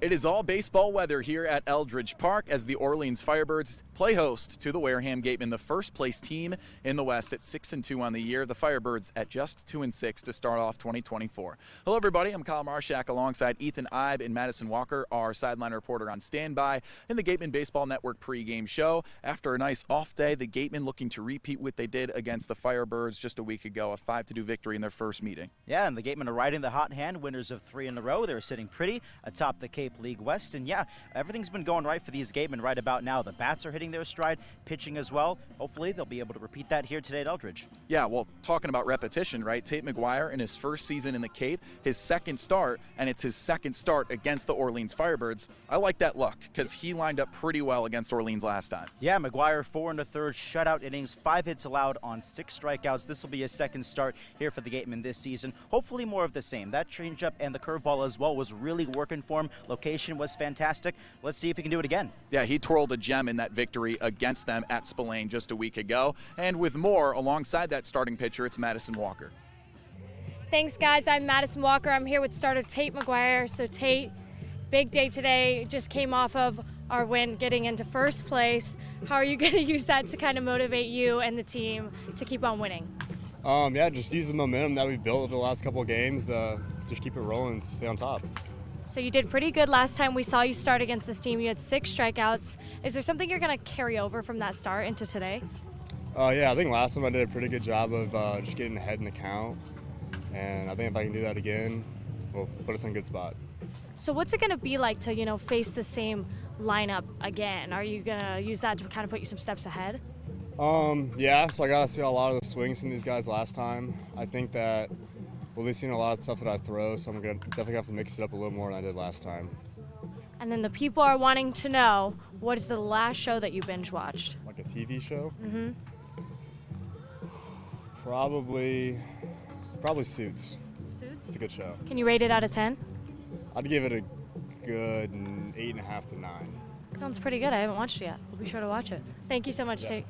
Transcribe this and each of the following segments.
It is all baseball weather here at Eldridge Park as the Orleans Firebirds play host to the Wareham Gatemen, the first place team in the West at 6-2 on the year. The Firebirds at just 2-6 to start off 2024. Hello, everybody. I'm Kyle Marchak alongside Ethan Eibe and Madison Walker, our sideline reporter on standby in the Gatemen Baseball Network pregame show. After a nice off day, the Gatemen looking to repeat what they did against the Firebirds just a week ago, a 5-2 victory in their first meeting. Yeah, and the Gatemen are riding the hot hand, winners of 3 in a row. They're sitting pretty atop the Cape League West, and yeah, everything's been going right for these Gatemen right about now. The bats are hitting their stride, pitching as well. Hopefully they'll be able to repeat that here today at Eldridge. Yeah, well, talking about repetition, right? Tate McGuire in his first season in the Cape, his second start, and it's his second start against the Orleans Firebirds. I like that luck because he lined up pretty well against Orleans last time. Yeah, McGuire 4 1/3 shutout innings, 5 hits allowed on 6 strikeouts. This will be his second start here for the Gatemen this season. Hopefully more of the same. That changeup and the curveball as well was really working for him. Location was fantastic. Let's see if he can do it again. Yeah, he twirled a gem in that victory against them at Spillane just a week ago. And with more, alongside that starting pitcher, it's Madison Walker. Thanks, guys. I'm Madison Walker. I'm here with starter Tate McGuire. So Tate, big day today. Just came off of our win, getting into first place. How are you going to use that to kind of motivate you and the team to keep on winning? Yeah, just use the momentum that we've built over the last couple of games to just keep it rolling and stay on top. So you did pretty good last time we saw you start against this team. You had 6 strikeouts. Is there something you're going to carry over from that start into today? Yeah, I think last time I did a pretty good job of just getting ahead in the count. And I think if I can do that again, we'll put us in a good spot. So what's it going to be like to, face the same lineup again? Are you going to use that to kind of put you some steps ahead? Yeah, so I got to see a lot of the swings from these guys last time. I think that we'll be seeing a lot of stuff that I throw, so I'm going to definitely have to mix it up a little more than I did last time. And then the people are wanting to know, what is the last show that you binge watched? Like a TV show? Mm-hmm. Probably Suits. Suits? It's a good show. Can you rate it out of 10? I'd give it a good 8.5 to 9. Sounds pretty good. I haven't watched it yet. We'll be sure to watch it. Thank you so much, Tate.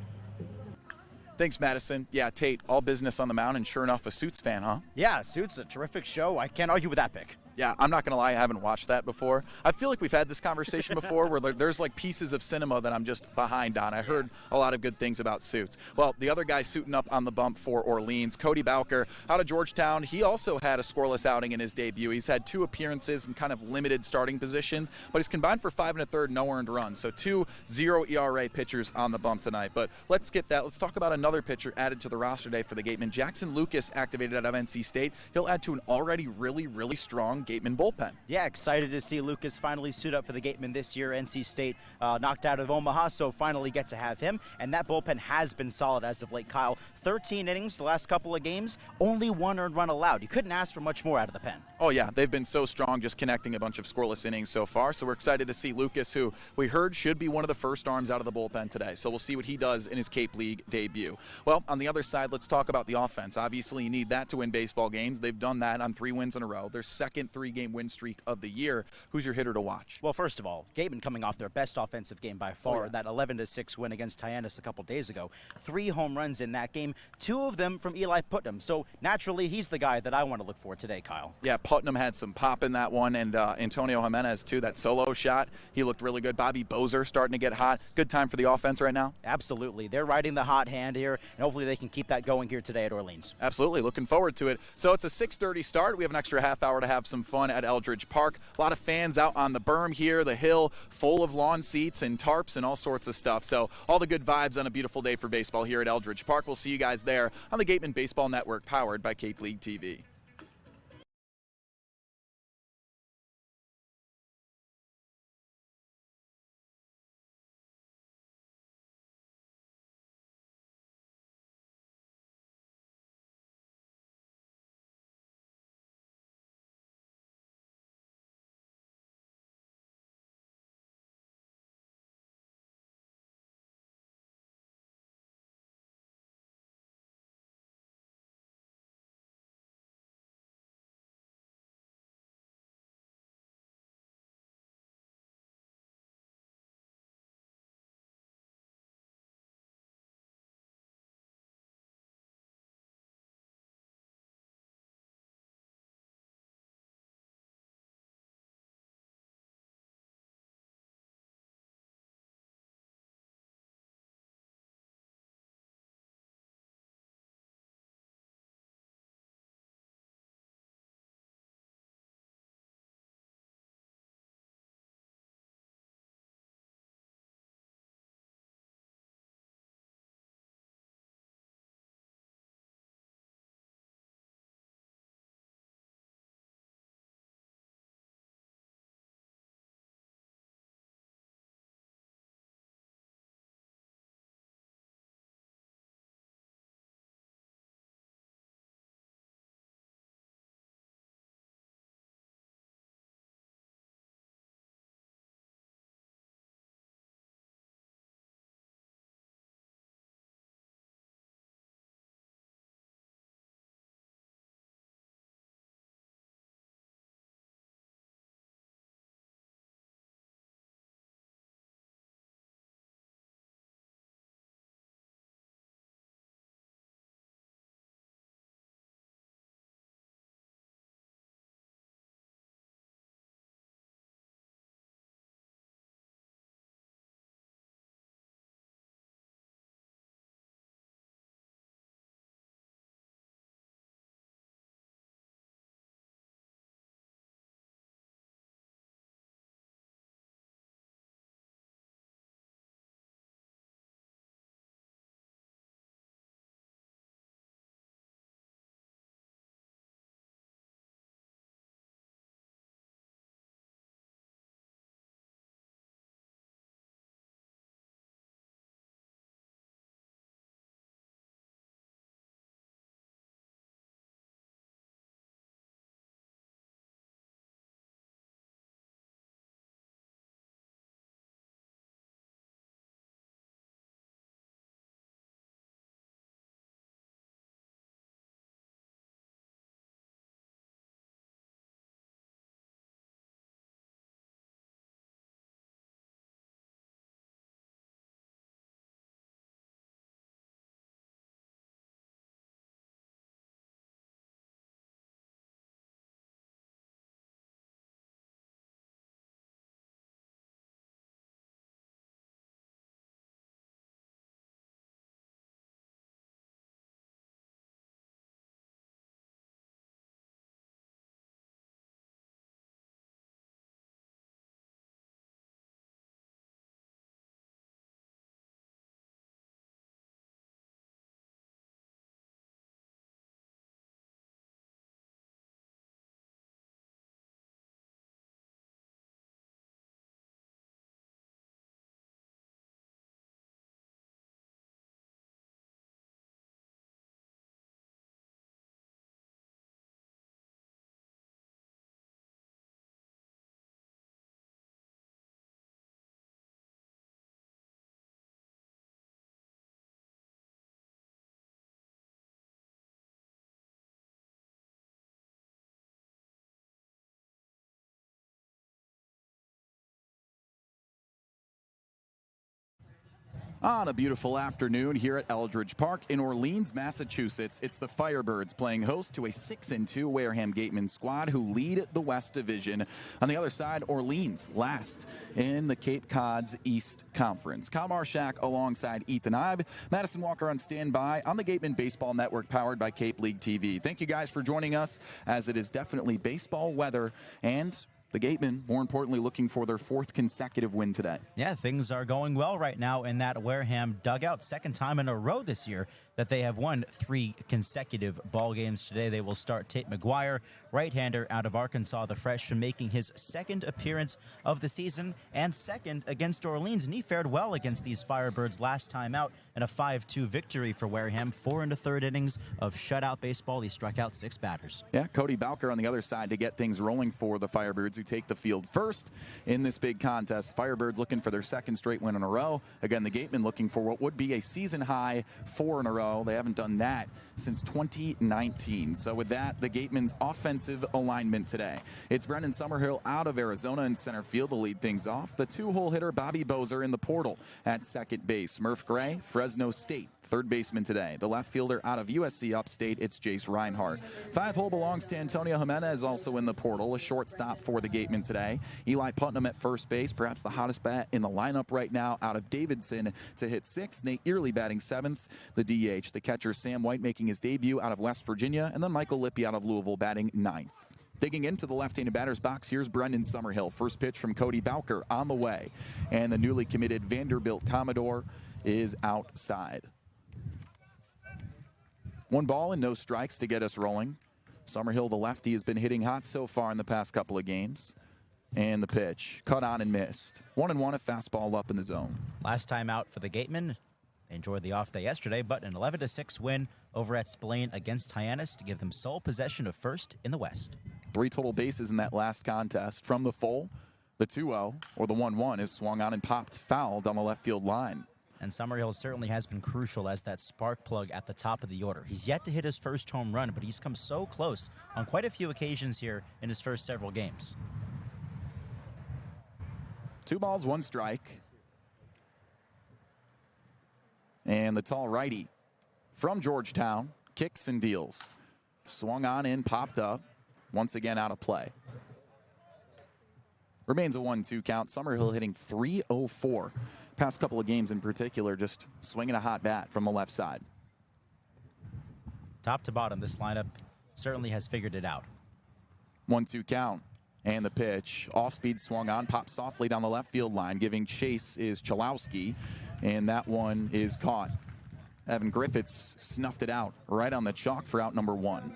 Thanks, Madison. Yeah, Tate, all business on the mound, and sure enough, a Suits fan, huh? Yeah, Suits, a terrific show. I can't argue with that pick. Yeah, I'm not going to lie, I haven't watched that before. I feel like we've had this conversation before where there's like pieces of cinema that I'm just behind on. I heard a lot of good things about Suits. Well, the other guy suiting up on the bump for Orleans, Cody Bowker, out of Georgetown, he also had a scoreless outing in his debut. He's had 2 appearances in kind of limited starting positions, but he's combined for 5 1/3, no earned runs. So 2 0 ERA pitchers on the bump tonight. But let's get that. Let's talk about another pitcher added to the roster today for the Gatemen. Jackson Lucas, activated out of NC State. He'll add to an already really strong Gatemen bullpen. Yeah, excited to see Lucas finally suit up for the Gatemen this year. NC State knocked out of Omaha, so finally get to have him. And that bullpen has been solid as of late, Kyle. 13 innings the last couple of games, only 1 earned run allowed. You couldn't ask for much more out of the pen. Oh, yeah, they've been so strong just connecting a bunch of scoreless innings so far. So we're excited to see Lucas, who we heard should be one of the first arms out of the bullpen today. So we'll see what he does in his Cape League debut. Well, on the other side, let's talk about the offense. Obviously, you need that to win baseball games. They've done that on 3 wins in a row. Their second 3-game win streak of the year. Who's your hitter to watch? Well, first of all, Gatemen coming off their best offensive game by far. Oh, yeah. That 11-6 win against Hyannis a couple days ago. 3 home runs in that game, 2 of them from Eli Putnam. So naturally, he's the guy that I want to look for today, Kyle. Yeah, Putnam had some pop in that one, and Antonio Jimenez too. That solo shot, he looked really good. Bobby Bozer starting to get hot. Good time for the offense right now. Absolutely, they're riding the hot hand here, and hopefully they can keep that going here today at Orleans. Absolutely, looking forward to it. So it's a 6:30 start. We have an extra half hour to have some fun at Eldridge Park. A lot of fans out on the berm here, the hill, full of lawn seats and tarps and all sorts of stuff. So all the good vibes on a beautiful day for baseball here at Eldridge Park. We'll see you guys there on the Gatemen Baseball Network, powered by Cape League TV. On a beautiful afternoon here at Eldridge Park in Orleans, Massachusetts, it's the Firebirds playing host to a 6-2 Wareham Gatemen squad who lead the West Division. On the other side, Orleans last in the Cape Cod's East Conference. Kyle Marchak alongside Ethan Eibe, Madison Walker on standby on the Gatemen Baseball Network powered by Cape League TV. Thank you guys for joining us, as it is definitely baseball weather, and the Gatemen, more importantly, looking for their 4th consecutive win today. Yeah, things are going well right now in that Wareham dugout. Second time in a row this year that they have won 3 consecutive ball games. Today they will start Tate McGuire, right-hander out of Arkansas, the freshman, making his 2nd appearance of the season and 2nd against Orleans. And he fared well against these Firebirds last time out in a 5-2 victory for Wareham. 4 1/3 innings of shutout baseball. He struck out 6 batters. Yeah, Cody Bowker on the other side to get things rolling for the Firebirds, who take the field first in this big contest. Firebirds looking for their 2nd straight win in a row. Again, the Gatemen looking for what would be a season-high 4 in a row. They haven't done that since 2019. So with that, the Gatemen's offensive alignment today. It's Brendan Summerhill out of Arizona in center field to lead things off. The 2-hole hitter Bobby Bozer in the portal at second base. Murph Gray, Fresno State, third baseman today. The left fielder out of USC Upstate, it's Jace Reinhardt. 5-hole belongs to Antonio Jimenez, also in the portal, a shortstop for the Gatemen today. Eli Putnam at first base, perhaps the hottest bat in the lineup right now out of Davidson to hit 6th. Nate Early batting 7th. The DH, the catcher Sam White making his debut out of West Virginia, and then Michael Lippi out of Louisville batting 9th. Digging into the left-handed batter's box, here's Brendan Summerhill. First pitch from Cody Bowker on the way, and the newly committed Vanderbilt Commodore is outside. 1 ball and no strikes to get us rolling. Summerhill, the lefty, has been hitting hot so far in the past couple of games. And the pitch, cut on and missed. 1-1, a fastball up in the zone. Last time out for the Gatemen. They enjoyed the off day yesterday, but an 11-6 win over at Spillane against Hyannis to give them sole possession of first in the West. 3 total bases in that last contest. From the full, the 2-0 or the 1-1 is swung on and popped foul down the left field line. And Summerhill certainly has been crucial as that spark plug at the top of the order. He's yet to hit his first home run, but he's come so close on quite a few occasions here in his first several games. 2 balls, 1 strike. And the tall righty from Georgetown kicks and deals. Swung on in, popped up. Once again out of play. Remains a 1-2 count. Summerhill hitting .304. Past couple of games in particular, just swinging a hot bat from the left side. Top to bottom, this lineup certainly has figured it out. 1-2 count. And the pitch, off-speed swung on, popped softly down the left field line. Giving chase is Chalowski, and that one is caught. Evan Griffiths snuffed it out right on the chalk for out number 1.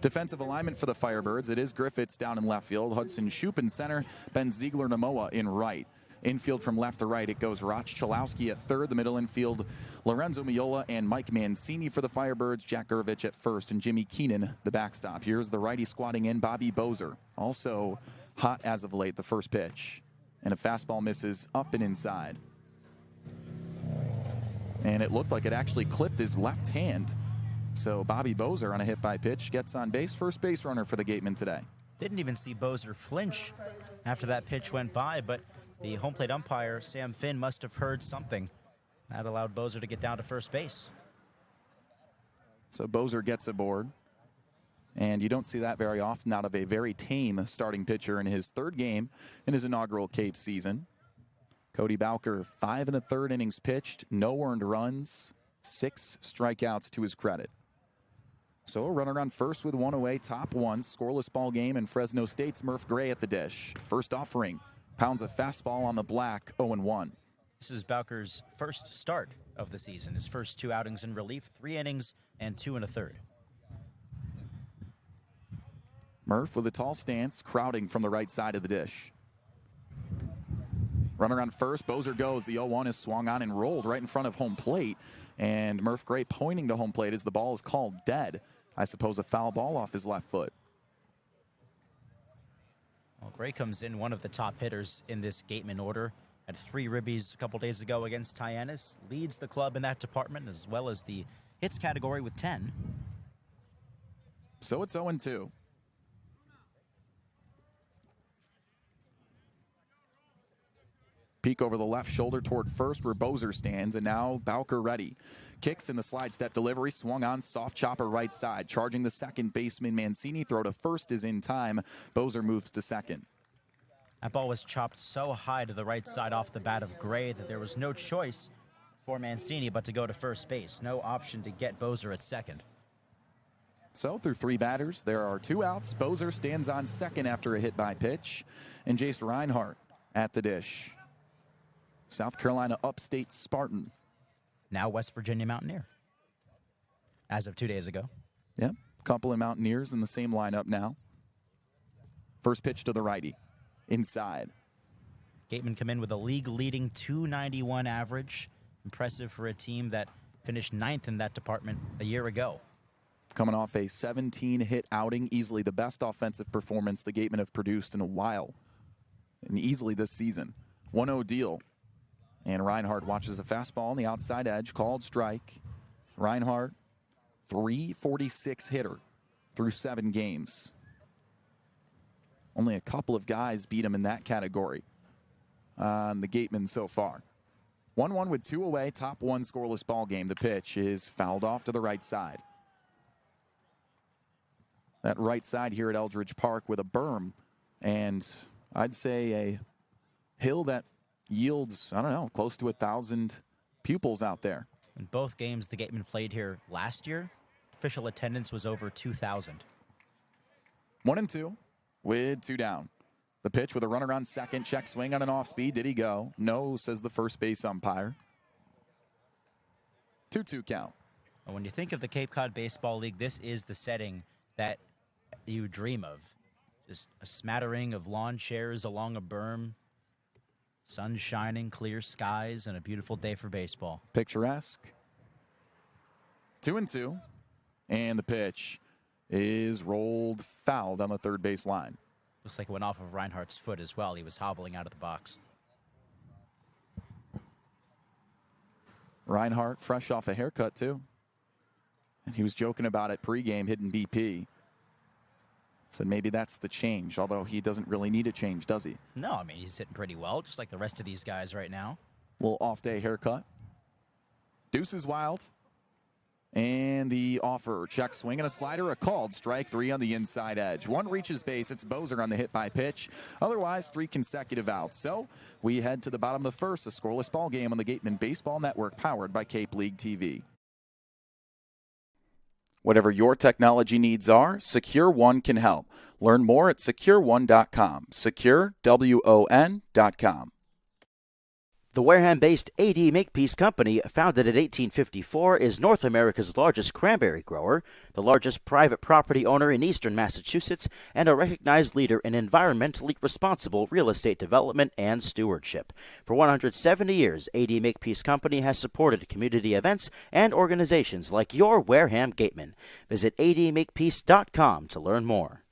Defensive alignment for the Firebirds. It is Griffiths down in left field, Hudson Shoup in center, Ben Ziegler-Namoa in right. Infield from left to right, it goes Roch Chalowski at third. The middle infield, Lorenzo Miola and Mike Mancini for the Firebirds. Jack Gurvich at first and Jimmy Keenan, the backstop. Here's the righty squatting in, Bobby Bozer. Also hot as of late, the first pitch. And a fastball misses up and inside. And it looked like it actually clipped his left hand. So Bobby Bozer on a hit by pitch gets on base. First base runner for the Gatemen today. Didn't even see Bozer flinch after that pitch went by, but the home plate umpire, Sam Finn, must have heard something. That allowed Bozer to get down to first base. So Bozer gets aboard. And you don't see that very often out of a very tame starting pitcher in his 3rd game in his inaugural Cape season. Cody Bowker, 5 1/3 innings pitched, no earned runs, 6 strikeouts to his credit. So a runner on first with 1 away, top 1, scoreless ball game, and Fresno State's Murph Gray at the dish. First offering, pounds a fastball on the black, 0-1. This is Bowker's first start of the season. His first 2 outings in relief, 3 innings and 2 1/3. Murph with a tall stance, crowding from the right side of the dish. Runner on first, Bozer goes. The 0-1 is swung on and rolled right in front of home plate. And Murph Gray pointing to home plate as the ball is called dead. I suppose a foul ball off his left foot. Well, Gray comes in one of the top hitters in this Gatemen order. Had 3 ribbies a couple days ago against Hyannis. Leads the club in that department as well as the hits category with 10. So it's 0-2. Peek over the left shoulder toward first where Bozer stands, and now Bowker ready. Kicks in the slide step delivery, swung on, soft chopper right side. Charging the second baseman Mancini, throw to first is in time. Bozer moves to second. That ball was chopped so high to the right side off the bat of Gray that there was no choice for Mancini but to go to first base. No option to get Bozer at second. So through 3 batters, there are 2 outs. Bozer stands on second after a hit by pitch. And Jace Reinhardt at the dish. South Carolina upstate Spartan. Now West Virginia Mountaineer. As of 2 days ago. Yep, couple of Mountaineers in the same lineup now. First pitch to the righty. Inside. Gatemen come in with a league-leading .291 average. Impressive for a team that finished 9th in that department a year ago. Coming off a 17-hit outing, easily the best offensive performance the Gatemen have produced in a while. And easily this season. 1-0 deal. And Reinhardt watches a fastball on the outside edge, called strike. Reinhardt, .346 hitter through 7 games. Only a couple of guys beat him in that category on the Gatemen so far. 1-1 with 2 away, top 1 scoreless ball game. The pitch is fouled off to the right side. That right side here at Eldridge Park with a berm, and I'd say a hill that yields, I don't know, close to 1,000 pupils out there. In both games the Gatemen played here last year, official attendance was over 2,000. 1-2 with 2 down. The pitch with a runner on second, check swing on an off speed. Did he go? No, says the first base umpire. 2-2 count. When you think of the Cape Cod Baseball League, this is the setting that you dream of. Just a smattering of lawn chairs along a berm, sun shining, clear skies, and a beautiful day for baseball. Picturesque. 2-2. And the pitch is rolled foul down the third base line. Looks like it went off of Reinhardt's foot as well. He was hobbling out of the box. Reinhardt fresh off a haircut too. And he was joking about it pregame, hitting BP. Said maybe that's the change, although he doesn't really need a change, does he? No, I mean, he's hitting pretty well, just like the rest of these guys right now. Little off-day haircut. Deuce is wild. And the offer, check swing and a slider, a called strike, 3 on the inside edge. 1 reaches base, it's Bozer on the hit by pitch. Otherwise, 3 consecutive outs. So we head to the bottom of the first, a scoreless ball game on the Gatemen Baseball Network, powered by Cape League TV. Whatever your technology needs are, Secure One can help. Learn more at SecureOne.com. SecureWON.com. The Wareham-based AD Makepeace Company, founded in 1854, is North America's largest cranberry grower, the largest private property owner in eastern Massachusetts, and a recognized leader in environmentally responsible real estate development and stewardship. For 170 years, AD Makepeace Company has supported community events and organizations like your Wareham Gatemen. Visit admakepeace.com to learn more.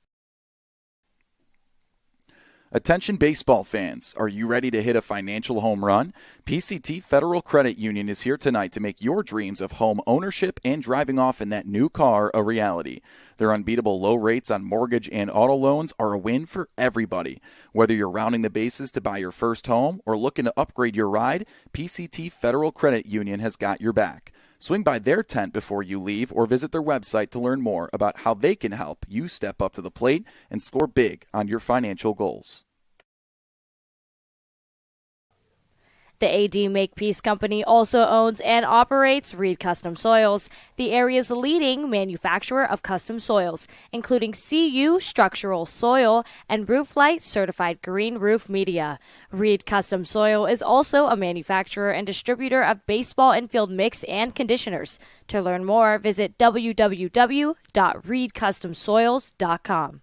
Attention baseball fans, are you ready to hit a financial home run? PCT Federal Credit Union is here tonight to make your dreams of home ownership and driving off in that new car a reality. Their unbeatable low rates on mortgage and auto loans are a win for everybody. Whether you're rounding the bases to buy your first home or looking to upgrade your ride, PCT Federal Credit Union has got your back. Swing by their tent before you leave or visit their website to learn more about how they can help you step up to the plate and score big on your financial goals. The AD Makepeace Company also owns and operates Reed Custom Soils, the area's leading manufacturer of custom soils, including CU Structural Soil and Rooflight Certified Green Roof Media. Reed Custom Soil is also a manufacturer and distributor of baseball infield mix and conditioners. To learn more, visit www.reedcustomsoils.com.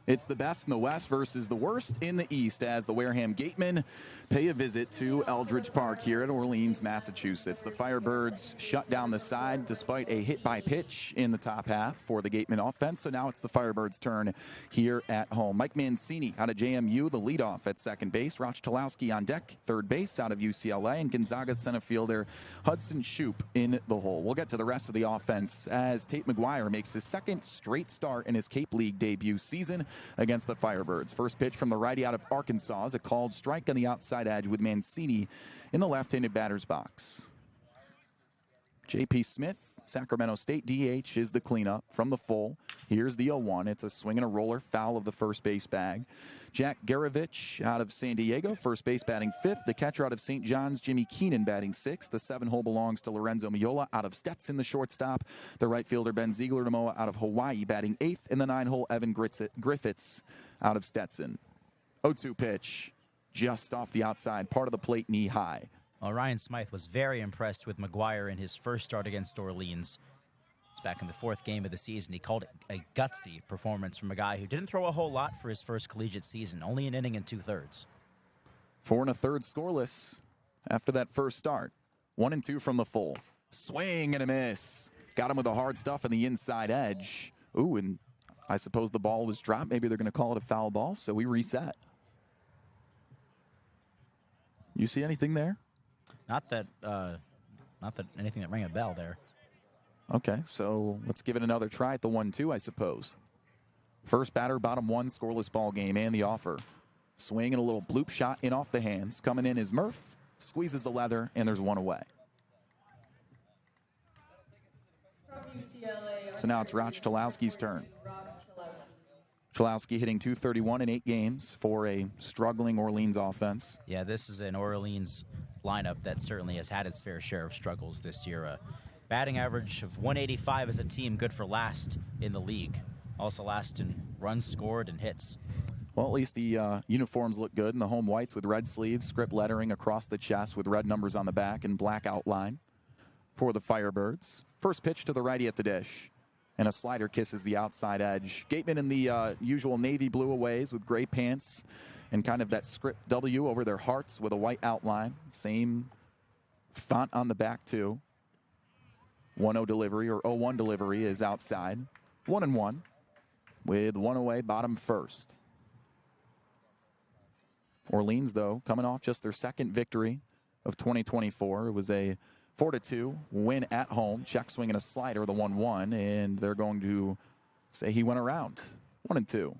It's the best in the West versus the worst in the East as the Wareham Gatemen pay a visit to Eldridge Park here in Orleans, Massachusetts. The Firebirds shut down the side despite a hit by pitch in the top half for the Gatemen offense. So now it's the Firebirds' turn here at home. Mike Mancini out of JMU, the leadoff at second base. Roch Talowski on deck, third base out of UCLA. And Gonzaga center fielder Hudson Shoup in the hole. We'll get to the rest of the offense as Tate McGuire makes his second straight start in his Cape League debut season. against the Firebirds. First pitch from the righty out of Arkansas is a called strike on the outside edge with Mancini in the left-handed batter's box. J.P. Smith, Sacramento State DH, is the cleanup from the full. Here's the 0-1. It's a swing and a roller, foul of the first base bag. Jack Garavich out of San Diego, first base batting 5th. The catcher out of St. John's, Jimmy Keenan, batting 6th. The 7-hole belongs to Lorenzo Miola out of Stetson, the shortstop. The right fielder, Ben Ziegler-Namoa, out of Hawaii, batting 8th. And the 9-hole, Evan Griffiths out of Stetson. 0-2 pitch, just off the outside, part of the plate, knee high. Well, Ryan Smythe was very impressed with McGuire in his first start against Orleans. It's back in the 4th game of the season. He called it a gutsy performance from a guy who didn't throw a whole lot for his first collegiate season, only an inning and 2/3. 4 1/3 scoreless after that first start. 1-2 from the full. Swing and a miss. Got him with the hard stuff on the inside edge. Ooh, and I suppose the ball was dropped. Maybe they're going to call it a foul ball, so we reset. You see anything there? Not that anything that rang a bell there. Okay, so let's give it another try at the 1-2, I suppose. First batter, bottom 1, scoreless ball game, and the offer. Swing and a little bloop shot in off the hands. Coming in is Murph, squeezes the leather, and there's 1 away. So now it's Rach Chalowski's turn. Chalowski hitting .231 in 8 games for a struggling Orleans offense. Yeah, this is an Orleans lineup that certainly has had its fair share of struggles this year. A batting average of 185 as a team, good for last in the league. Also last in runs scored and hits. Well, at least the uniforms look good in the home whites with red sleeves, script lettering across the chest with red numbers on the back and black outline for the Firebirds. First pitch to the righty at the dish. And a slider kisses the outside edge. Gatemen in the usual navy blue aways with gray pants and kind of that script W over their hearts with a white outline. Same font on the back, too. 1-0 delivery or 0-1 delivery is outside. 1-1 with 1 away, bottom first. Orleans, though, coming off just their 2nd victory of 2024. It was a 4-2 win at home. Check swing and a slider, the 1-1, and they're going to say he went around. 1-2.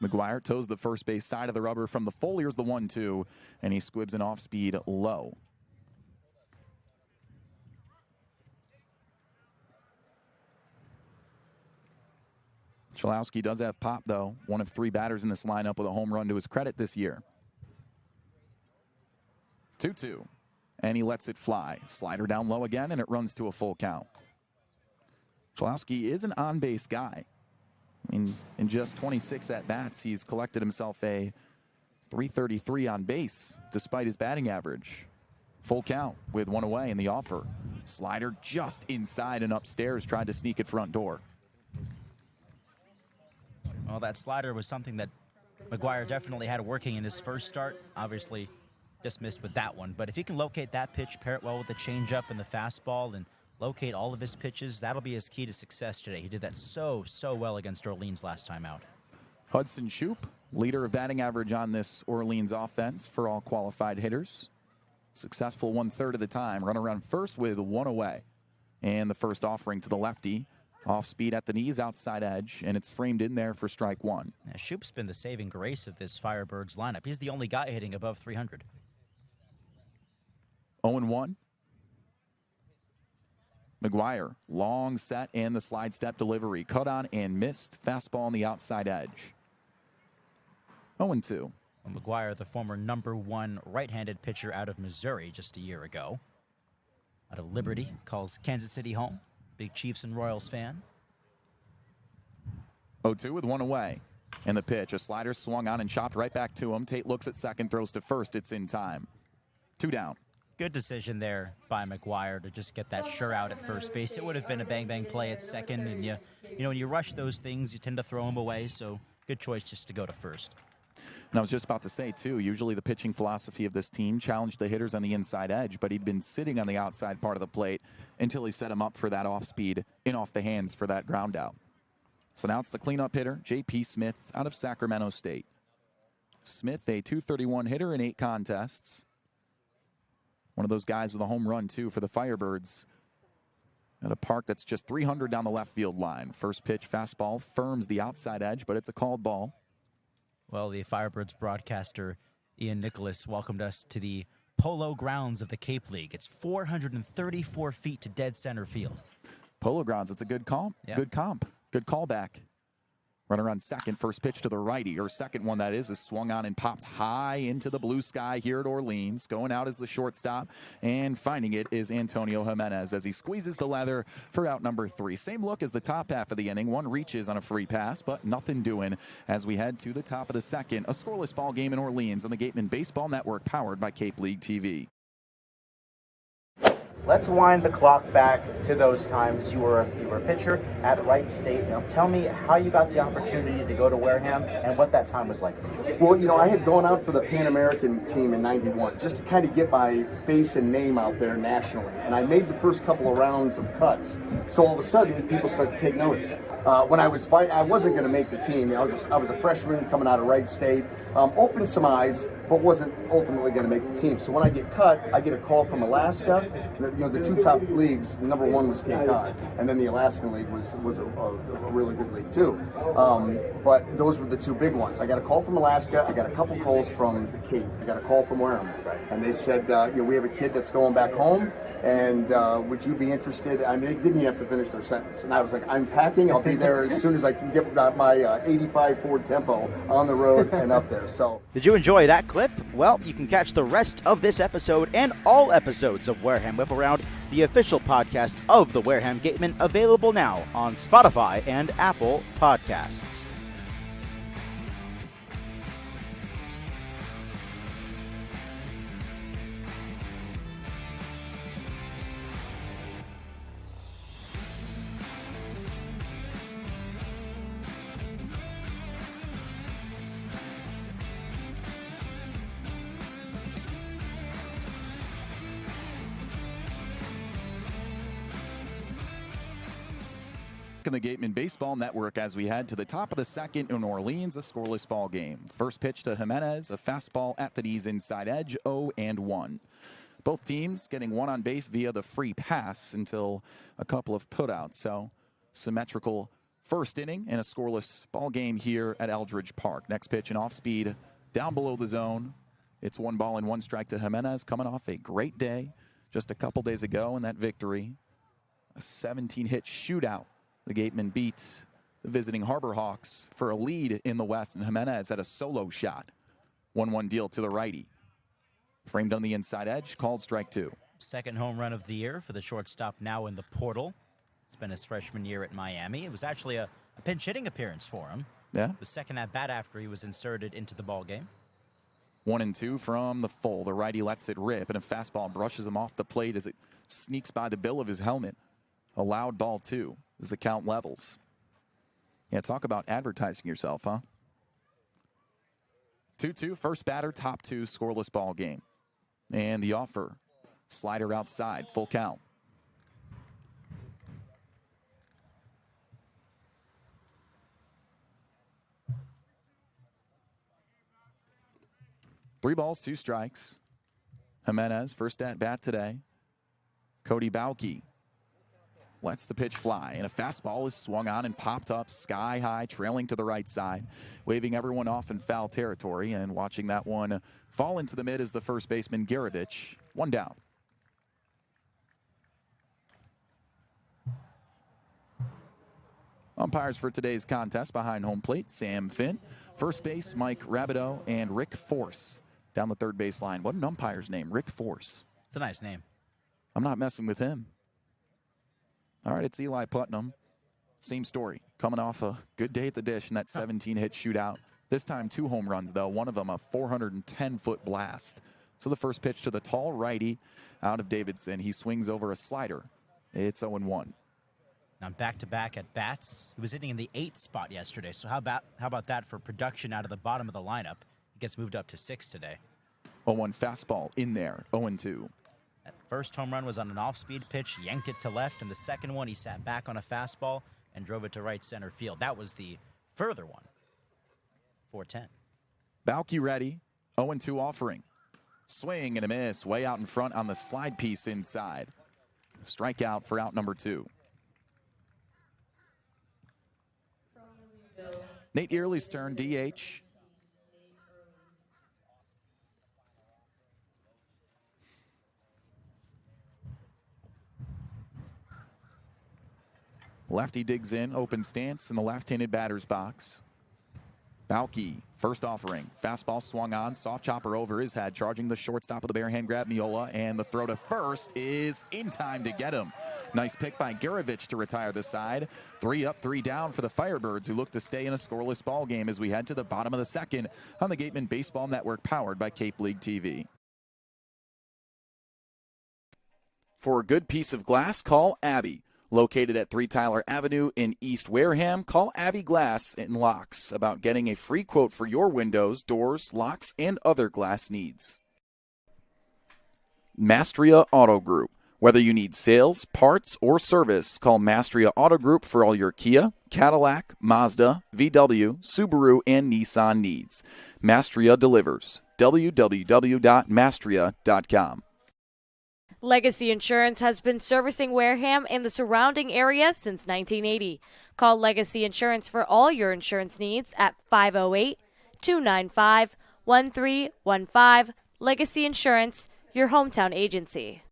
McGuire toes the first base side of the rubber from the full. Here's the 1-2, and he squibs an off-speed low. Chalowski does have pop, though. One of 3 batters in this lineup with a home run to his credit this year. 2-2. And he lets it fly. Slider down low again, and it runs to a full count. Chalowski is an on-base guy. I mean, in just 26 at-bats, he's collected himself a .333 on base, despite his batting average. Full count with 1 away in the offer. Slider just inside and upstairs, tried to sneak it front door. Well, that slider was something that McGuire definitely had working in his first start. Obviously, just missed with that one. But if he can locate that pitch, pair it well with the changeup and the fastball, and locate all of his pitches, that'll be his key to success today. He did that so well against Orleans last time out. Hudson Shoup, leader of batting average on this Orleans offense for all qualified hitters. Successful 1/3 of the time. Run around first with 1 away. And the first offering to the lefty. Off speed at the knees, outside edge, and it's framed in there for strike 1. Yeah, Shoup's been the saving grace of this Firebirds lineup. He's the only guy hitting above 300. 0-1. McGuire, long set and the slide step delivery. Cut on and missed. Fastball on the outside edge. 0-2. Well, McGuire, the former #1 right-handed pitcher out of Missouri just a year ago. Out of Liberty, calls Kansas City home. Big Chiefs and Royals fan. 0-2 with 1 away. And the pitch, a slider swung on and chopped right back to him. Tate looks at second, throws to first. It's in time. 2 down. Good decision there by McGuire to just get that sure out at first base. It would have been a bang-bang play at second, and you know, when you rush those things, you tend to throw them away, so good choice just to go to first. And I was just about to say, too, usually the pitching philosophy of this team challenged the hitters on the inside edge, but he'd been sitting on the outside part of the plate until he set him up for that off-speed, in off the hands for that ground out. So now it's the cleanup hitter, J.P. Smith, out of Sacramento State. Smith, a .231 hitter in 8 contests. One of those guys with a home run, too, for the Firebirds at a park that's just 300 down the left field line. First pitch fastball firms the outside edge, but it's a called ball. Well, the Firebirds broadcaster Ian Nicholas welcomed us to the Polo Grounds of the Cape League. It's 434 feet to dead center field. Polo Grounds, it's a good comp. Yeah. Good comp. Good callback. Runner on second, first pitch to the righty, or second one that is swung on and popped high into the blue sky here at Orleans. Going out as the shortstop, and finding it is Antonio Jimenez as he squeezes the leather for out number 3. Same look as the top half of the inning. One reaches on a free pass, but nothing doing as we head to the top of the second. A scoreless ball game in Orleans on the Gatemen Baseball Network, powered by Cape League TV. Let's wind the clock back to those times. You were a pitcher at Wright State. Now tell me how you got the opportunity to go to Wareham and what that time was like for you. Well, you know, I had gone out for the Pan American team in '91 just to kind of get my face and name out there nationally. And I made the first couple of rounds of cuts. So all of a sudden, people started to take notice. When I was fighting, I wasn't going to make the team. I was a freshman coming out of Wright State, opened some eyes, but wasn't ultimately going to make the team. So when I get cut, I get a call from Alaska. The 2 top leagues, the number 1 was Cape Cod, and then the Alaskan League was a really good league too. But those were the 2 big ones. I got a call from Alaska. I got a couple calls from the Cape. I got a call from Wareham, and they said, we have a kid that's going back home, and would you be interested? I mean, they didn't even have to finish their sentence, and I was like, I'm packing. I'll be there as soon as I can get my 85 Ford Tempo on the road and up there. So, did you enjoy that clip? Well, you can catch the rest of this episode and all episodes of Wareham Whip Around, the official podcast of the Wareham Gatemen, available now on Spotify and Apple Podcasts. In the Gatemen Baseball Network as we head to the top of the second in Orleans, a scoreless ball game. First pitch to Jimenez, a fastball at the knees inside edge, 0-1. Both teams getting one on base via the free pass until a couple of putouts. So symmetrical first inning and a scoreless ball game here at Eldridge Park. Next pitch, an off speed down below the zone. It's 1 ball and 1 strike to Jimenez, coming off a great day just a couple days ago in that victory. A 17-hit shootout. The Gatemen beat the visiting Harbor Hawks for a lead in the West, and Jimenez had a solo shot. 1-1 deal to the righty. Framed on the inside edge, called strike 2. Second home run of the year for the shortstop, now in the portal. It's been his freshman year at Miami. It was actually a pinch hitting appearance for him. Yeah. The second at bat after he was inserted into the ball game. 1-2 from the full. The righty lets it rip, and a fastball brushes him off the plate as it sneaks by the bill of his helmet. A loud ball 2 as the count levels. Yeah, talk about advertising yourself, huh? 2-2, first batter, top 2, scoreless ball game. And the offer, slider outside, full count. Three balls, 2 strikes. Jimenez, first at bat today. Cody Bauke lets the pitch fly, and a fastball is swung on and popped up sky high, trailing to the right side, waving everyone off in foul territory, and watching that one fall into the mid is the first baseman, Garavich. 1 down. Umpires for today's contest behind home plate, Sam Finn. First base, Mike Rabideau, and Rick Force down the third base line. What an umpire's name, Rick Force. It's a nice name. I'm not messing with him. All right, it's Eli Putnam. Same story. Coming off a good day at the dish in that 17-hit shootout. This time 2 home runs, though. One of them a 410-foot blast. So the first pitch to the tall righty out of Davidson. He swings over a slider. It's 0-1. Now back-to-back at bats. He was hitting in the 8th spot yesterday. So how about that for production out of the bottom of the lineup? He gets moved up to 6 today. 0-1 fastball in there. 0-2. That first home run was on an off-speed pitch, yanked it to left, and the second one he sat back on a fastball and drove it to right center field. That was the further one. 4-10. Bauke ready. 0-2 offering. Swing and a miss way out in front on the slide piece inside. Strikeout for out number 2. Nate Early's turn, DH. Lefty digs in, open stance in the left-handed batter's box. Balke, first offering. Fastball swung on, soft chopper over his head, charging the shortstop of the bare hand grab, Miola, and the throw to first is in time to get him. Nice pick by Garavich to retire the side. 3 up, 3 down for the Firebirds, who look to stay in a scoreless ball game as we head to the bottom of the second on the Gatemen Baseball Network, powered by Cape League TV. For a good piece of glass, call Eibe. Located at 3 Tyler Avenue in East Wareham, call Eibe Glass and Locks about getting a free quote for your windows, doors, locks, and other glass needs. Mastria Auto Group. Whether you need sales, parts, or service, call Mastria Auto Group for all your Kia, Cadillac, Mazda, VW, Subaru, and Nissan needs. Mastria delivers. www.mastria.com. Legacy Insurance has been servicing Wareham and the surrounding area since 1980. Call Legacy Insurance for all your insurance needs at 508-295-1315. Legacy Insurance, your hometown agency.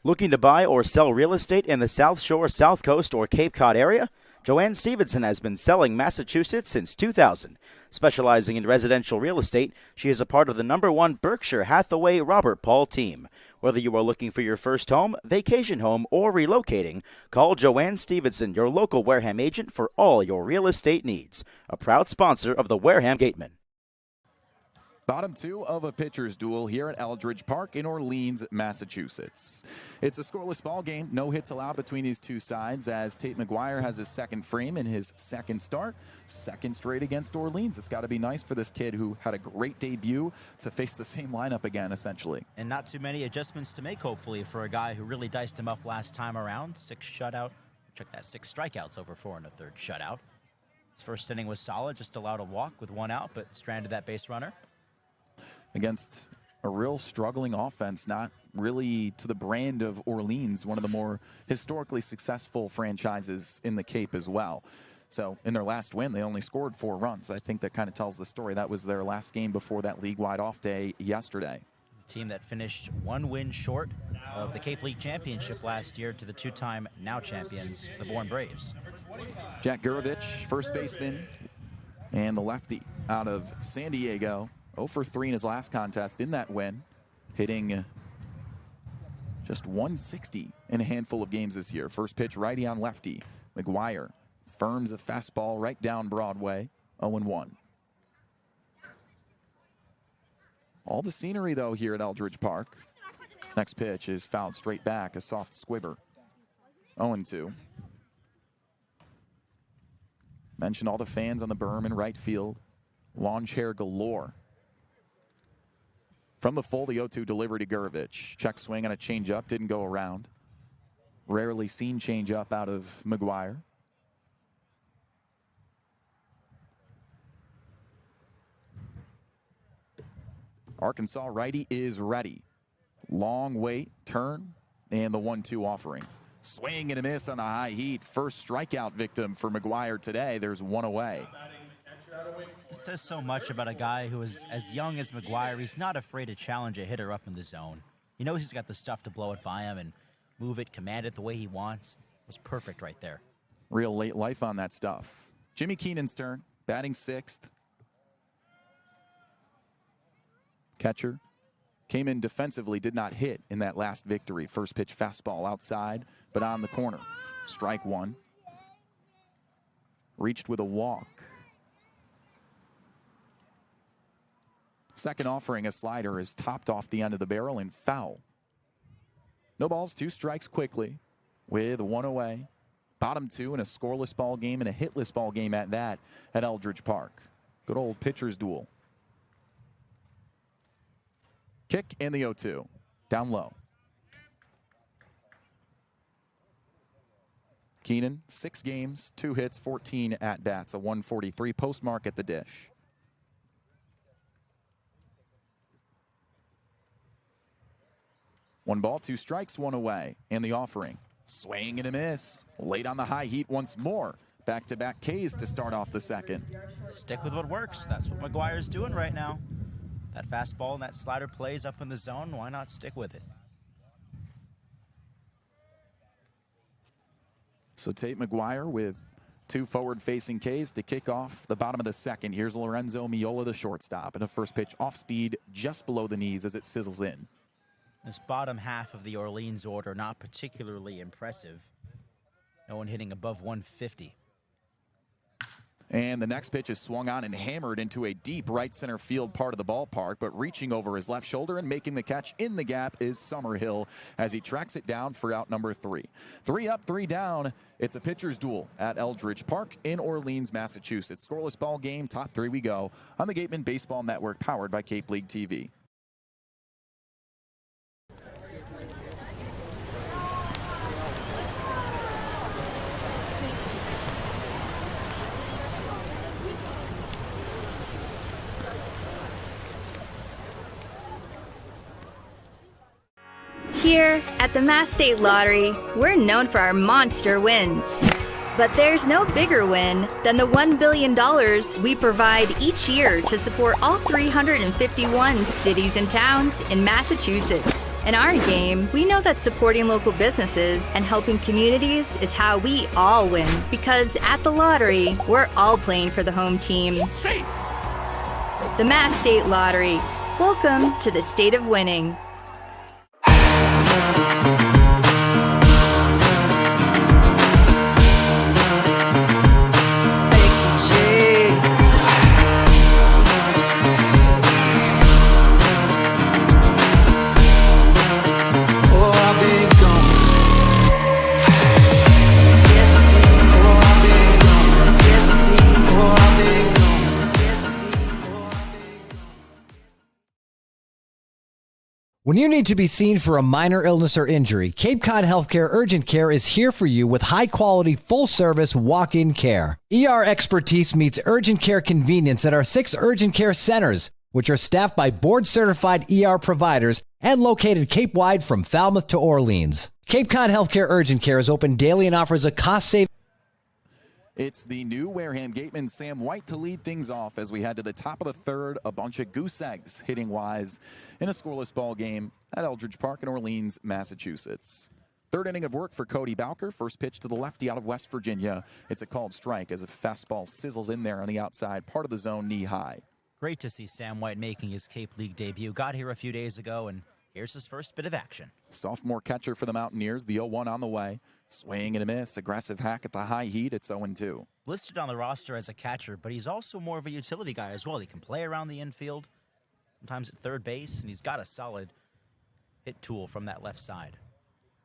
Looking to buy or sell real estate in the South Shore, South Coast, or Cape Cod area? Joanne Stevenson has been selling Massachusetts since 2000. Specializing in residential real estate, she is a part of the #1 Berkshire Hathaway Robert Paul team. Whether you are looking for your first home, vacation home, or relocating, call Joanne Stevenson, your local Wareham agent, for all your real estate needs. A proud sponsor of the Wareham Gatemen. Bottom 2 of a pitcher's duel here at Eldridge Park in Orleans, Massachusetts. It's a scoreless ball game. No hits allowed between these two sides as Tate McGuire has his second frame in his second start. Second straight against Orleans. It's got to be nice for this kid who had a great debut to face the same lineup again, essentially. And not too many adjustments to make, hopefully, for a guy who really diced him up last time around. 6 shutout. Check that, 6 strikeouts over 4 1/3 shutout. His first inning was solid, just allowed a walk with 1 out, but stranded that base runner. Against a real struggling offense, not really to the brand of Orleans, one of the more historically successful franchises in the Cape as well. So in their last win, they only scored 4 runs. I think that kind of tells the story. That was their last game before that league-wide off day yesterday. A team that finished 1 win short of the Cape League Championship last year to the 2-time now champions, the Bourne Braves. Jack Garavich, first baseman, and the lefty out of San Diego. 0 for 3 in his last contest in that win, hitting just 160 in a handful of games this year. First pitch righty on lefty. McGuire firms a fastball right down Broadway, 0-1. All the scenery, though, here at Eldridge Park. Next pitch is fouled straight back, a soft squibber, 0-2. Mentioned all the fans on the berm in right field. Lawn chair galore. From the full, the 0-2 delivery to Garavich. Check swing on a changeup, didn't go around. Rarely seen changeup out of McGuire. Arkansas righty is ready. Long wait, turn, and the 1-2 offering. Swing and a miss on the high heat. First strikeout victim for McGuire today. There's 1 away. It says so much about a guy who is as young as McGuire. He's not afraid to challenge a hitter up in the zone. He knows he's got the stuff to blow it by him and move it, command it the way he wants. It was perfect right there. Real late life on that stuff. Jimmy Keenan's turn, batting 6th. Catcher came in defensively, did not hit in that last victory. First pitch fastball outside, but on the corner. Strike 1. Reached with a walk. Second offering, a slider, is topped off the end of the barrel and foul. No balls, 2 strikes quickly with 1 away. Bottom 2 in a scoreless ball game and a hitless ball game at that at Eldridge Park. Good old pitcher's duel. Kick and the 0-2. Down low. Keenan, 6 games, 2 hits, 14 at-bats, a 143 postmark at the dish. One ball, 2 strikes, 1 away. And the offering. Swing and a miss. Late on the high heat once more. Back-to-back Ks to start off the second. Stick with what works. That's what McGuire's doing right now. That fastball and that slider plays up in the zone. Why not stick with it? So Tate McGuire with 2 forward-facing Ks to kick off the bottom of the second. Here's Lorenzo Miola, the shortstop, and a first pitch off speed just below the knees as it sizzles in. This bottom half of the Orleans order not particularly impressive. No one hitting above 150. And the next pitch is swung on and hammered into a deep right center field part of the ballpark, but reaching over his left shoulder and making the catch in the gap is Summerhill as he tracks it down for out number 3. 3 up, 3 down. It's a pitcher's duel at Eldridge Park in Orleans, Massachusetts. Scoreless ball game, top 3 we go on the Gatemen Baseball Network, powered by Cape League TV. Here at the Mass State Lottery, we're known for our monster wins. But there's no bigger win than the $1 billion we provide each year to support all 351 cities and towns in Massachusetts. In our game, we know that supporting local businesses and helping communities is how we all win. Because at the lottery, we're all playing for the home team. The Mass State Lottery. Welcome to the state of winning. When you need to be seen for a minor illness or injury, Cape Cod Healthcare Urgent Care is here for you with high-quality, full-service walk-in care. ER expertise meets urgent care convenience at our 6 urgent care centers, which are staffed by board-certified ER providers and located Cape-wide from Falmouth to Orleans. Cape Cod Healthcare Urgent Care is open daily and offers a cost-saving. It's the new Wareham Gatemen, Sam White, to lead things off as we head to the top of the third. A bunch of goose eggs hitting wise in a scoreless ball game at Eldridge Park in Orleans, Massachusetts. Third inning of work for Cody Bowker. First pitch to the lefty out of West Virginia. It's a called strike as a fastball sizzles in there on the outside part of the zone, knee high. Great to see Sam White making his Cape League debut. Got here a few days ago, and here's his first bit of action. Sophomore catcher for the Mountaineers, the 0-1 on the way. Swing and a miss, aggressive hack at the high heat, it's 0-2. Listed on the roster as a catcher, but he's also more of a utility guy as well. He can play around the infield, sometimes at third base, and he's got a solid hit tool from that left side.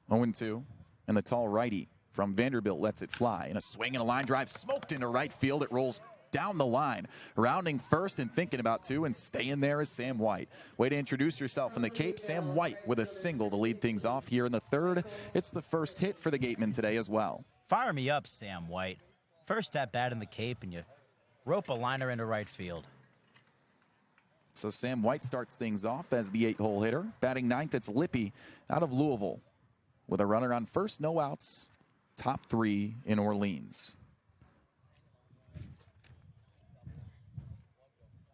0-2, and the tall righty from Vanderbilt lets it fly. And a swing and a line drive smoked into right field. It rolls down the line, rounding first and thinking about 2, and staying there is Sam White. Way to introduce yourself in the Cape. Sam White with a single to lead things off here in the third. It's the first hit for the Gatemen today as well. Fire me up, Sam White. First at bat in the Cape, and you rope a liner into right field. So Sam White starts things off as the 8-hole hitter. Batting ninth, it's Lippy out of Louisville. With a runner on first, no outs. Top 3 in Orleans.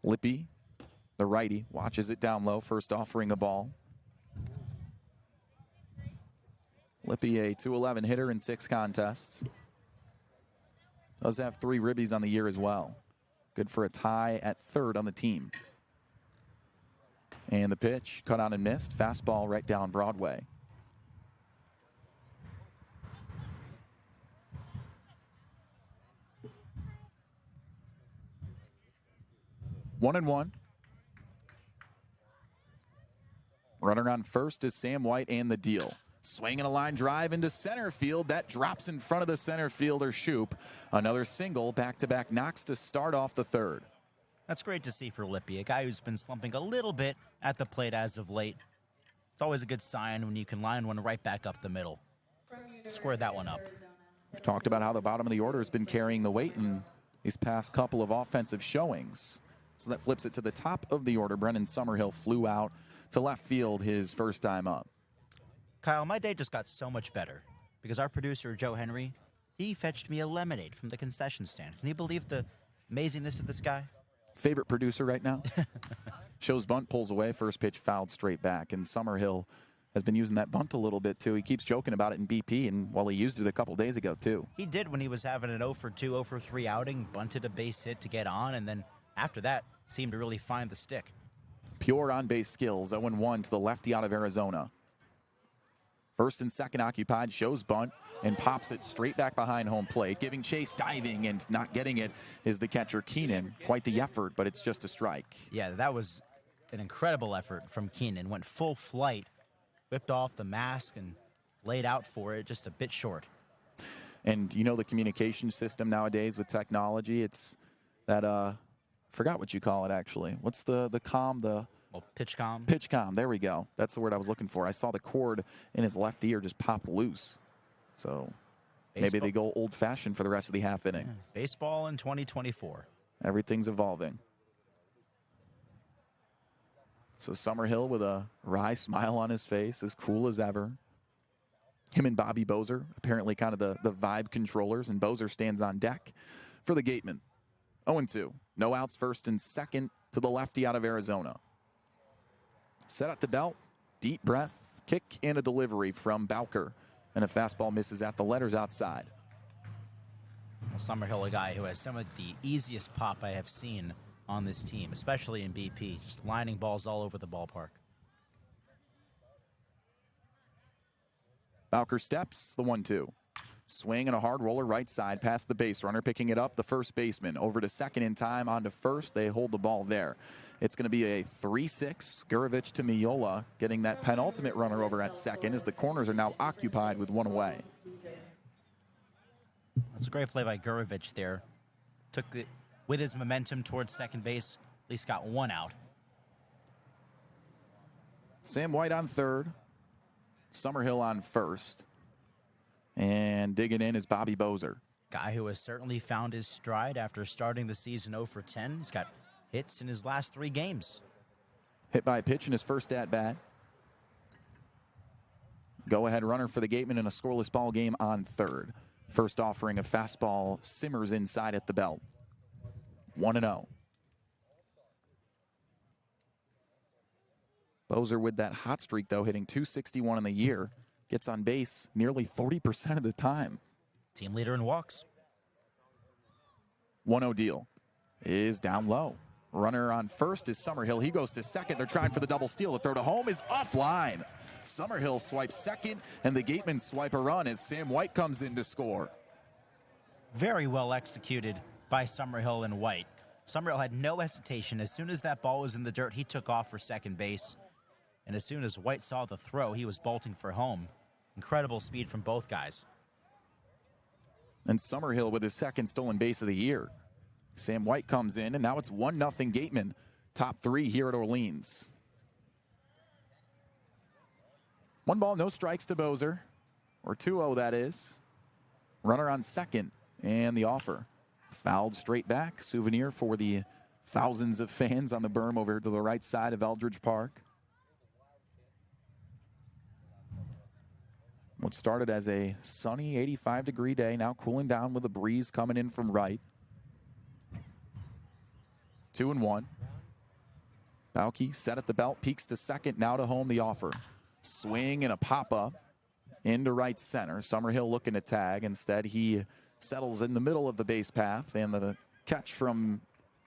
Lippy, the righty, watches it down low, first offering a ball. Lippy, a .211 hitter in 6 contests. Does have 3 ribbies on the year as well. Good for a tie at third on the team. And the pitch, cut on and missed. Fastball right down Broadway. One and one. Runner on first is Sam White and the deal. Swinging a line drive into center field. That drops in front of the center fielder, Shoop. Another single, back-to-back knocks to start off the third. That's great to see for Lippy, a guy who's been slumping a little bit at the plate as of late. It's always a good sign when you can line one right back up the middle. Square that one up. We've talked about how the bottom of the order has been carrying the weight in these past couple of offensive showings. So that flips it to the top of the order. Brennan Summerhill flew out to left field his first time up. Kyle, my day just got so much better because our producer, Joe Henry, He fetched me a lemonade from the concession stand. Can you believe the amazingness of this guy? Favorite producer right now? Shows bunt, pulls away, first pitch fouled straight back. And Summerhill has been using that bunt a little bit, too. He keeps joking about it in BP, and well, he used it a couple days ago, too. He did when he was having an 0 for 2, 0 for 3 outing, bunted a base hit to get on, and then after that, seemed to really find the stick. Pure on-base skills, 0-1 to the lefty out of Arizona. First and second occupied, shows bunt, and pops it straight back behind home plate. Giving chase, diving, and not getting it is the catcher, Keenan. Quite the effort, but it's just a strike. Yeah, that was an incredible effort from Keenan. Went full flight, whipped off the mask, and laid out for it, just a bit short. And you know the communication system nowadays with technology, it's that, forgot what you call it, actually. What's the comm, Well, pitch comm. Pitch comm, there we go. That's the word I was looking for. I saw the cord in his left ear just pop loose. So maybe they go old-fashioned for the rest of the half inning. Yeah. Baseball in 2024. Everything's evolving. So Summerhill with a wry smile on his face, as cool as ever. Him and Bobby Bozer, apparently kind of the vibe controllers, and Bozer stands on deck for the Gatemen. 0-2. No outs, first and second to the lefty out of Arizona. Set at the belt, deep breath, kick and a delivery from Bowker. And a fastball misses at the letters outside. Well, Summerhill, a guy who has some of the easiest pop I have seen on this team, especially in BP, just lining balls all over the ballpark. Bowker steps, the 1-2. Swing and a hard roller right side past the base runner, picking it up, the first baseman. Over to second in time, on to first. They hold the ball there. It's going to be a 3-6. Gurovich to Miola, getting that penultimate runner over at second as the corners are now occupied with one away. That's a great play by Gurovich there. Took it with his momentum towards second base, at least got one out. Sam White on third. Summerhill on first. And digging in is Bobby Bozer. Guy who has certainly found his stride after starting the season 0 for 10. He's got hits in his last 3 games. Hit by a pitch in his first at-bat. Go-ahead runner for the Gatemen in a scoreless ball game on third. First offering of fastball simmers inside at the belt. 1-0. Bozer with that hot streak, though, hitting .261 in the year. Gets on base nearly 40% of the time. Team leader in walks. 1-0 deal is down low. Runner on first is Summerhill. He goes to second. They're trying for the double steal. The throw to home is offline. Summerhill swipes second, and the Gatemen swipe a run as Sam White comes in to score. Very well executed by Summerhill and White. Summerhill had no hesitation. As soon as that ball was in the dirt, he took off for second base. And as soon as White saw the throw, he was bolting for home. Incredible speed from both guys. And Summerhill with his second stolen base of the year. Sam White comes in, and now it's 1-0 Gatemen. Top 3 here at Orleans. 1 ball, no strikes to Bozer. Or 2-0, that is. Runner on second, and the offer. Fouled straight back. Souvenir for the thousands of fans on the berm over to the right side of Eldridge Park. What started as a sunny 85-degree day, now cooling down with a breeze coming in from right. 2-1. Bauke set at the belt, peeks to second, now to home, the offer. Swing and a pop-up into right center. Summerhill looking to tag. Instead, he settles in the middle of the base path, and the catch from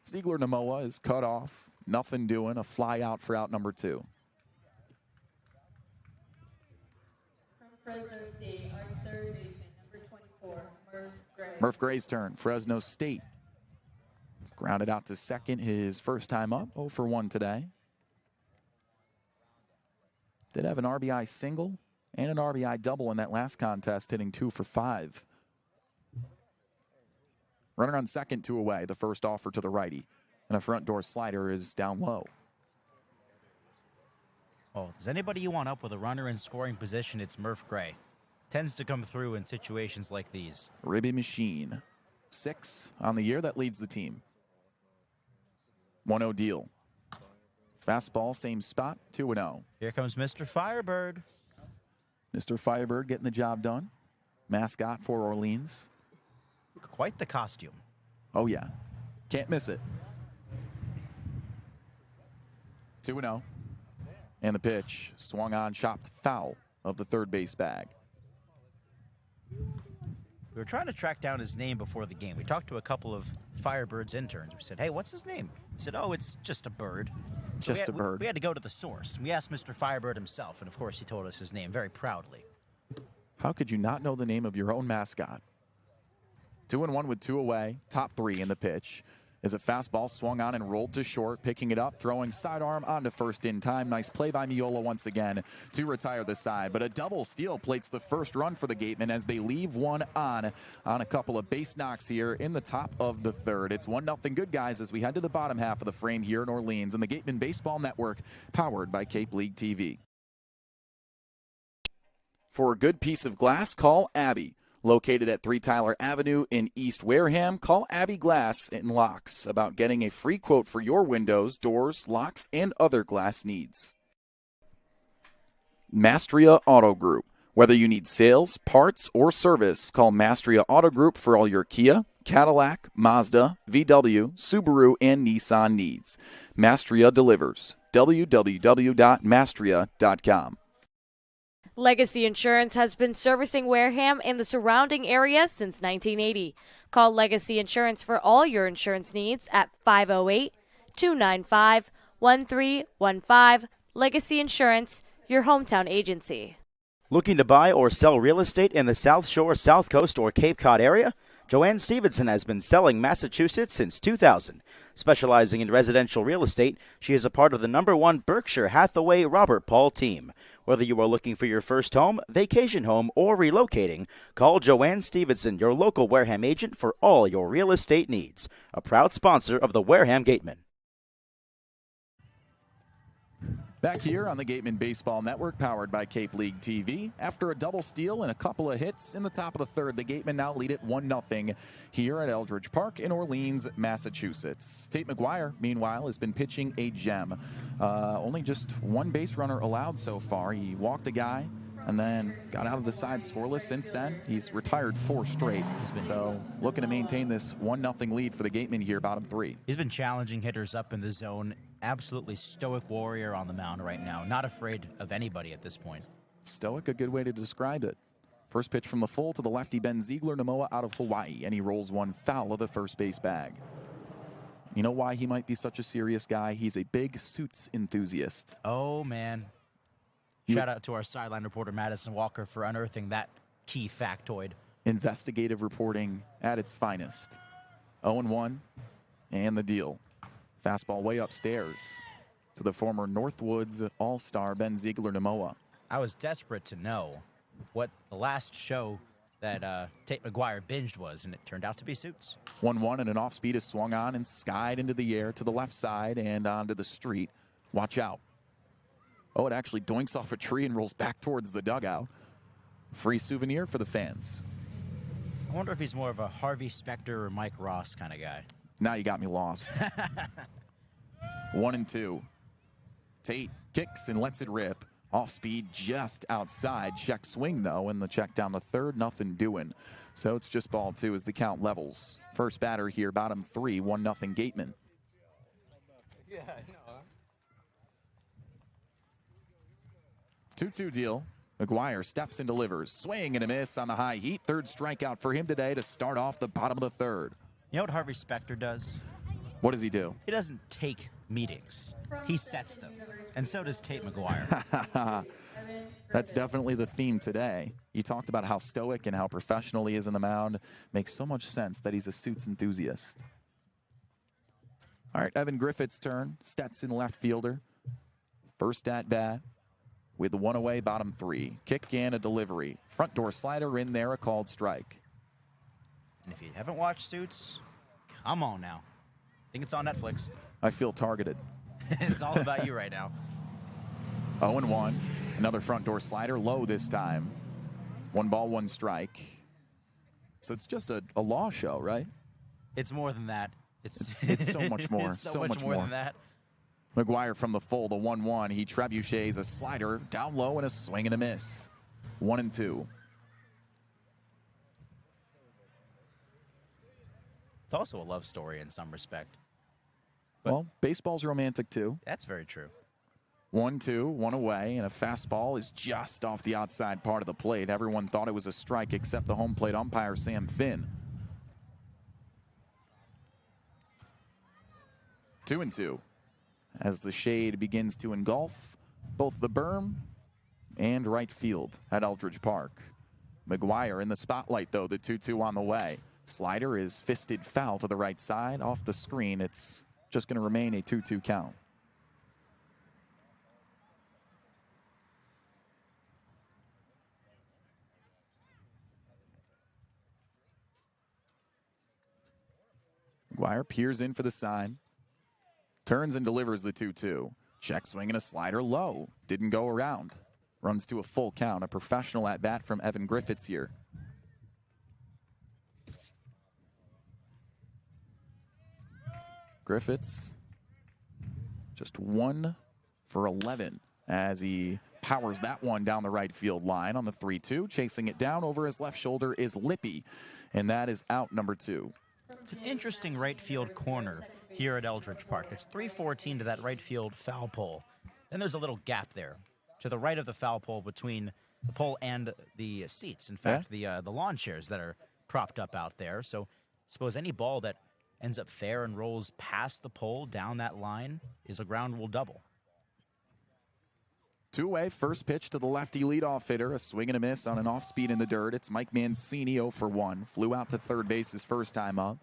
Ziegler Namoa is cut off. Nothing doing, a fly out for out number 2. Fresno State, our third baseman, number 24, Murph Gray. Murph Gray's turn. Fresno State grounded out to second, his first time up, 0 for 1 today. Did have an RBI single and an RBI double in that last contest, hitting 2 for 5. Runner on second, 2 away. The first offer to the righty. And a front door slider is down low. Oh, does anybody you want up with a runner in scoring position? It's Murph Gray. Tends to come through in situations like these. Ribby machine. 6 on the year. That leads the team. 1-0 deal. Fastball, same spot, 2-0. Here comes Mr. Firebird. Mr. Firebird getting the job done. Mascot for Orleans. Quite the costume. Oh, yeah. Can't miss it. 2-0. And the pitch swung on, chopped foul of the third base bag. We were trying to track down his name before the game. We talked to a couple of Firebirds interns. We said, hey, what's his name? He said, oh, it's just a bird. Just a bird. We had to go to the source. We asked Mr. Firebird himself, and of course he told us his name very proudly. How could you not know the name of your own mascot? 2-1 with 2 away. Top 3 in the pitch. As a fastball swung on and rolled to short, picking it up, throwing sidearm onto first in time. Nice play by Miola once again to retire the side. But a double steal plates the first run for the Gatemen as they leave one on a couple of base knocks here in the top of the third. It's 1-0 good, guys, as we head to the bottom half of the frame here in Orleans and the Gatemen Baseball Network, powered by Cape League TV. For a good piece of glass, call Eibe. Located at 3 Tyler Avenue in East Wareham, call Eibe Glass and Locks about getting a free quote for your windows, doors, locks, and other glass needs. Mastria Auto Group. Whether you need sales, parts, or service, call Mastria Auto Group for all your Kia, Cadillac, Mazda, VW, Subaru, and Nissan needs. Mastria delivers. www.mastria.com. Legacy Insurance has been servicing Wareham and the surrounding area since 1980. Call Legacy Insurance for all your insurance needs at 508-295-1315. Legacy Insurance, your hometown agency. Looking to buy or sell real estate in the South Shore, South Coast, or Cape Cod area? Joanne Stevenson has been selling Massachusetts since 2000. Specializing in residential real estate, she is a part of the #1 Berkshire Hathaway Robert Paul team. Whether you are looking for your first home, vacation home, or relocating, call Joanne Stevenson, your local Wareham agent, for all your real estate needs. A proud sponsor of the Wareham Gatemen. Back here on the Gatemen Baseball Network, powered by Cape League TV. After a double steal and a couple of hits in the top of the third, the Gatemen now lead it 1-0 here at Eldridge Park in Orleans, Massachusetts. Tate McGuire, meanwhile, has been pitching a gem. Only just one base runner allowed so far. He walked a guy and then got out of the side scoreless. Since then, he's retired 4 straight. So looking to maintain this 1-0 lead for the Gatemen here, bottom 3. He's been challenging hitters up in the zone. Absolutely stoic warrior on the mound right now. Not afraid of anybody at this point. Stoic, a good way to describe it. First pitch from the full to the lefty Ben Ziegler-Namoa out of Hawaii, and he rolls one foul of the first base bag. You know why he might be such a serious guy? He's a big suits enthusiast. Oh, man. Shout out to our sideline reporter, Madison Walker, for unearthing that key factoid. Investigative reporting at its finest. 0-1, and the deal. Fastball way upstairs to the former Northwoods All-Star Ben Ziegler-Namoa. I was desperate to know what the last show that Tate McGuire binged was, and it turned out to be Suits. 1-1, and an off-speed is swung on and skied into the air to the left side and onto the street. Watch out. Oh, it actually doinks off a tree and rolls back towards the dugout. Free souvenir for the fans. I wonder if he's more of a Harvey Specter or Mike Ross kind of guy. Now you got me lost. 1-2. Tate kicks and lets it rip. Off speed just outside. Check swing, though, and the check down the third. Nothing doing. So it's just ball 2 as the count levels. First batter here, bottom 3, 1-0 Gatemen. Yeah, I know. 2-2 deal. McGuire steps and delivers. Swing and a miss on the high heat. Third strikeout for him today to start off the bottom of the third. You know what Harvey Specter does? What does he do? He doesn't take meetings. He sets them. And so does Tate McGuire. That's definitely the theme today. You talked about how stoic and how professional he is on the mound. Makes so much sense that he's a suits enthusiast. All right, Evan Griffith's turn. Stetson left fielder. First at bat with the 1 away, bottom 3. Kick and a delivery. Front door slider in there, a called strike. And if you haven't watched Suits, come on now. I think it's on Netflix. I feel targeted. It's all about you right now. 0-1. Another front door slider, low this time. 1 ball, 1 strike. So it's just a law show, right? It's more than that. It's so much more. It's so much more than that. McGuire from the full, the 1-1. He trebuchets a slider down low and a swing and a miss. 1-2. It's also a love story in some respect. Well, baseball's romantic too. That's very true. 1-2, one away, and a fastball is just off the outside part of the plate. Everyone thought it was a strike except the home plate umpire, Sam Finn. 2-2 as the shade begins to engulf both the berm and right field at Eldridge Park. McGuire in the spotlight, though, the 2-2 on the way. Slider is fisted foul to the right side. Off the screen, it's just going to remain a 2-2 count. McGuire peers in for the sign. Turns and delivers the 2-2. Check swing and a slider low. Didn't go around. Runs to a full count. A professional at bat from Evan Griffiths here. Griffiths just 1 for 11 as he powers that one down the right field line on the 3-2. Chasing it down over his left shoulder is Lippy, and that is out number 2. It's an interesting right field corner here at Eldridge Park. It's 314 to that right field foul pole. Then there's a little gap there to the right of the foul pole between the pole and the seats. In fact, the lawn chairs that are propped up out there. So I suppose any ball that ends up fair and rolls past the pole down that line is a ground rule double. 2-way, first pitch to the lefty leadoff hitter. A swing and a miss on an off speed in the dirt. It's Mike Mancini 0 for 1. Flew out to third base his first time up.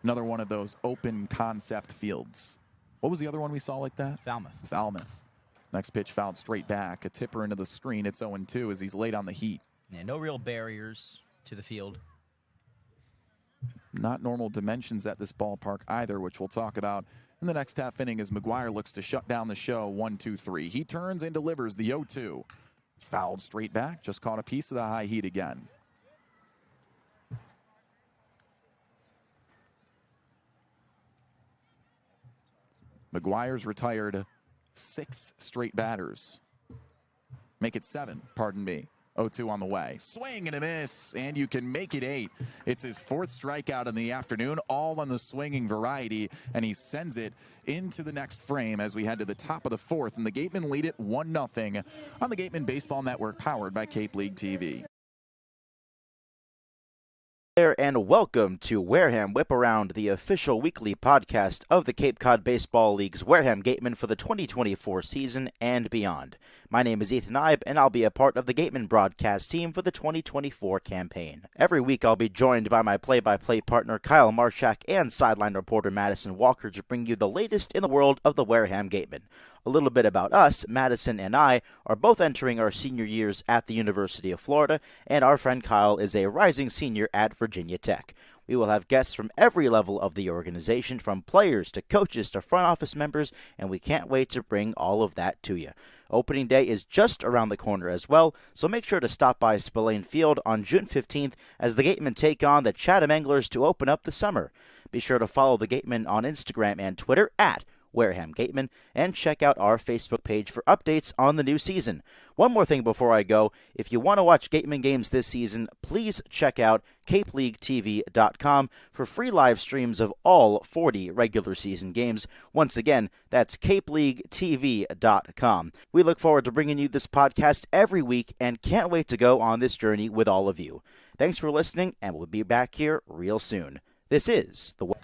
Another one of those open concept fields. What was the other one we saw like that? Falmouth. Next pitch fouled straight back. A tipper into the screen. It's 0-2 as he's laid on the heat. Yeah, no real barriers to the field. Not normal dimensions at this ballpark either, which we'll talk about in the next half inning as McGuire looks to shut down the show. 1-2-3. He turns and delivers the 0-2. Fouled straight back. Just caught a piece of the high heat again. McGuire's retired 6 straight batters. Make it 7, pardon me. 0-2 on the way. Swing and a miss, and you can make it 8. It's his 4th strikeout in the afternoon, all on the swinging variety, and he sends it into the next frame as we head to the top of the 4th, and the Gatemen lead it 1-0 on the Gatemen Baseball Network, powered by Cape League TV. There and welcome to Wareham Whip Around, the official weekly podcast of the Cape Cod Baseball League's Wareham Gatemen for the 2024 season and beyond. My name is Ethan Eibe, and I'll be a part of the Gatemen broadcast team for the 2024 campaign. Every week I'll be joined by my play-by-play partner Kyle Marchak and sideline reporter Madison Walker to bring you the latest in the world of the Wareham Gatemen. A little bit about us. Madison and I are both entering our senior years at the University of Florida, and our friend Kyle is a rising senior at Virginia Tech. We will have guests from every level of the organization, from players to coaches to front office members, and we can't wait to bring all of that to you. Opening day is just around the corner as well, so make sure to stop by Spillane Field on June 15th as the Gatemen take on the Chatham Anglers to open up the summer. Be sure to follow the Gatemen on Instagram and Twitter at Wareham Gatemen, and check out our Facebook page for updates on the new season. One more thing before I go, if you want to watch Gatemen games this season, please check out CapeLeagueTV.com for free live streams of all 40 regular season games. Once again, that's CapeLeagueTV.com. We look forward to bringing you this podcast every week and can't wait to go on this journey with all of you. Thanks for listening, and we'll be back here real soon. This is the...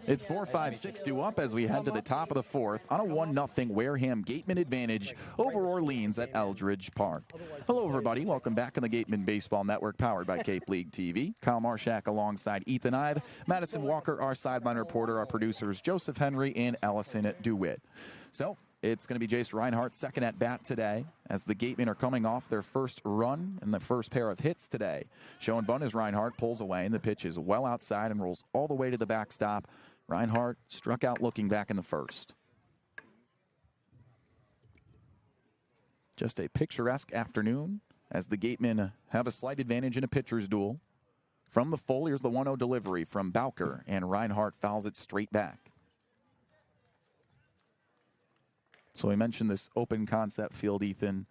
It's 4-5-6 up as we head to the top of the 4th on a 1-0 Wareham Gatemen advantage over Orleans at Eldridge Park. Hello, everybody. Welcome back on the Gatemen Baseball Network, powered by Cape League TV. Kyle Marchak alongside Ethan Eibe, Madison Walker, our sideline reporter, our producers Joseph Henry and Ellison DeWitt. So it's going to be Jace Reinhardt's second at bat today as the Gatemen are coming off their first run and the first pair of hits today. Showing bunt as Reinhardt pulls away, and the pitch is well outside and rolls all the way to the backstop. Reinhardt struck out looking back in the first. Just a picturesque afternoon as the Gatemen have a slight advantage in a pitcher's duel. From the full, here's the 1-0 delivery from Bowker, and Reinhardt fouls it straight back. So we mentioned this open concept field, Ethan.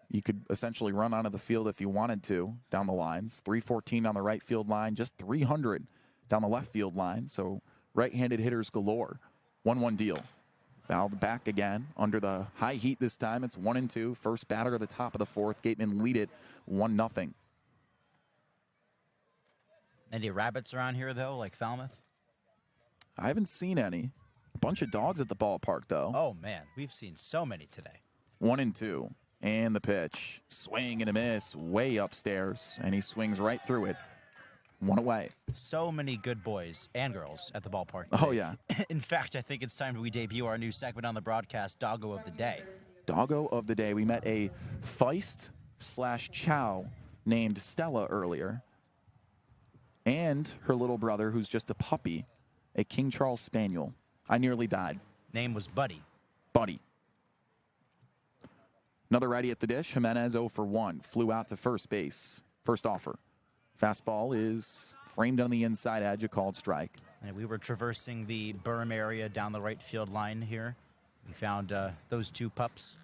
You could essentially run onto the field if you wanted to down the lines. 314 on the right field line, just 300 down the left field line. So right-handed hitters galore. 1-1 deal. Fouled back again under the high heat this time. It's 1-2. First batter at the top of the fourth. Gatemen lead it 1-0. Any rabbits around here, though, like Falmouth? I haven't seen any. A bunch of dogs at the ballpark, though. Oh, man. We've seen so many today. 1-2. And the pitch. Swing and a miss way upstairs. And he swings right through it. One away. So many good boys and girls at the ballpark today. Oh, yeah. In fact, I think it's time we debut our new segment on the broadcast, Doggo of the Day. Doggo of the Day. We met a Feist/Chow named Stella earlier. And her little brother, who's just a puppy, a King Charles Spaniel. I nearly died. Name was Buddy. Buddy. Another righty at the dish. Jimenez 0 for 1. Flew out to first base. First offer. Fastball is framed on the inside edge, a called strike. And we were traversing the berm area down the right field line here. We found those two pups.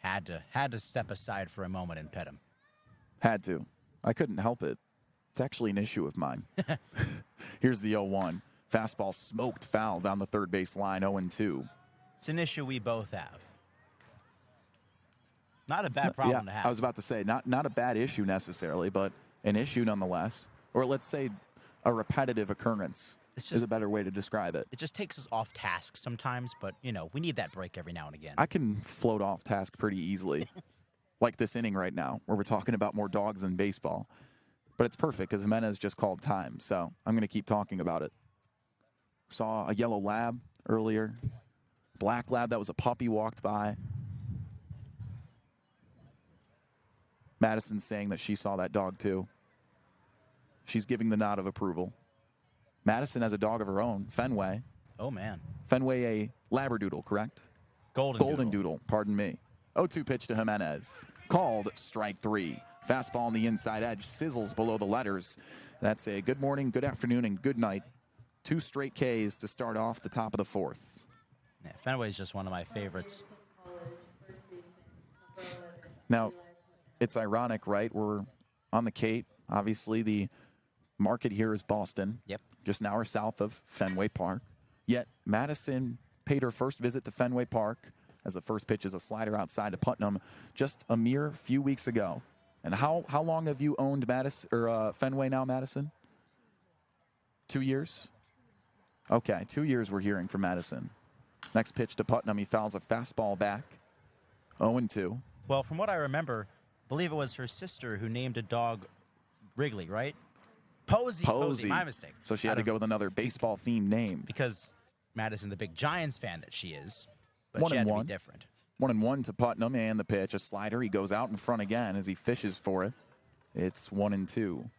Had to step aside for a moment and pet them. Had to. I couldn't help it. It's actually an issue of mine. Here's the 0-1. Fastball smoked foul down the third base line, 0-2. It's an issue we both have. Not a bad problem to have. I was about to say, not a bad issue necessarily, but an issue nonetheless. Or let's say a repetitive occurrence is a better way to describe it. It just takes us off task sometimes, but, you know, we need that break every now and again. I can float off task pretty easily, like this inning right now, where we're talking about more dogs than baseball. But it's perfect because Jimenez just called time, so I'm going to keep talking about it. Saw a yellow lab earlier. Black lab, that was a puppy, walked by. Madison saying that she saw that dog too. She's giving the nod of approval. Madison has a dog of her own, Fenway. Oh, man. Fenway, a Labradoodle, correct? Golden Doodle, pardon me. 0-2 pitch to Jimenez. Called strike 3. Fastball on the inside edge, sizzles below the letters. That's a good morning, good afternoon, and good night. 2 straight Ks to start off the top of the fourth. Yeah, Fenway's just one of my favorites. Now, it's ironic, right? We're on the Cape. Obviously, the market here is Boston. Yep. Just an hour south of Fenway Park. Yet, Madison paid her first visit to Fenway Park as the first pitch is a slider outside to Putnam just a mere few weeks ago. And how long have you owned Fenway now, Madison? 2 years? Okay, 2 years we're hearing from Madison. Next pitch to Putnam, he fouls a fastball back. 0-2. Well, from what I remember, I believe it was her sister who named a dog Wrigley, right? Posey, my mistake. So she had to go with another baseball-themed name. Because Madison, the big Giants fan that she is, but 1-1. She had to be different. 1-1 to Putnam, and the pitch, a slider. He goes out in front again as he fishes for it. It's 1-2.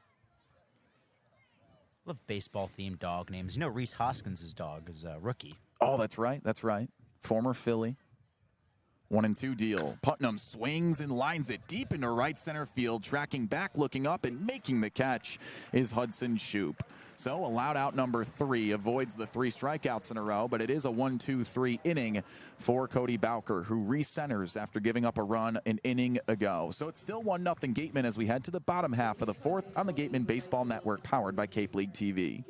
Love baseball-themed dog names. You know, Reese Hoskins' dog is a rookie. Oh, that's right. That's right. Former Philly. 1-2 deal. Putnam swings and lines it deep into right center field. Tracking back, looking up, and making the catch is Hudson Shoup. So allowed out number 3, avoids the 3 strikeouts in a row, but it is a 1-2-3 inning for Cody Bowker, who recenters after giving up a run an inning ago. So it's still 1-0 Gatemen as we head to the bottom half of the fourth on the Gatemen Baseball Network, powered by Cape League TV.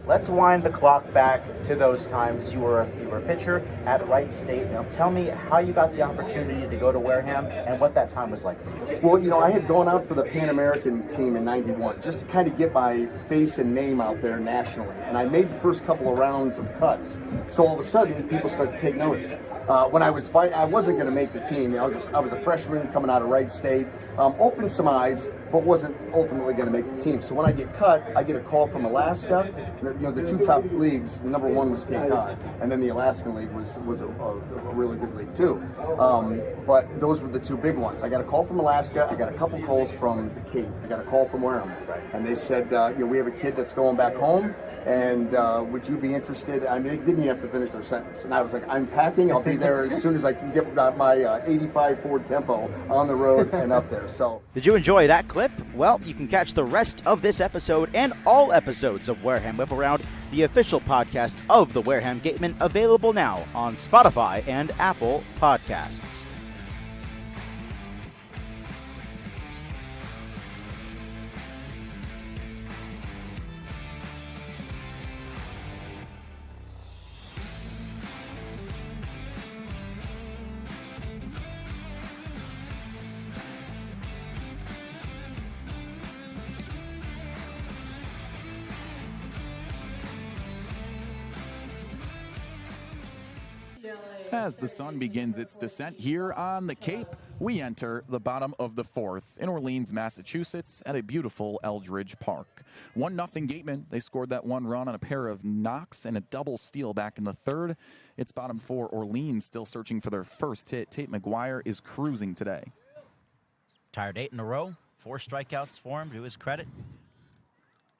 Let's wind the clock back to those times. You were a pitcher at Wright State. Now tell me how you got the opportunity to go to Wareham and what that time was like for you. Well, you know, I had gone out for the Pan American team in '91 just to kind of get my face and name out there nationally. And I made the first couple of rounds of cuts. So all of a sudden, people started to take notice. When I was fighting, I wasn't going to make the team. I was a freshman coming out of Wright State, opened some eyes, but wasn't ultimately going to make the team. So when I get cut, I get a call from Alaska. The 2 top leagues, the number 1 was Cape Cod, and then the Alaskan League was a really good league too. But those were the 2 big ones. I got a call from Alaska. I got a couple calls from the Cape. I got a call from Wareham, and they said, we have a kid that's going back home, and would you be interested? I mean, they didn't even have to finish their sentence, and I was like, I'm packing. I'll be there as soon as I can get my 85 Ford Tempo on the road and up there. So, did you enjoy that clip? clip? Well, you can catch the rest of this episode and all episodes of Wareham Whip Around, the official podcast of the Wareham Gatemen, available now on Spotify and Apple Podcasts. As the sun begins its descent here on the Cape, we enter the bottom of the fourth in Orleans, Massachusetts at a beautiful Eldridge Park. 1-0 Gatemen. They scored that one run on a pair of knocks and a double steal back in the third. It's bottom four. Orleans still searching for their first hit. Tate McGuire is cruising today. Tired 8 in a row, 4 strikeouts for him, to his credit.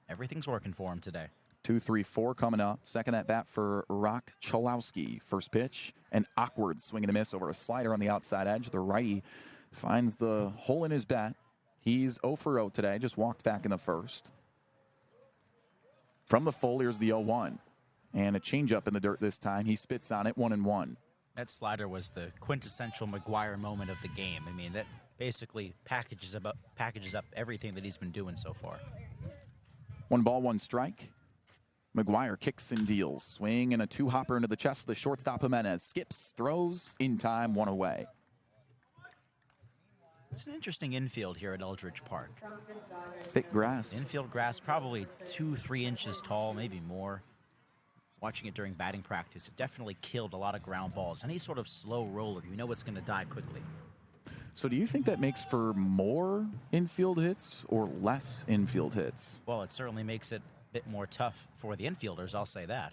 Everything's working for him today. 2-3-4 coming up. Second at bat for Rock Chalowski. First pitch, an awkward swing and a miss over a slider on the outside edge. The righty finds the hole in his bat. He's 0 for 0 today, just walked back in the first. From the full, here's the 0-1. And a changeup in the dirt this time. He spits on it, 1-1. That slider was the quintessential McGuire moment of the game. I mean, that basically packages up everything that he's been doing so far. 1 ball, 1 strike. McGuire kicks and deals. Swing and a 2-hopper into the chest of the shortstop Jimenez. Skips, throws, in time, 1 away. It's an interesting infield here at Eldridge Park. Thick grass. Infield grass, probably 2-3 inches tall, maybe more. Watching it during batting practice, it definitely killed a lot of ground balls. Any sort of slow roller, you know it's going to die quickly. So do you think that makes for more infield hits or less infield hits? Well, it certainly makes it bit more tough for the infielders, I'll say that.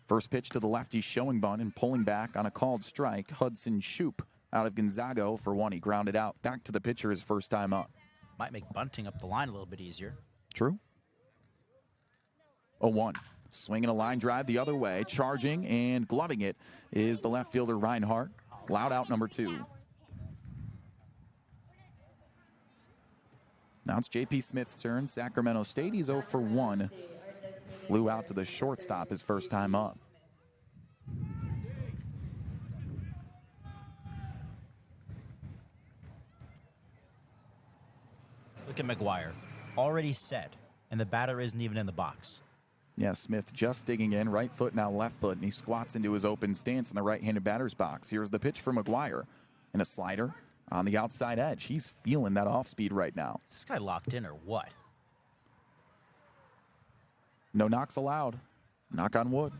First pitch to the lefty, showing bunt and pulling back on a called strike. Hudson Shoup out of Gonzaga for 1. He grounded out. Back to the pitcher his first time up. Might make bunting up the line a little bit easier. True. 0-1. Swinging a line drive the other way. Charging and gloving it is the left fielder Reinhardt. Loud out number 2. Now it's J.P. Smith's turn. Sacramento State, he's 0 for 1. Flew out to the shortstop his first time up. Look at McGuire. Already set, and the batter isn't even in the box. Yeah, Smith just digging in. Right foot, now left foot, and he squats into his open stance in the right-handed batter's box. Here's the pitch for McGuire. And a slider on the outside edge. He's feeling that off speed right now. Is this guy locked in or what? No knocks allowed. Knock on wood.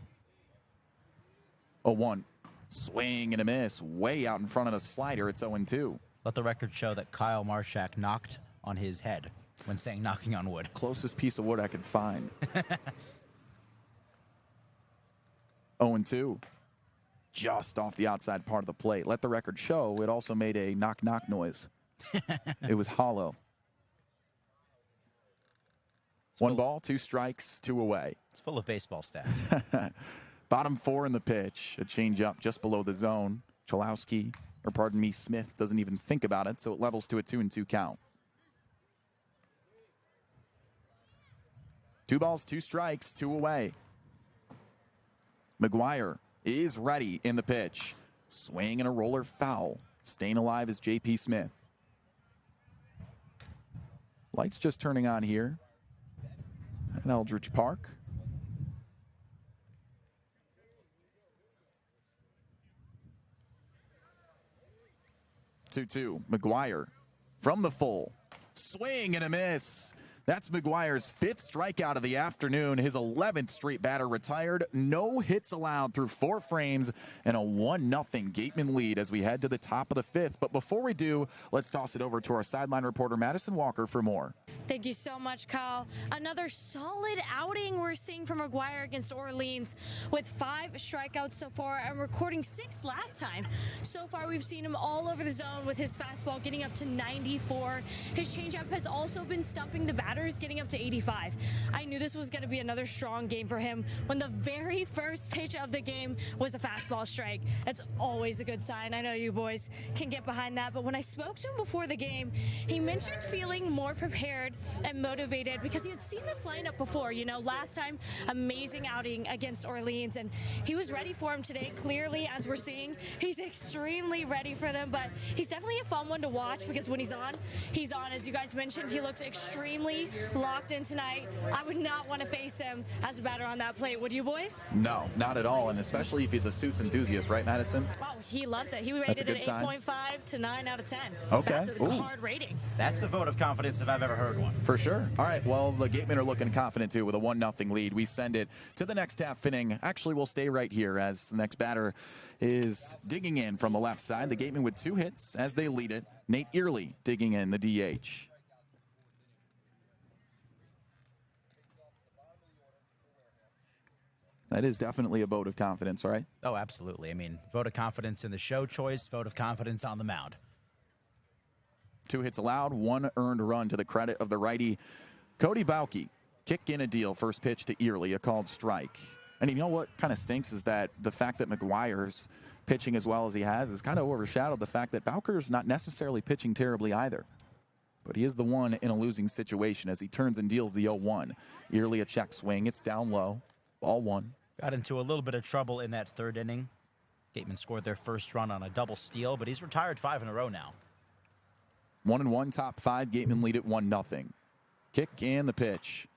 0-1. Swing and a miss. Way out in front of the slider. It's 0-2. Let the record show that Kyle Marchak knocked on his head when saying knocking on wood. Closest piece of wood I could find. 0-2. Just off the outside part of the plate. Let the record show it also made a knock-knock noise. It was hollow. 1 ball, 2 strikes, 2 away. It's full of baseball stats. Bottom 4 in the pitch. A changeup just below the zone. Smith doesn't even think about it, so it levels to a 2-2 count. 2 balls, 2 strikes, 2 away. McGuire is ready in the pitch. Swing and a roller foul. Staying alive is J.P. Smith. Lights just turning on here at Eldridge Park. 2-2. McGuire from the full. Swing and a miss. That's McGuire's 5th strikeout of the afternoon. His 11th straight batter retired. No hits allowed through 4 frames and a 1-0 Gatemen lead as we head to the top of the 5th. But before we do, let's toss it over to our sideline reporter, Madison Walker, for more. Thank you so much, Kyle. Another solid outing we're seeing from McGuire against Orleans with 5 strikeouts so far and recording 6 last time. So far, we've seen him all over the zone with his fastball getting up to 94. His changeup has also been stumping the batter batters getting up to 85. I knew this was going to be another strong game for him when the very first pitch of the game was a fastball strike. That's always a good sign. I know you boys can get behind that, but when I spoke to him before the game, he mentioned feeling more prepared and motivated because he had seen this lineup before. You know, last time, amazing outing against Orleans, and he was ready for him today. Clearly, as we're seeing, he's extremely ready for them, but he's definitely a fun one to watch because when he's on. As you guys mentioned, he looks extremely locked in tonight. I would not want to face him as a batter on that plate. Would you boys? No, not at all, and especially if he's a Suits enthusiast, right, Madison? Oh, he loves it. He rated it 8.5 to 9 out of 10. Okay. That's a hard rating. That's a vote of confidence if I've ever heard one. For sure. All right, well, the Gatemen are looking confident, too, with a 1-0 lead. We send it to the next half inning. Actually, we'll stay right here as the next batter is digging in from the left side. The Gatemen with 2 hits as they lead it. Nate Early digging in the DH. That is definitely a vote of confidence, right? Oh, absolutely. I mean, vote of confidence in the show choice, vote of confidence on the mound. 2 hits allowed, 1 earned run to the credit of the righty Cody Bauke. Kick in a deal, first pitch to Early, a called strike. And you know what kind of stinks is that the fact that McGuire's pitching as well as he has kind of overshadowed the fact that Bauker's not necessarily pitching terribly either. But he is the one in a losing situation as he turns and deals the 0-1. Early a check swing, it's down low, ball 1. Got into a little bit of trouble in that 3rd inning. Gatemen scored their first run on a double steal, but he's retired 5 in a row now. 1-1, top 5. Gatemen lead at 1-0. Kick and the pitch.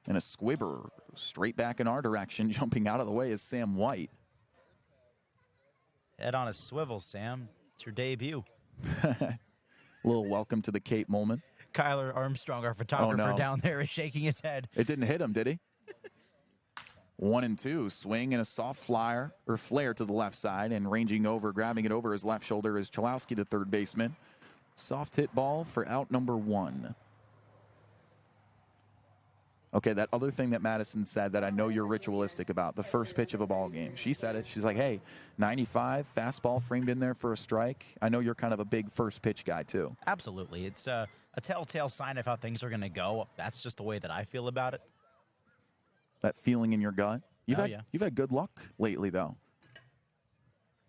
And a squibber straight back in our direction. Jumping out of the way is Sam White. Head on a swivel, Sam. It's your debut. A little welcome to the Cape moment. Kyler Armstrong, our photographer down there, is shaking his head. It didn't hit him, did he? 1-2, swing and a soft flare to the left side, and ranging over, grabbing it over his left shoulder is Chalowski, the third baseman. Soft hit ball for out number 1. Okay, that other thing that Madison said that I know you're ritualistic about, the first pitch of a ball game. She said it. She's like, hey, 95, fastball framed in there for a strike. I know you're kind of a big first pitch guy, too. Absolutely. It's a telltale sign of how things are going to go. That's just the way that I feel about it. That feeling in your gut. You've had good luck lately, though.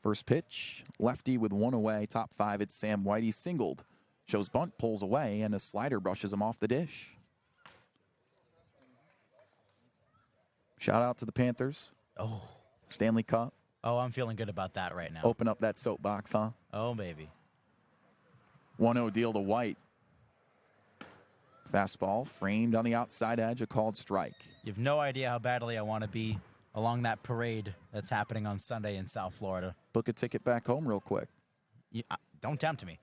First pitch, lefty with 1 away, top 5. It's Sam White. He singled. Shows bunt, pulls away, and a slider brushes him off the dish. Shout out to the Panthers. Oh. Stanley Cup. Oh, I'm feeling good about that right now. Open up that soapbox, huh? Oh, baby. 1-0 deal to White. Fastball framed on the outside edge, a called strike. You have no idea how badly I want to be along that parade that's happening on Sunday in South Florida. Book a ticket back home real quick. Don't tempt me.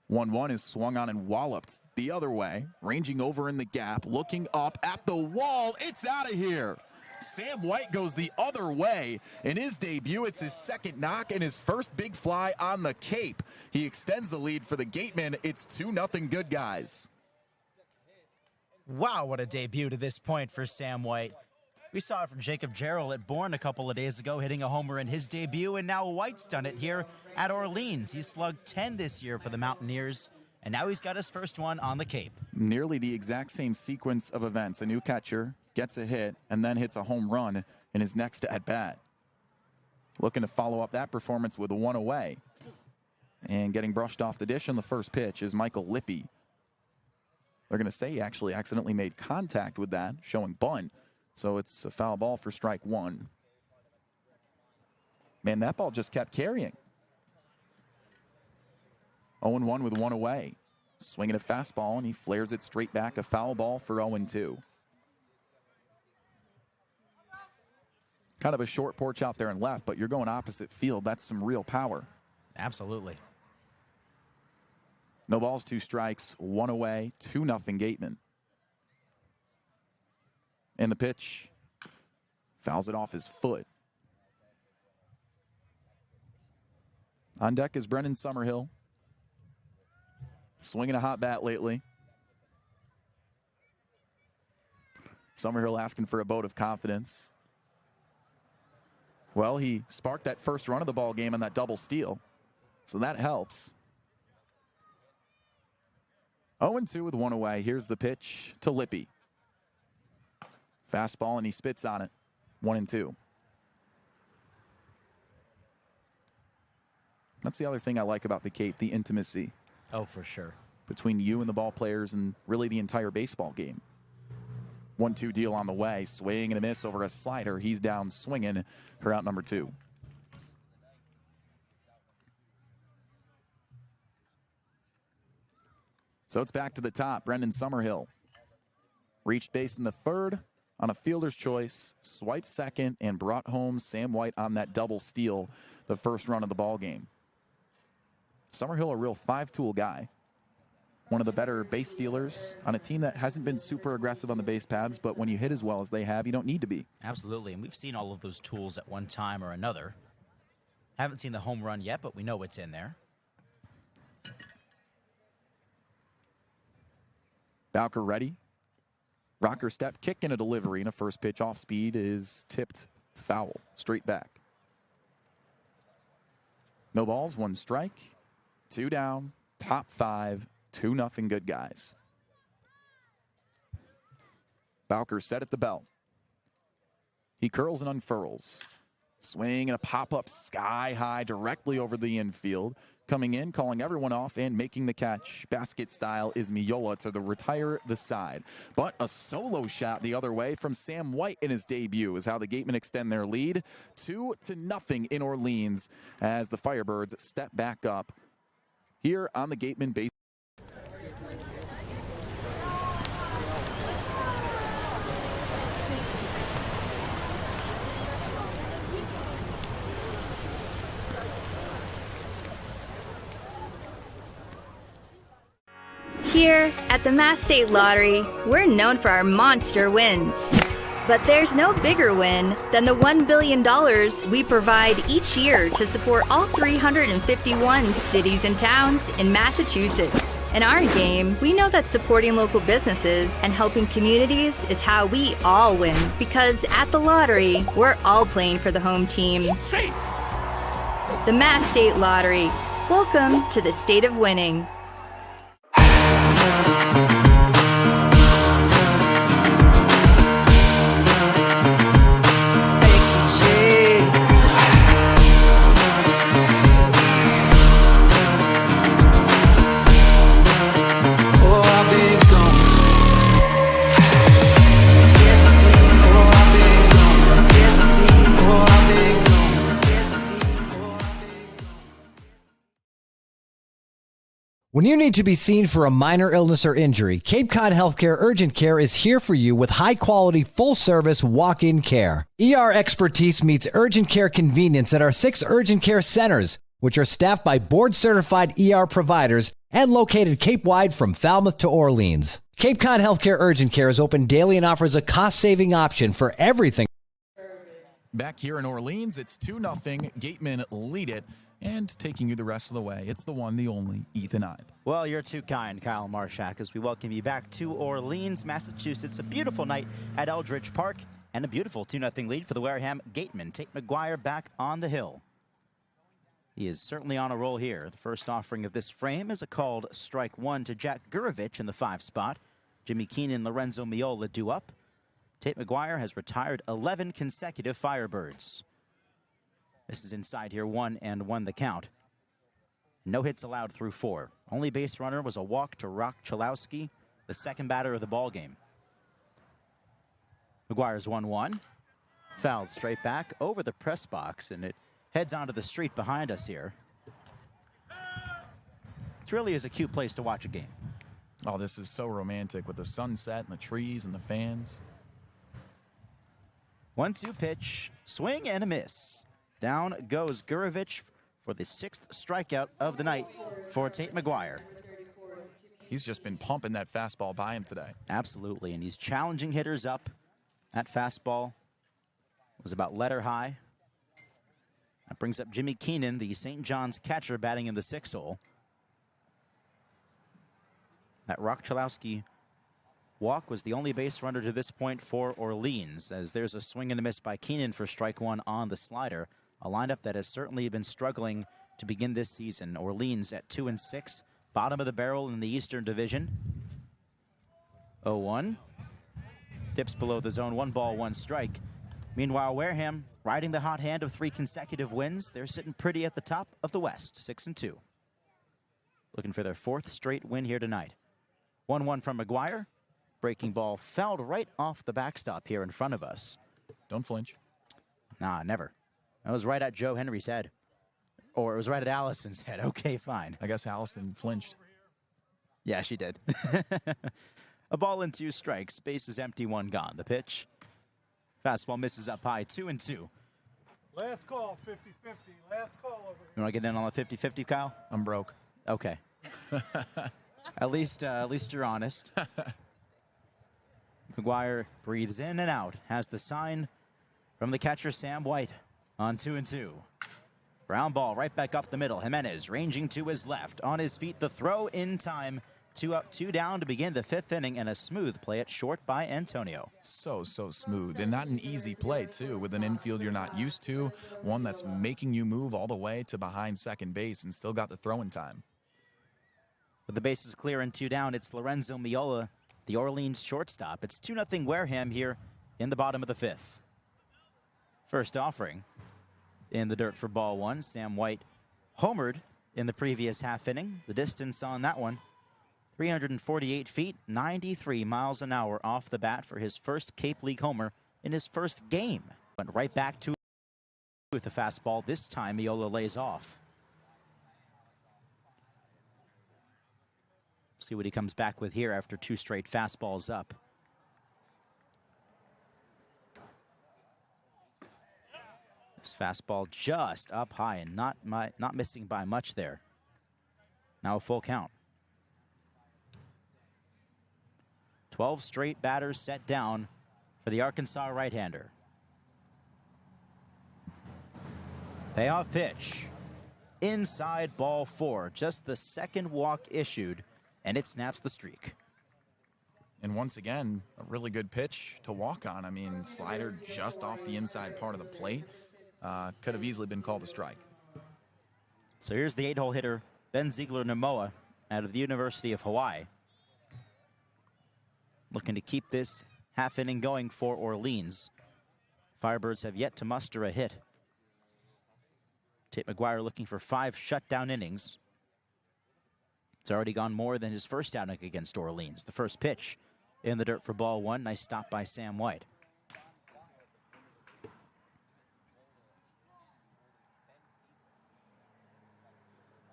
1-1 is swung on and walloped the other way, ranging over in the gap, looking up at the wall. It's out of here. Sam White goes the other way. In his debut, it's his second knock and his first big fly on the Cape. He extends the lead for the Gatemen. It's 2-0 good guys. Wow, what a debut to this point for Sam White. We saw it from Jacob Jarrell at Bourne a couple of days ago, hitting a homer in his debut, and now White's done it here at Orleans. He's slugged 10 this year for the Mountaineers, and now he's got his first one on the Cape. Nearly the exact same sequence of events. A new catcher gets a hit and then hits a home run in his next at-bat. Looking to follow up that performance with 1 away. And getting brushed off the dish on the first pitch is Michael Lippy. They're going to say he actually accidentally made contact with that, showing bunt. So it's a foul ball for strike 1. Man, that ball just kept carrying. 0-1 with 1 away. Swinging a fastball, and he flares it straight back. A foul ball for 0-2. Kind of a short porch out there and left, but you're going opposite field. That's some real power. Absolutely. No balls, 2 strikes, 1 away, 2-0 Gatemen. And the pitch fouls it off his foot. On deck is Brennan Summerhill. Swinging a hot bat lately. Summerhill asking for a vote of confidence. Well, he sparked that first run of the ball game on that double steal, so that helps. 0-2 with one away. Here's the pitch to Lippy. Fastball, and he spits on it. 1-2. That's the other thing I like about the Cape, the intimacy. Oh, for sure. Between you and the ball players and really the entire baseball game. 1-2 deal on the way. Swing and a miss over a slider. He's down swinging for out number 2. So it's back to the top. Brendan Summerhill reached base in the third on a fielder's choice, swiped second, and brought home Sam White on that double steal the first run of the ball game. Summerhill, a real five-tool guy. One of the better base stealers on a team that hasn't been super aggressive on the base paths, but when you hit as well as they have, you don't need to be. Absolutely, and we've seen all of those tools at one time or another. Haven't seen the home run yet, but we know it's in there. Bowker ready. Rocker step, kick, and a delivery, and a first pitch off speed is tipped foul, straight back. No balls, 1 strike, 2 down, top 5, 2-0 good guys. Bowker set at the belt. He curls and unfurls. Swing and a pop-up sky high directly over the infield. Coming in, calling everyone off, and making the catch. Basket style is Miola to retire the side. But a solo shot the other way from Sam White in his debut is how the Gatemen extend their lead. 2-0 in Orleans as the Firebirds step back up here on the Gatemen base. Here at the Mass State Lottery, we're known for our monster wins. But there's no bigger win than the $1 billion we provide each year to support all 351 cities and towns in Massachusetts. In our game, we know that supporting local businesses and helping communities is how we all win. Because at the lottery, we're all playing for the home team. The Mass State Lottery. Welcome to the state of winning. When you need to be seen for a minor illness or injury, Cape Cod Healthcare Urgent Care is here for you with high-quality, full-service walk-in care. ER expertise meets urgent care convenience at our 6 urgent care centers, which are staffed by board-certified ER providers and located Cape-wide from Falmouth to Orleans. Cape Cod Healthcare Urgent Care is open daily and offers a cost-saving option for everything. Back here in Orleans, it's 2-0. Gatemen lead it. And taking you the rest of the way, it's the one, the only, Ethan Eibe. Well, you're too kind, Kyle Marchak, as we welcome you back to Orleans, Massachusetts. A beautiful night at Eldridge Park and a beautiful 2-0 lead for the Wareham Gatemen. Tate McGuire back on the hill. He is certainly on a roll here. The first offering of this frame is a called strike 1 to Jack Gurovich in the 5 spot. Jimmy Keenan, Lorenzo Miola due up. Tate McGuire has retired 11 consecutive Firebirds. This is inside here, 1-1 the count. No hits allowed through 4. Only base runner was a walk to Rock Chalowski, the second batter of the ball game. McGuire's 1-1. Fouled straight back over the press box, and it heads onto the street behind us here. It really is a cute place to watch a game. Oh, this is so romantic with the sunset and the trees and the fans. 1-2 pitch, swing and a miss. Down goes Gurovich for the 6th strikeout of the night for Tate McGuire. He's just been pumping that fastball by him today. Absolutely, and he's challenging hitters up. That fastball was about letter high. That brings up Jimmy Keenan, the St. John's catcher, batting in the 6th hole. That Rock Chalowski walk was the only base runner to this point for Orleans, as there's a swing and a miss by Keenan for strike 1 on the slider. A lineup that has certainly been struggling to begin this season. Orleans at 2-6, Bottom of the barrel in the Eastern Division. 0-1. Dips below the zone. 1 ball, 1 strike. Meanwhile, Wareham riding the hot hand of 3 consecutive wins. They're sitting pretty at the top of the West, 6-2. Looking for their 4th straight win here tonight. 1-1 from McGuire. Breaking ball fouled right off the backstop here in front of us. Don't flinch. Nah, never. That was right at Joe Henry's head. Or it was right at Allison's head. Okay, fine. I guess Allison flinched. Yeah, she did. A ball and 2 strikes. Base is empty, 1 gone. The pitch. Fastball misses up high, 2-2. Last call, 50-50. Last call over here. You want to get in on the 50-50, Kyle? I'm broke. Okay. At least you're honest. McGuire breathes in and out. Has the sign from the catcher, Sam White, on 2-2. Ground ball right back up the middle. Jimenez ranging to his left. On his feet, the throw in time. 2 up, 2 down to begin the 5th inning, and a smooth play at short by Antonio. So smooth, and not an easy play, too, with an infield you're not used to, one that's making you move all the way to behind second base and still got the throw in time. With the bases clear and 2 down, it's Lorenzo Miola, the Orleans shortstop. It's 2-0 Wareham here in the bottom of the 5th. First offering in the dirt for ball 1. Sam White homered in the previous half inning. The distance on that one, 348 feet, 93 miles an hour off the bat for his first Cape League homer in his first game. Went right back to with the fastball. This time, Miola lays off. See what he comes back with here after 2 straight fastballs up. This fastball just up high and not missing by much there. Now a full count. 12 straight batters set down for the Arkansas right-hander. Payoff pitch. Inside ball 4. Just the 2nd walk issued, and it snaps the streak. And once again, a really good pitch to walk on. I mean, slider just off the inside part of the plate. Could have easily been called a strike. So here's the 8-hole hitter, Ben Ziegler-Namoa, out of the University of Hawaii. Looking to keep this half inning going for Orleans. Firebirds have yet to muster a hit. Tate McGuire looking for 5 shutdown innings. It's already gone more than his first outing against Orleans. The first pitch in the dirt for ball 1. Nice stop by Sam White.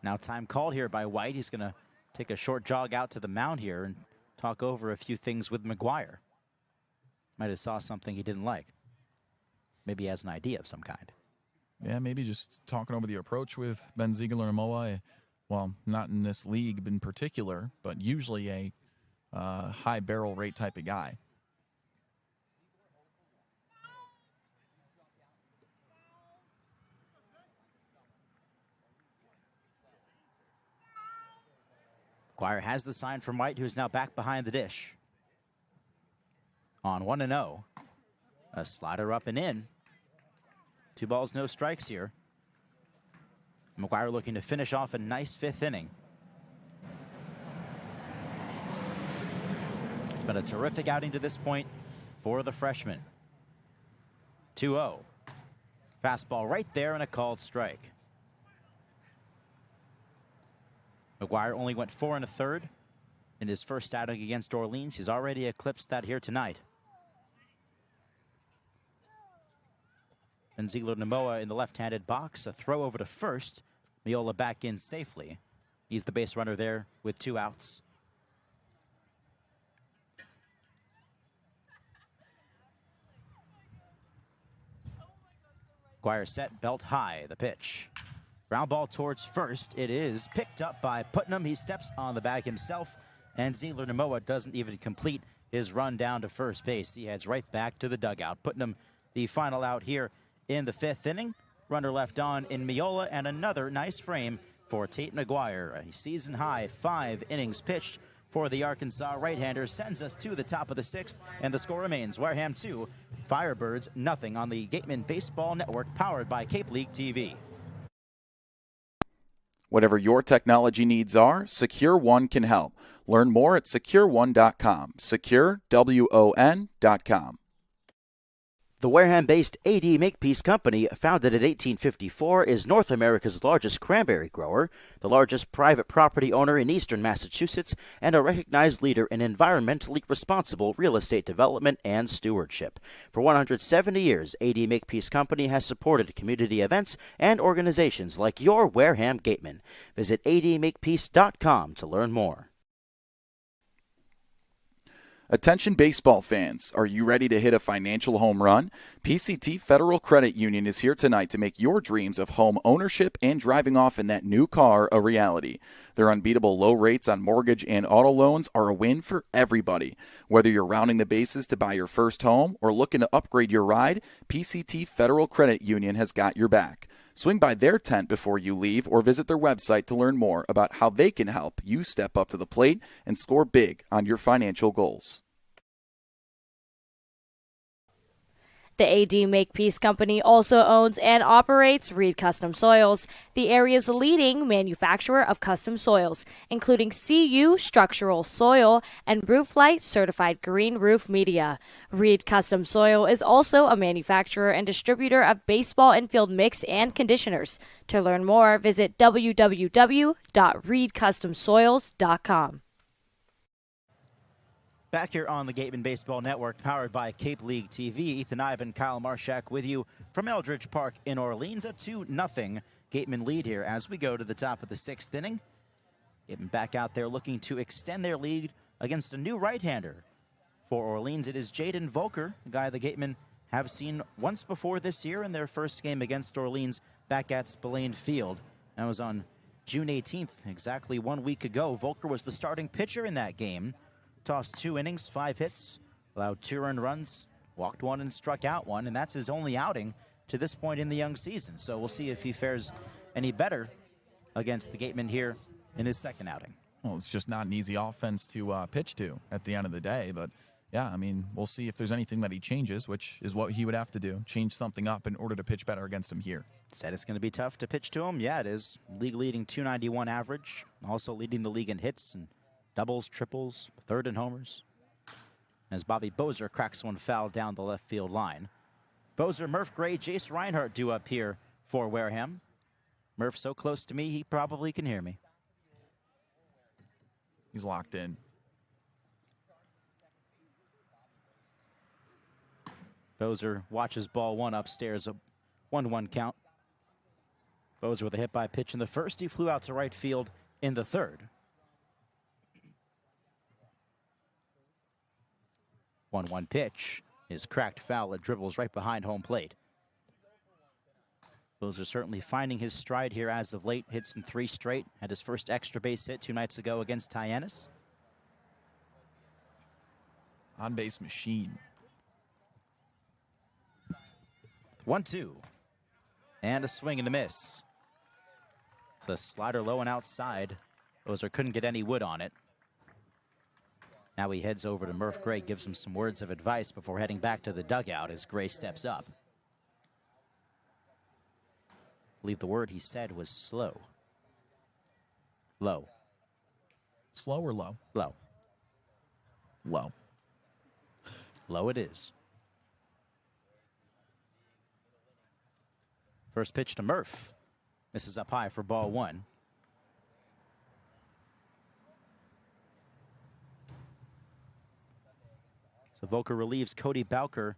Now time called here by White. He's going to take a short jog out to the mound here and talk over a few things with McGuire. Might have saw something he didn't like. Maybe he has an idea of some kind. Yeah, maybe just talking over the approach with Ben Ziegler-Namoa. Well, not in this league in particular, but usually a high barrel rate type of guy. McGuire has the sign from White, who's now back behind the dish. On 1-0. A slider up and in. 2 balls, no strikes here. McGuire looking to finish off a nice 5th inning. It's been a terrific outing to this point for the freshman. 2-0. Fastball right there and a called strike. McGuire only went 4 1/3 in his first outing against Orleans. He's already eclipsed that here tonight. And Ziegler-Namoa in the left-handed box. A throw over to first. Miola back in safely. He's the base runner there with 2 outs. McGuire set, belt high, the pitch. Ground ball towards first. It is picked up by Putnam. He steps on the bag himself, and Ziegler-Namoa doesn't even complete his run down to first base. He heads right back to the dugout. Putnam, the final out here in the 5th inning. Runner left on in Miola, and another nice frame for Tate McGuire. A season-high 5 innings pitched for the Arkansas right-hander sends us to the top of the 6th, and the score remains Wareham 2, Firebirds nothing on the Gatemen Baseball Network, powered by Cape League TV. Whatever your technology needs are, Secure One can help. Learn more at securone.com. SecureWON.com. The Wareham-based AD Makepeace Company, founded in 1854, is North America's largest cranberry grower, the largest private property owner in eastern Massachusetts, and a recognized leader in environmentally responsible real estate development and stewardship. For 170 years, AD Makepeace Company has supported community events and organizations like your Wareham Gatemen. Visit admakepeace.com to learn more. Attention baseball fans, are you ready to hit a financial home run? PCT Federal Credit Union is here tonight to make your dreams of home ownership and driving off in that new car a reality. Their unbeatable low rates on mortgage and auto loans are a win for everybody. Whether you're rounding the bases to buy your first home or looking to upgrade your ride, PCT Federal Credit Union has got your back. Swing by their tent before you leave or visit their website to learn more about how they can help you step up to the plate and score big on your financial goals. The AD Makepeace Company also owns and operates Reed Custom Soils, the area's leading manufacturer of custom soils, including CU structural soil and Rooflight certified green roof media. Reed Custom Soil is also a manufacturer and distributor of baseball infield mix and conditioners. To learn more, visit www.reedcustomsoils.com. Back here on the Gatemen Baseball Network, powered by Cape League TV, Ethan Eibe and Kyle Marchak with you from Eldridge Park in Orleans. A 2-0 Gatemen lead here as we go to the top of the 6th inning. Gatemen back out there looking to extend their lead against a new right-hander. For Orleans, it is Jaden Volker, a guy the Gatemen have seen once before this year in their first game against Orleans back at Spillane Field. That was on June 18th, exactly 1 week ago. Volker was the starting pitcher in that game. Tossed 2 innings, 5 hits, allowed 2 earned runs, walked 1 and struck out 1, and that's his only outing to this point in the young season. So we'll see if he fares any better against the Gatemen here in his second outing. Well, it's just not an easy offense to pitch to at the end of the day, but yeah, I mean, we'll see if there's anything that he changes, which is what he would have to do, change something up in order to pitch better against him here. Said it's going to be tough to pitch to him. Yeah, it is. League-leading .291 average, also leading the league in hits and doubles, triples, third in homers. As Bobby Bozer cracks one foul down the left field line. Bozer, Murph Gray, Jace Reinhardt due up here for Wareham. Murph so close to me, he probably can hear me. He's locked in. Bozer watches ball 1 upstairs, a 1-1 count. Bozer with a hit by pitch in the first. He flew out to right field in the third. 1-1 pitch is cracked foul. It dribbles right behind home plate. Bozer certainly finding his stride here as of late. Hits in 3 straight. Had his first extra base hit 2 nights ago against Tyannis. On-base machine. 1-2. And a swing and a miss. So a slider low and outside. Bozer couldn't get any wood on it. Now he heads over to Murph Gray, gives him some words of advice before heading back to the dugout as Gray steps up. I believe the word he said was slow. Low. Slow or low? Low. Low. Low it is. First pitch to Murph. This is up high for ball 1. So Volker relieves Cody Bowker.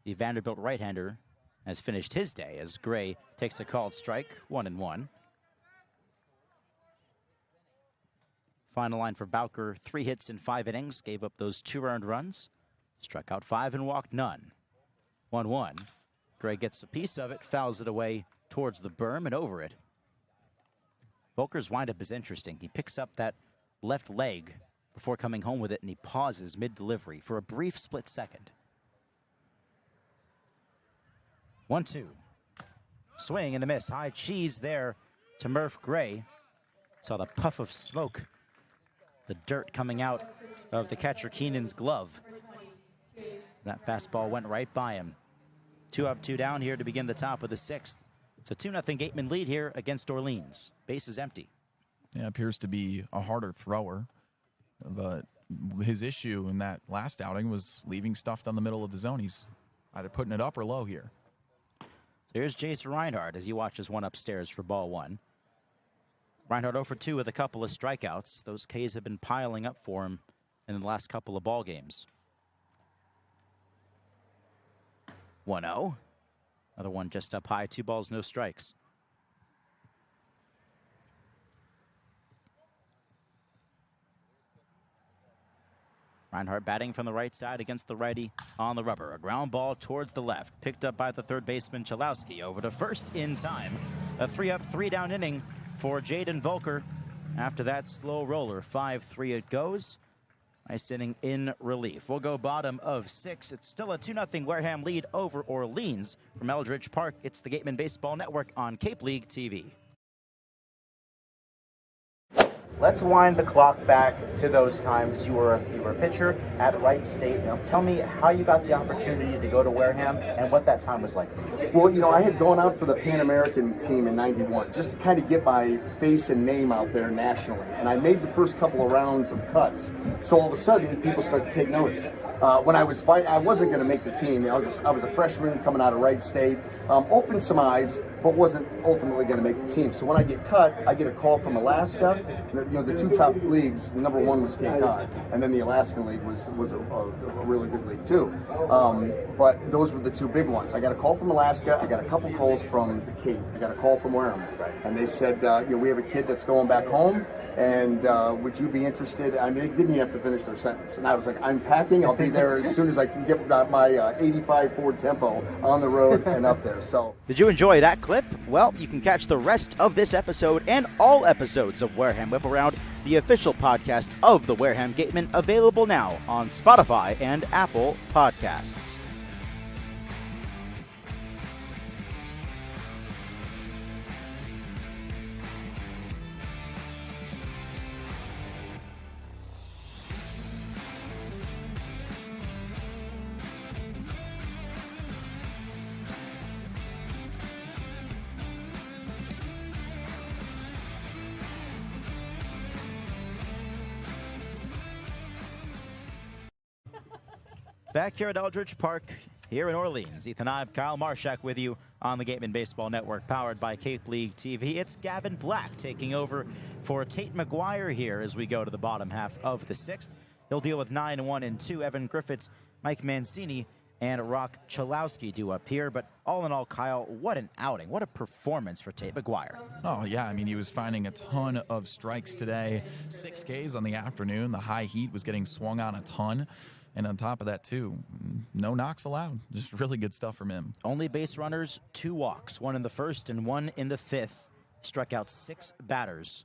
The Vanderbilt right-hander has finished his day as Gray takes a called strike, 1-1. Final line for Bowker, 3 hits in 5 innings, gave up those 2 earned runs, struck out 5 and walked none. 1-1. Gray gets a piece of it, fouls it away towards the berm and over it. Volker's windup is interesting. He picks up that left leg before coming home with it, and he pauses mid-delivery for a brief split second. 1-2. Swing and a miss. High cheese there to Murph Gray. Saw the puff of smoke, the dirt coming out of the catcher Keenan's glove. That fastball went right by him. 2 up, 2 down here to begin the top of the 6th. It's a 2-0 Gatemen lead here against Orleans. Base is empty. Yeah, appears to be a harder thrower, but his issue in that last outing was leaving stuff down the middle of the zone. He's either putting it up or low here. Here's Jason Reinhardt as he watches one upstairs for ball one. Reinhardt 0 for 2 with a couple of strikeouts. Those Ks have been piling up for him in the last couple of ball games. 1-0. Another one just up high, 2 balls, no strikes. Reinhardt batting from the right side against the righty on the rubber. A ground ball towards the left, picked up by the third baseman Chalowski over to first in time. A 3-up, 3-down inning for Jaden Volker. After that slow roller, 5-3 it goes. Nice inning in relief. We'll go bottom of 6. It's still a 2-0 Wareham lead over Orleans. From Eldridge Park, it's the Gatemen Baseball Network on Cape League TV. Let's wind the clock back to those times. You were a pitcher at Wright State. Now tell me how you got the opportunity to go to Wareham and what that time was like for you. Well, you know, I had gone out for the Pan American team in '91 just to kind of get my face and name out there nationally. And I made the first couple of rounds of cuts. So all of a sudden, people started to take notice. When I was fighting, I wasn't going to make the team. I was a freshman coming out of Wright State. Opened some eyes, but wasn't ultimately going to make the team. So when I get cut, I get a call from Alaska. The 2 top leagues, the number 1 was Cape Cod, and then the Alaskan League was a really good league too. But those were the 2 big ones. I got a call from Alaska. I got a couple calls from the Cape. I got a call from Wareham, and they said, we have a kid that's going back home, and would you be interested? I mean, they didn't even have to finish their sentence, and I was like, I'm packing. I'll be there as soon as I can get my 85 Ford Tempo on the road and up there. So, did you enjoy that clip? Well, you can catch the rest of this episode and all episodes of Wareham Whip Around, the official podcast of the Wareham Gatemen, available now on Spotify and Apple Podcasts. Back here at Eldridge Park, here in Orleans. Ethan Eibe, Kyle Marchak with you on the Gatemen Baseball Network, powered by Cape League TV. It's Gavin Black taking over for Tate McGuire here as we go to the bottom half of the 6th. He'll deal with 9-1 and 2. Evan Griffiths, Mike Mancini, and Rock Chalowski do up here. But all in all, Kyle, what an outing. What a performance for Tate McGuire. Oh, yeah. I mean, he was finding a ton of strikes today. 6 Ks on the afternoon. The high heat was getting swung on a ton. And on top of that, too, no knocks allowed. Just really good stuff from him. Only base runners, 2 walks, 1 in the 1st and 1 in the 5th. Struck out 6 batters.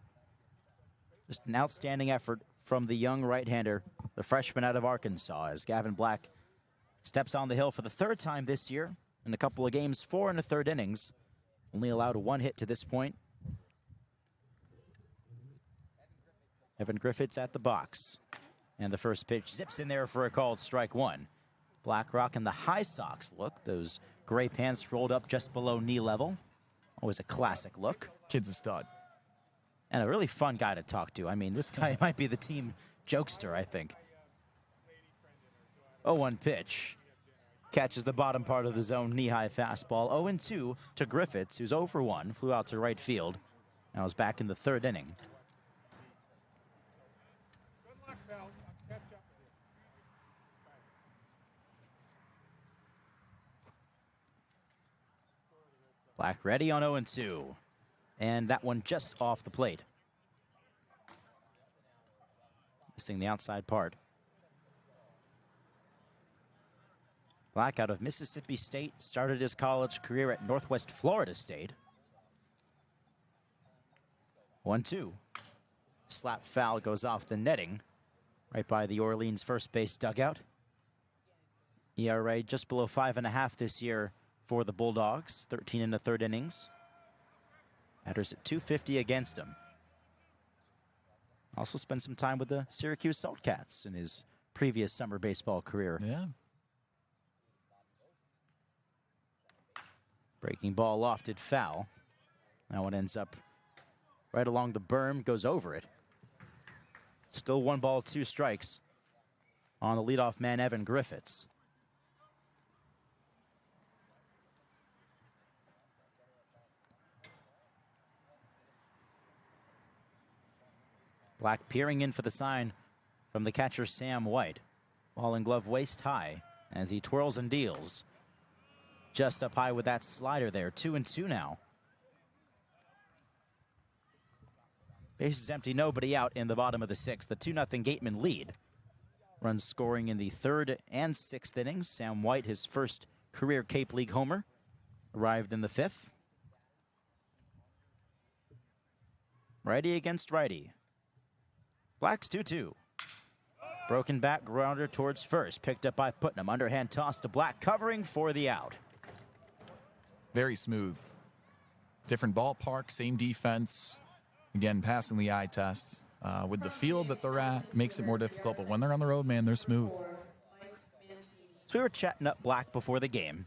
Just an outstanding effort from the young right-hander, the freshman out of Arkansas, as Gavin Black steps on the hill for the 3rd time this year in a couple of games, 4 1/3 innings. Only allowed 1 hit to this point. Evan Griffiths at the box. And the first pitch zips in there for a called strike 1. Black rocking the high socks look. Those gray pants rolled up just below knee level. Always a classic look. Kid's a stud. And a really fun guy to talk to. I mean, this guy might be the team jokester, I think. 0-1 pitch. Catches the bottom part of the zone, knee-high fastball. 0-2 to Griffiths, who's 0 for 1. Flew out to right field. Now is back in the 3rd inning. Black ready on 0-2. And that one just off the plate. Missing the outside part. Black out of Mississippi State, started his college career at Northwest Florida State. 1-2. Slap foul goes off the netting, right by the Orleans first base dugout. ERA just below 5.5 this year for the Bulldogs, 13 1/3 innings. Batters at .250 against him. Also spent some time with the Syracuse Saltcats in his previous summer baseball career. Yeah. Breaking ball lofted foul. That one ends up right along the berm, goes over it. Still 1 ball, 2 strikes on the leadoff man, Evan Griffiths. Black peering in for the sign from the catcher, Sam White. Ball and glove waist high as he twirls and deals. Just up high with that slider there. 2-2 now. Bases empty, nobody out in the bottom of the 6th. The 2-0 Gatemen lead. Runs scoring in the 3rd and 6th innings. Sam White, his first career Cape League homer, arrived in the 5th. Righty against righty. Black's 2-2. Broken back grounder towards first. Picked up by Putnam. Underhand toss to Black, covering for the out. Very smooth. Different ballpark, same defense. Again, passing the eye test. With the field that they're at, makes it more difficult. But when they're on the road, man, they're smooth. So we were chatting up Black before the game.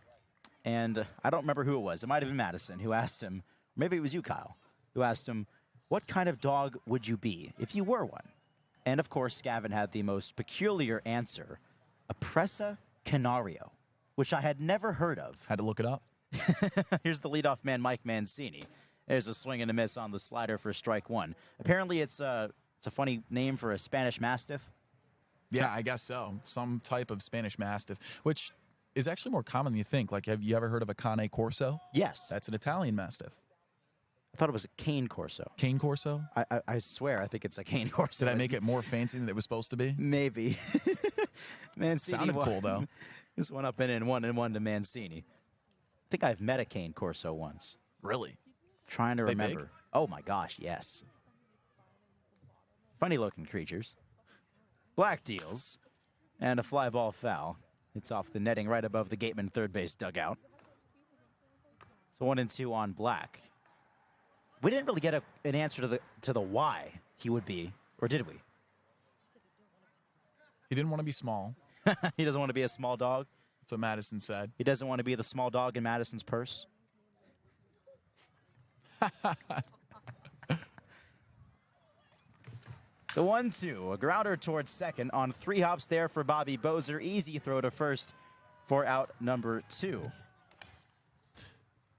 And I don't remember who it was. It might have been Madison who asked him, maybe it was you, Kyle, who asked him, what kind of dog would you be if you were one? And of course, Gavin had the most peculiar answer, a Presa Canario, which I had never heard of. Had to look it up. Here's the leadoff man, Mike Mancini. There's a swing and a miss on the slider for strike 1. Apparently, it's a funny name for a Spanish Mastiff. Yeah, I guess so. Some type of Spanish Mastiff, which is actually more common than you think. Like, have you ever heard of a Cane Corso? Yes. That's an Italian Mastiff. I thought it was a Cane Corso. Cane Corso? I swear, I think it's a Cane Corso. Did I make it more fancy than it was supposed to be? Maybe. Mancini sounded cool, though. This one up and 1-1 to Mancini. I think I've met a Cane Corso once. Really? Trying to They remember. big? Oh my gosh, yes. Funny looking creatures. Black deals. And a fly ball foul. It's off the netting right above the Gateman third base dugout. So 1-2 on Black. We didn't really get an answer to the why he would be, or did we? He didn't want to be small. He doesn't want to be a small dog. That's what Madison said. He doesn't want to be the small dog in Madison's purse. The 1-2, a grounder towards second on 3 hops there for Bobby Bozer. Easy throw to first for out number 2.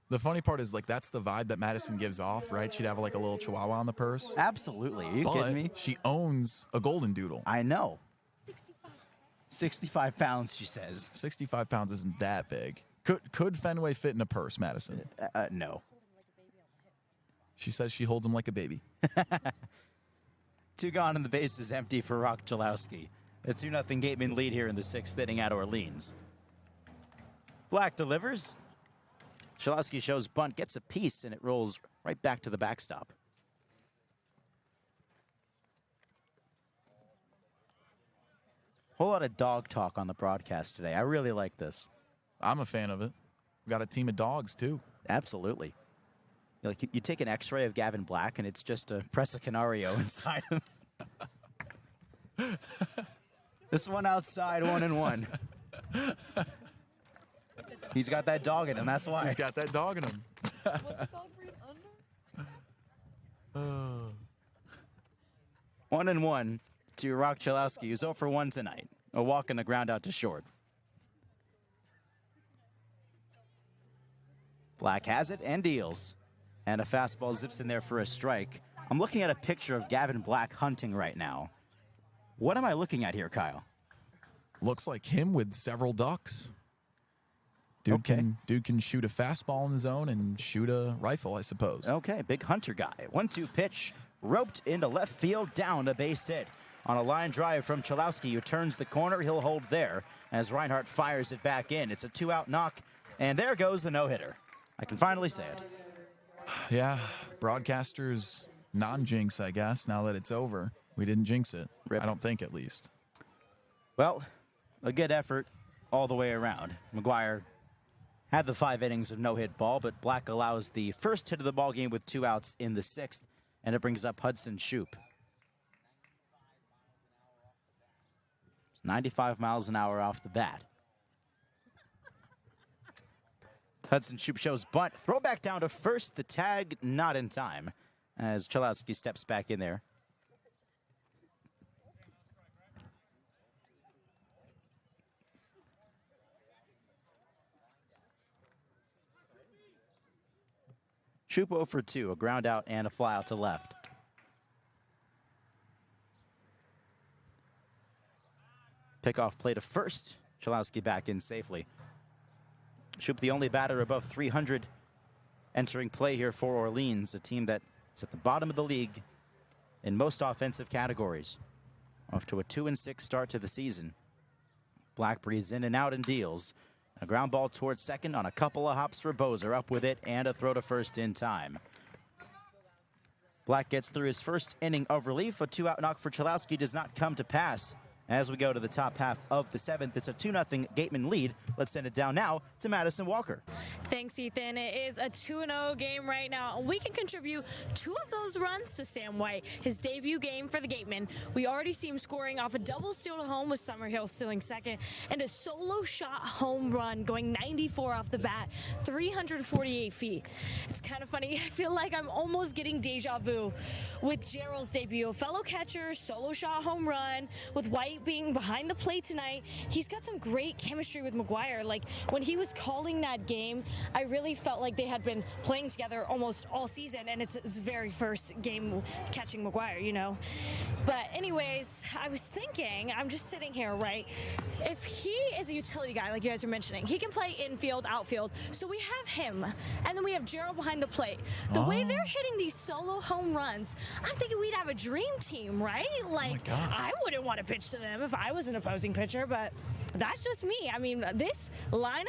The funny part is, like, that's the vibe that Madison gives off, right? She'd have, like, a little chihuahua on the purse. Absolutely. Are you But kidding me? she owns a golden doodle. I know. 65 pounds, she says. 65 pounds isn't that big. Could Fenway fit in a purse, Madison? No. She says she holds him like a baby. 2 gone and the base is empty for Rock Chalowski. A 2-0 Gateman lead here in the 6th inning at Orleans. Black delivers. Chalowski shows bunt, gets a piece, and it rolls right back to the backstop. Whole lot of dog talk on the broadcast today. I really like this. I'm a fan of it. We got a team of dogs, too. Absolutely. Like, you take an x-ray of Gavin Black, and it's just a Presa Canario inside him. This one outside, 1-1. He's got that dog in him, that's why. He's got that dog in him. What's the dog breed under? 1-1 to Rock Chalowski, who's 0 for 1 tonight. A walk and a ground out to short. Black has it and deals. And a fastball zips in there for a strike. I'm looking at a picture of Gavin Black hunting right now. What am I looking at here, Kyle? Looks like him with several ducks. Dude can shoot a fastball in the zone and shoot a rifle, I suppose. Okay, big hunter guy. 1-2 pitch, roped into left field, down a base hit. On a line drive from Chalowski, who turns the corner, he'll hold there as Reinhardt fires it back in. It's a 2-out knock, and there goes the no-hitter. I can finally say it. Yeah, broadcasters non-jinx, I guess, now that it's over. We didn't jinx it. Rip. I don't think, at least. Well, a good effort all the way around. McGuire had the 5 innings of no-hit ball, but Black allows the first hit of the ball game with 2 outs in the 6th, and it brings up Hudson Shoup. 95 miles an hour off the bat. Hudson Shoup shows bunt. Throw back down to first. The tag not in time as Chalowski steps back in there. Shoup 0 for 2, a ground out and a fly out to left. Pickoff play to first. Chalowski back in safely. Shoup, the only batter above 300 entering play here for Orleans, a team that is at the bottom of the league in most offensive categories. Off to a 2-6 start to the season. Black breathes in and out and deals. A ground ball towards second on a couple of hops for Bozer, up with it, and a throw to first in time. Black gets through his first inning of relief. A 2-out knock for Chalowski does not come to pass. As we go to the top half of the seventh, it's a 2-0 Gatemen lead. Let's send it down now to Madison Walker. Thanks, Ethan. It is a 2-0 game right now. We can contribute 2 of those runs to Sam White, his debut game for the Gatemen. We already see him scoring off a double steal to home with Summerhill stealing second, and a solo shot home run going 94 off the bat, 348 feet. It's kind of funny. I feel like I'm almost getting deja vu with Gerald's debut. Fellow catcher, solo shot home run with White being behind the plate tonight. He's got some great chemistry with McGuire. Like, when he was calling that game, I really felt like they had been playing together almost all season, and it's his very first game catching McGuire, you know. But anyways, I was thinking, I'm just sitting here, right? If he is a utility guy, like you guys are mentioning, he can play infield, outfield. So we have him, and then we have Gerald behind the plate. The way they're hitting these solo home runs, I'm thinking we'd have a dream team, right? Like, I wouldn't want to pitch to them if I was an opposing pitcher, but that's just me. I mean, this lineup,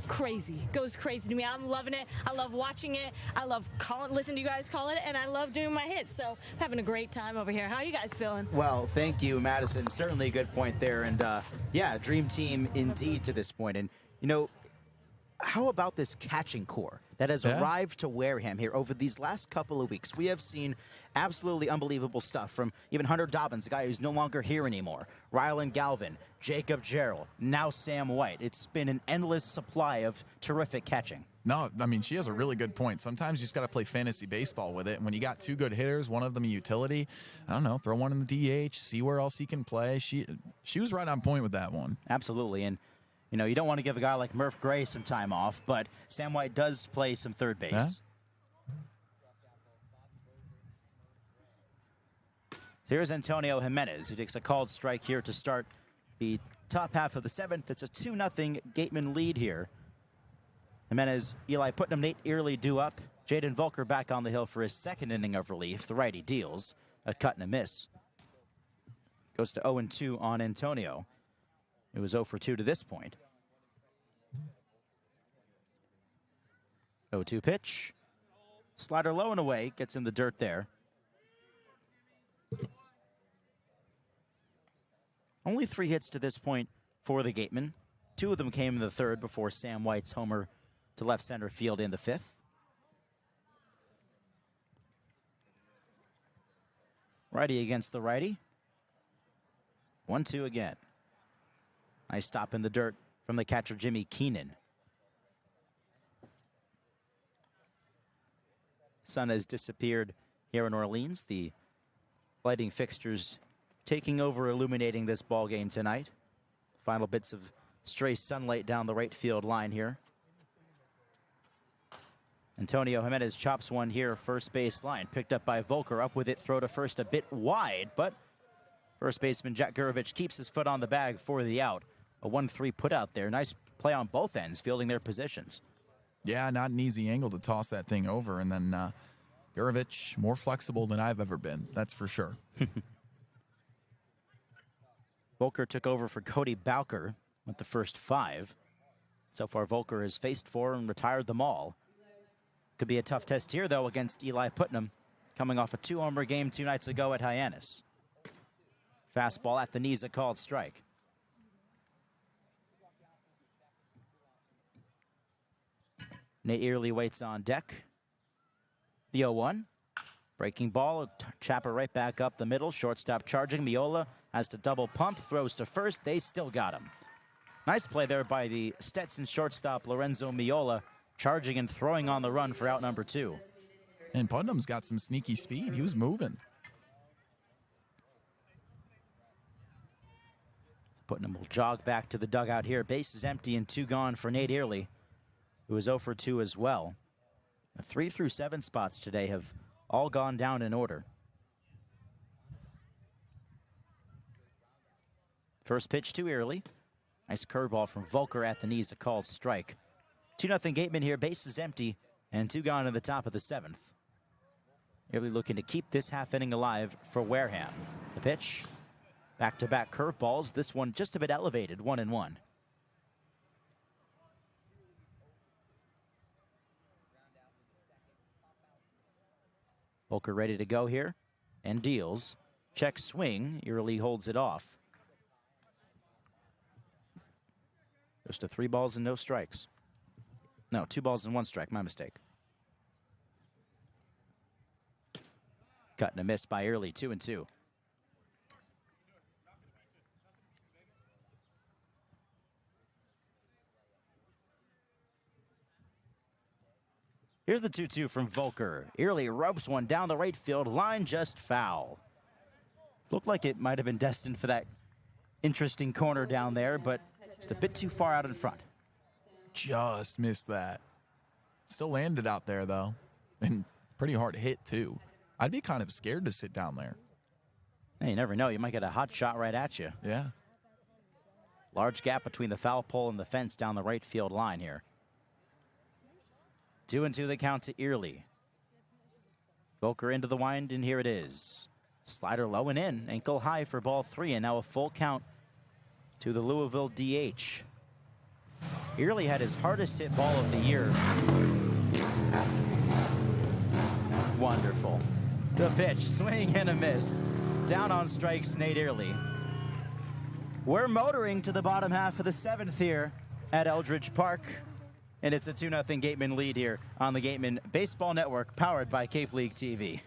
crazy. Goes crazy to me. I'm loving it. I love watching it. I love listening to you guys call it, and I love doing my hits. So I'm having a great time over here. How are you guys feeling? Well, thank you, Madison. Certainly a good point there. And yeah, dream team indeed to this point. And, you know, how about this catching core that has arrived to Wareham here over these last couple of weeks? We have seen absolutely unbelievable stuff from even Hunter Dobbins, a guy who's no longer here anymore, Rylan Galvin, Jacob Gerald, now Sam White. It's been an endless supply of terrific catching. No, I mean, she has a really good point. Sometimes you just got to play fantasy baseball with it. And when you got 2 good hitters, one of them a utility, I don't know, throw one in the DH, see where else he can play. She was right on point with that one. Absolutely. And you know, you don't want to give a guy like Murph Gray some time off, but Sam White does play some third base. Yeah. Here's Antonio Jimenez, who takes a called strike here to start the top half of the seventh. It's a 2-0 Gatemen lead here. Jimenez, Eli Putnam, Nate Early due up. Jaden Volker back on the hill for his second inning of relief. The righty deals a cut and a miss. Goes to 0-2 on Antonio. It was 0 for 2 to this point. 0-2 pitch. Slider low and away. Gets in the dirt there. Only 3 hits to this point for the Gatemen. 2 of them came in the third before Sam White's homer to left center field in the fifth. Righty against the righty. 1-2 again. Nice stop in the dirt from the catcher, Jimmy Keenan. Sun has disappeared here in Orleans. The lighting fixtures taking over, illuminating this ball game tonight. Final bits of stray sunlight down the right field line here. Antonio Jimenez chops one here, first base line. Picked up by Volker, up with it, throw to first a bit wide, but first baseman Jack Gurovich keeps his foot on the bag for the out. A 1-3 put out there. Nice play on both ends, fielding their positions. Yeah, not an easy angle to toss that thing over. And then Gurovich, more flexible than I've ever been. That's for sure. Volker took over for Cody Bowker with the first 5. So far, Volker has faced 4 and retired them all. Could be a tough test here, though, against Eli Putnam, coming off a 2-homer game 2 nights ago at Hyannis. Fastball at the knees, a called strike. Nate Early waits on deck. The 0-1. Breaking ball, chopper right back up the middle. Shortstop charging. Miola has to double pump, throws to first. They still got him. Nice play there by the Stetson shortstop, Lorenzo Miola. charging and throwing on the run for out number 2. And Putnam's got some sneaky speed. He was moving. Putnam will jog back to the dugout here. Base is empty and 2 gone for Nate Early, who is 0 for 2 as well. The 3 through 7 spots today have all gone down in order. First pitch to Early. Nice curveball from Volker at the knees, a called strike. 2-0 Gatemen here. Base is empty and 2 gone in the top of the 7th. Early looking to keep this half inning alive for Wareham. The pitch. Back-to-back curveballs. This one just a bit elevated, 1-1. Volker ready to go here and deals. Check swing. Early holds it off. Goes to 3 balls and no strikes. No, 2 balls and 1 strike. My mistake. Cut and a miss by Early, 2-2. Here's the 2-2 from Volker. Early ropes one down the right field line, just foul. Looked like it might have been destined for that interesting corner down there, but just a bit too far out in front. Just missed that. Still landed out there, though. And pretty hard hit, too. I'd be kind of scared to sit down there. Hey, you never know. You might get a hot shot right at you. Yeah. Large gap between the foul pole and the fence down the right field line here. 2-2 the count to Early. Volker into the wind, and here it is. Slider low and in, ankle high for ball 3, and now a full count to the Louisville DH. Early had his hardest hit ball of the year. Wonderful. The pitch, swing and a miss. Down on strikes, Nate Early. We're motoring to the bottom half of the 7th here at Eldridge Park. And it's a 2-0 Gatemen lead here on the Gatemen Baseball Network, powered by Cape League TV.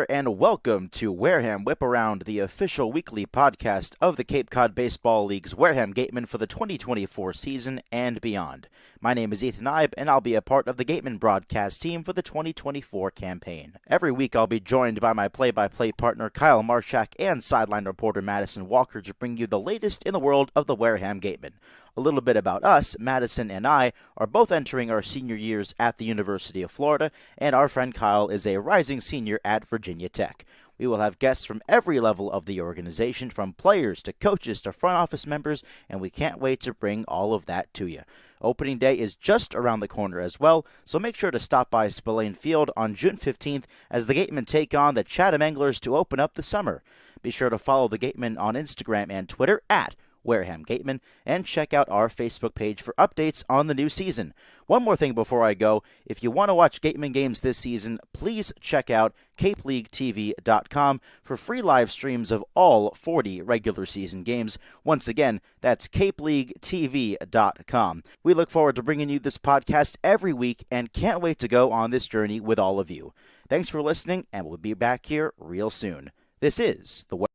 And welcome to Wareham Whip Around, the official weekly podcast of the Cape Cod Baseball League's Wareham Gatemen for the 2024 season and beyond. My name is Ethan Eibe, and I'll be a part of the Gatemen broadcast team for the 2024 campaign. Every week I'll be joined by my play-by-play partner Kyle Marchak and sideline reporter Madison Walker to bring you the latest in the world of the Wareham Gatemen. A little bit about us. Madison and I are both entering our senior years at the University of Florida, and our friend Kyle is a rising senior at Virginia Tech. We will have guests from every level of the organization, from players to coaches to front office members, and we can't wait to bring all of that to you. Opening day is just around the corner as well, so make sure to stop by Spillane Field on June 15th as the Gatemen take on the Chatham Anglers to open up the summer. Be sure to follow the Gatemen on Instagram and Twitter at Wareham Gatemen, and check out our Facebook page for updates on the new season. One more thing before I go, if you want to watch Gatemen games this season, please check out CapeLeagueTV.com for free live streams of all 40 regular season games. Once again, that's CapeLeagueTV.com. We look forward to bringing you this podcast every week and can't wait to go on this journey with all of you. Thanks for listening, and we'll be back here real soon. This is the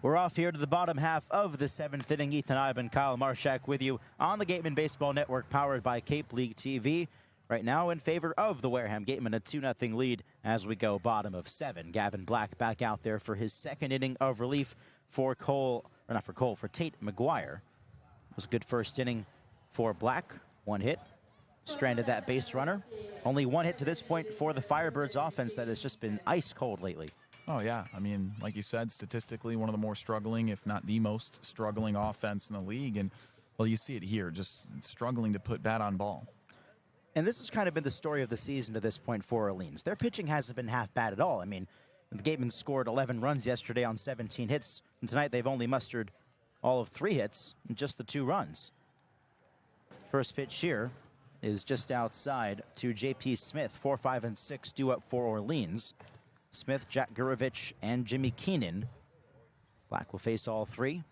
We're off here to the bottom half of the 7th inning. Ethan Eibe and Kyle Marchak with you on the Gatemen Baseball Network, powered by Cape League TV. Right now in favor of the Wareham Gatemen, a 2-0 lead as we go bottom of 7. Gavin Black back out there for his second inning of relief for for Tate McGuire. It was a good first inning for Black. 1 hit, stranded that base runner. Only 1 hit to this point for the Firebirds offense that has just been ice cold lately. Oh, yeah. I mean, like you said, statistically, one of the more struggling, if not the most struggling offense in the league. And, well, you see it here, just struggling to put bat on ball. And this has kind of been the story of the season to this point for Orleans. Their pitching hasn't been half bad at all. I mean, the Gatemen scored 11 runs yesterday on 17 hits. And tonight they've only mustered all of 3 hits and just the 2 runs. First pitch here is just outside to J.P. Smith. 4, 5, and 6 due up for Orleans. Smith, Jack Gurovich, and Jimmy Keenan. Black will face all 3.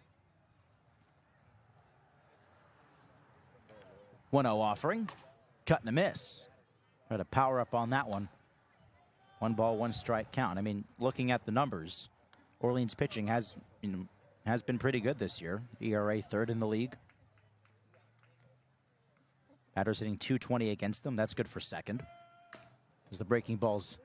1-0 offering. Cut and a miss. Try to power up on that one. 1 ball, 1 strike count. I mean, looking at the numbers, Orleans pitching has been pretty good this year. ERA 3rd in the league. Batters hitting .220 against them. That's good for second. As the breaking ball's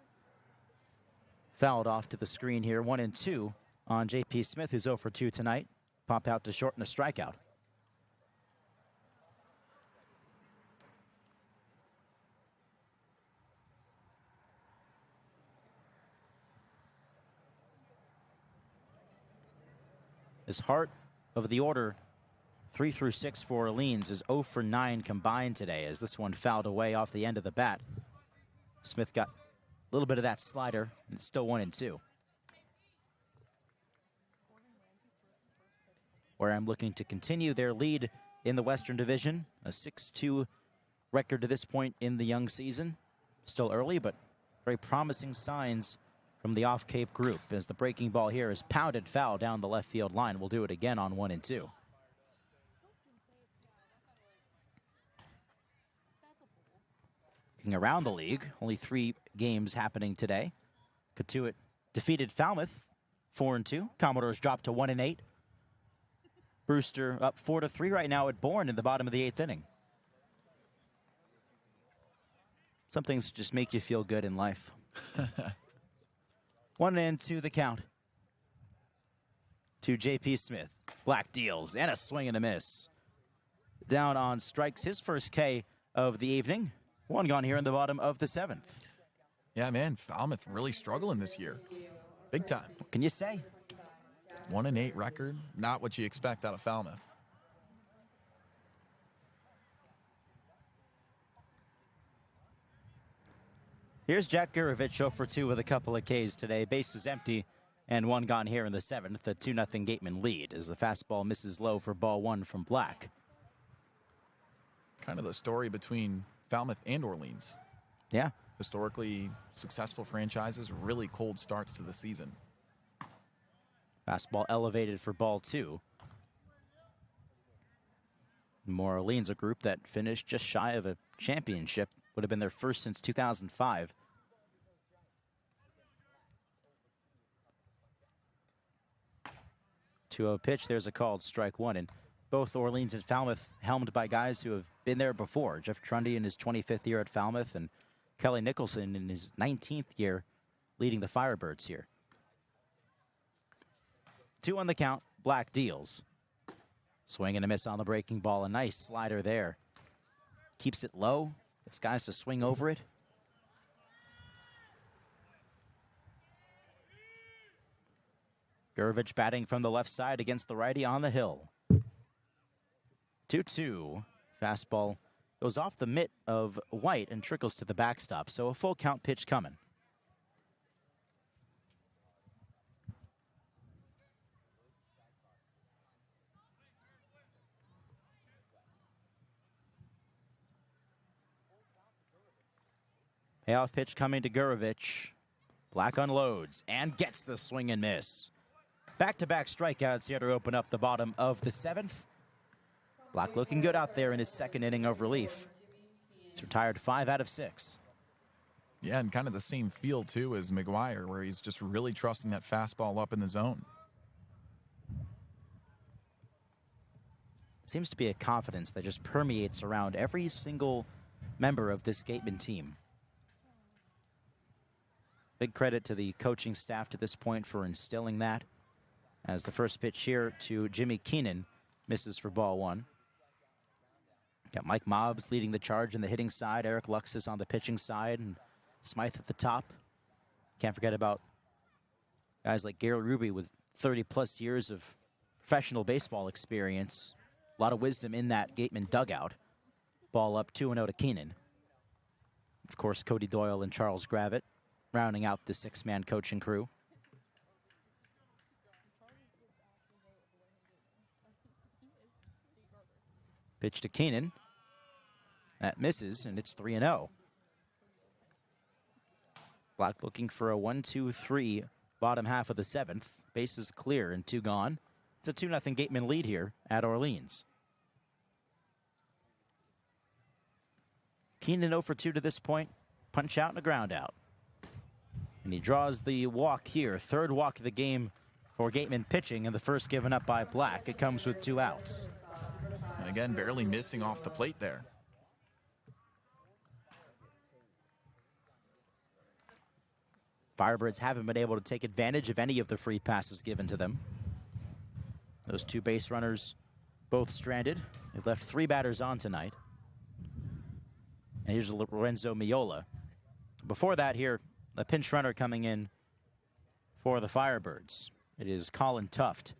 fouled off to the screen here. 1-2 on J.P. Smith, who's 0 for 2 tonight. Pop out to shorten a strikeout. His heart of the order, 3 through 6 for Orleans, is 0 for 9 combined today, as this one fouled away off the end of the bat. Smith got a little bit of that slider, and it's still 1-2. Wareham looking to continue their lead in the Western Division, a 6-2 record to this point in the young season. Still early, but very promising signs from the off-Cape group, as the breaking ball here is pounded foul down the left field line. We'll do it again on 1-2. Looking around the league, only 3 games happening today. Katuitt defeated Falmouth 4-2. Commodores dropped to 1-8. Brewster up 4-3 right now at Bourne in the bottom of the 8th inning. Some things just make you feel good in life. 1-2 the count to J.P. Smith. Black deals and a swing and a miss. Down on strikes, his first K of the evening. 1 gone here in the bottom of the 7th. Yeah, man, Falmouth really struggling this year. Big time. What can you say? 1-8 record, not what you expect out of Falmouth. Here's Jack Gurovich, 0 for 2 with a couple of Ks today. Bases empty and 1 gone here in the 7th. A 2-0 Gateman lead as the fastball misses low for ball 1 from Black. Kind of the story between Falmouth and Orleans. Yeah. Historically successful franchises, really cold starts to the season. Fastball elevated for ball 2. More Orleans, a group that finished just shy of a championship. Would have been their first since 2005. .2-0 pitch. There's a called strike 1. And both Orleans and Falmouth helmed by guys who have been there before. Jeff Trundy in his 25th year at Falmouth, and Kelly Nicholson in his 19th year leading the Firebirds here. 2 on the count. Black deals. Swing and a miss on the breaking ball. A nice slider there. Keeps it low. Gets guys to swing over it. Gurovich batting from the left side against the righty on the hill. 2-2. Fastball goes off the mitt of White and trickles to the backstop. So a full count pitch coming. Payoff pitch coming to Gurovich. Black unloads and gets the swing and miss. Back-to-back strikeouts here to open up the bottom of the 7th. Black looking good out there in his 2nd inning of relief. He's retired 5 out of 6. Yeah, and kind of the same feel, too, as McGuire, where he's just really trusting that fastball up in the zone. Seems to be a confidence that just permeates around every single member of this Gateman team. Big credit to the coaching staff to this point for instilling that, as the first pitch here to Jimmy Keenan misses for ball 1. Got Mike Mobbs leading the charge in the hitting side, Eric Luxus on the pitching side, and Smythe at the top. Can't forget about guys like Gary Ruby with 30-plus years of professional baseball experience. A lot of wisdom in that Gateman dugout. Ball up 2-0 to Keenan. Of course, Cody Doyle and Charles Gravitt rounding out the 6-man coaching crew. Pitch to Keenan. That misses, and it's 3-0. Black looking for a 1-2-3 bottom half of the 7th. Bases clear and 2 gone. It's a 2-0 Gateman lead here at Orleans. Keenan 0 for 2 to this point. Punch out and a ground out. And he draws the walk here. 3rd walk of the game for Gateman pitching, and the first given up by Black. It comes with 2 outs. And again, barely missing off the plate there. Firebirds haven't been able to take advantage of any of the free passes given to them. Those two base runners both stranded. They've left 3 batters on tonight. And here's Lorenzo Miola. Before that, here, a pinch runner coming in for the Firebirds. It is Colin Tuft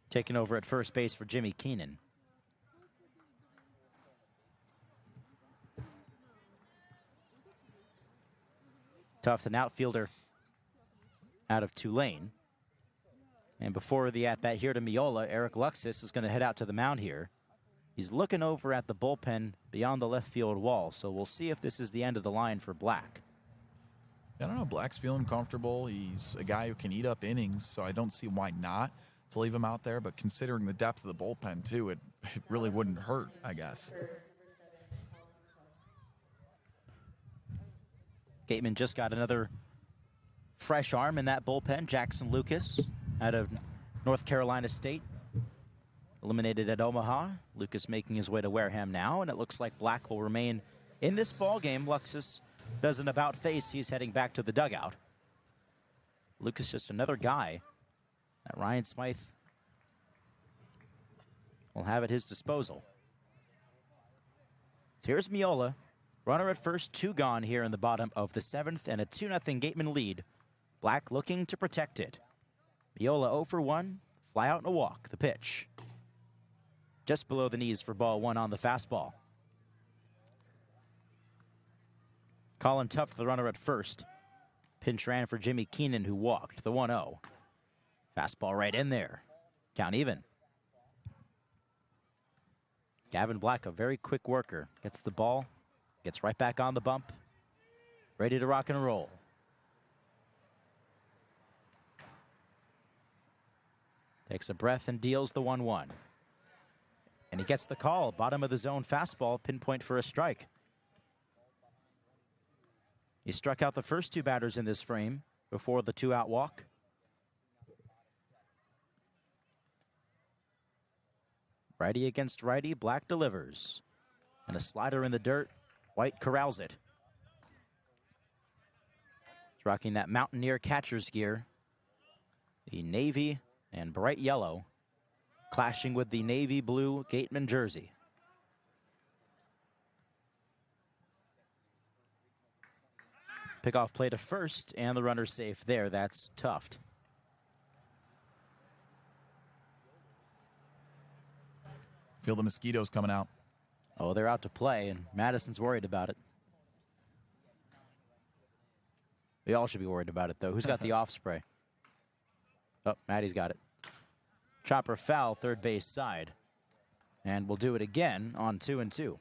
taking over at first base for Jimmy Keenan. Tuft, an outfielder out of Tulane. And before the at-bat here to Miola, Eric Luxus is going to head out to the mound here. He's looking over at the bullpen beyond the left field wall, so we'll see if this is the end of the line for Black. I don't know. Black's feeling comfortable. He's a guy who can eat up innings, so I don't see why not to leave him out there. But considering the depth of the bullpen, too, it really wouldn't hurt, I guess. Gateman just got another fresh arm in that bullpen. Jackson Lucas out of North Carolina State. Eliminated at Omaha. Lucas making his way to Wareham now, and it looks like Black will remain in this ball game. Luxus does an about face. He's heading back to the dugout. Lucas just another guy that Ryan Smythe will have at his disposal. So here's Miola. Runner at first, 2 gone here in the bottom of the 7th, and a 2-0 Gateman lead. Black looking to protect it. Miola 0 for 1, fly out and a walk. The pitch. Just below the knees for ball 1 on the fastball. Colin Tuft, the runner at first. Pinch ran for Jimmy Keenan, who walked. The 1-0. Fastball right in there. Count even. Gavin Black, a very quick worker. Gets the ball. Gets right back on the bump. Ready to rock and roll. Takes a breath and deals the 1-1. And he gets the call. Bottom of the zone fastball, pinpoint for a strike. He struck out the first 2 batters in this frame before the 2-out walk. Righty against righty, Black delivers. And a slider in the dirt. White corrals it. He's rocking that Mountaineer catcher's gear. The navy and bright yellow clashing with the navy blue Gateman jersey. Pickoff play to first, and the runner's safe there. That's Tuft. Feel the mosquitoes coming out. Oh, they're out to play, and Madison's worried about it. We all should be worried about it, though. Who's got the off spray? Oh, Maddie's got it. Chopper foul, third base side. And we'll do it again on 2-2.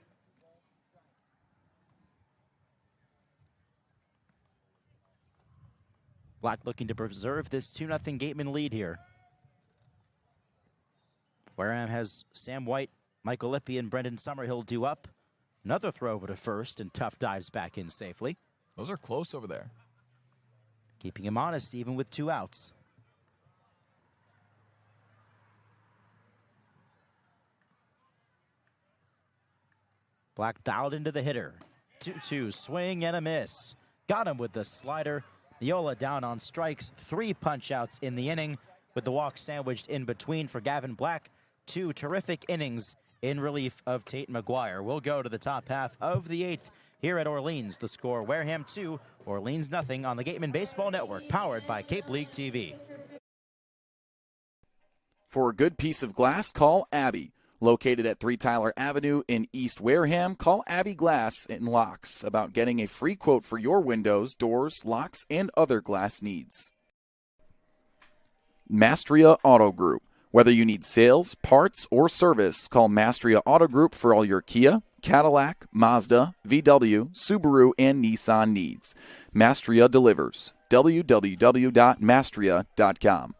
Black looking to preserve this 2-0 Gateman lead here. Wareham has Sam White, Michael Lippy, and Brendan Summerhill due up. Another throw over to first, and Tuft dives back in safely. Those are close over there. Keeping him honest even with 2 outs. Black dialed into the hitter. 2-2, swing and a miss. Got him with the slider. Miola down on strikes. 3 punch-outs in the inning, with the walk sandwiched in between for Gavin Black. 2 terrific innings in relief of Tate McGuire. We'll go to the top half of the 8th here at Orleans. The score, Wareham 2, Orleans 0 on the Gateman Baseball Network, powered by Cape League TV. For a good piece of glass, call Eibe. Located at 3 Tyler Avenue in East Wareham, call Eibe Glass and Locks about getting a free quote for your windows, doors, locks, and other glass needs. Mastria Auto Group. Whether you need sales, parts, or service, call Mastria Auto Group for all your Kia, Cadillac, Mazda, VW, Subaru, and Nissan needs. Mastria delivers. www.mastria.com.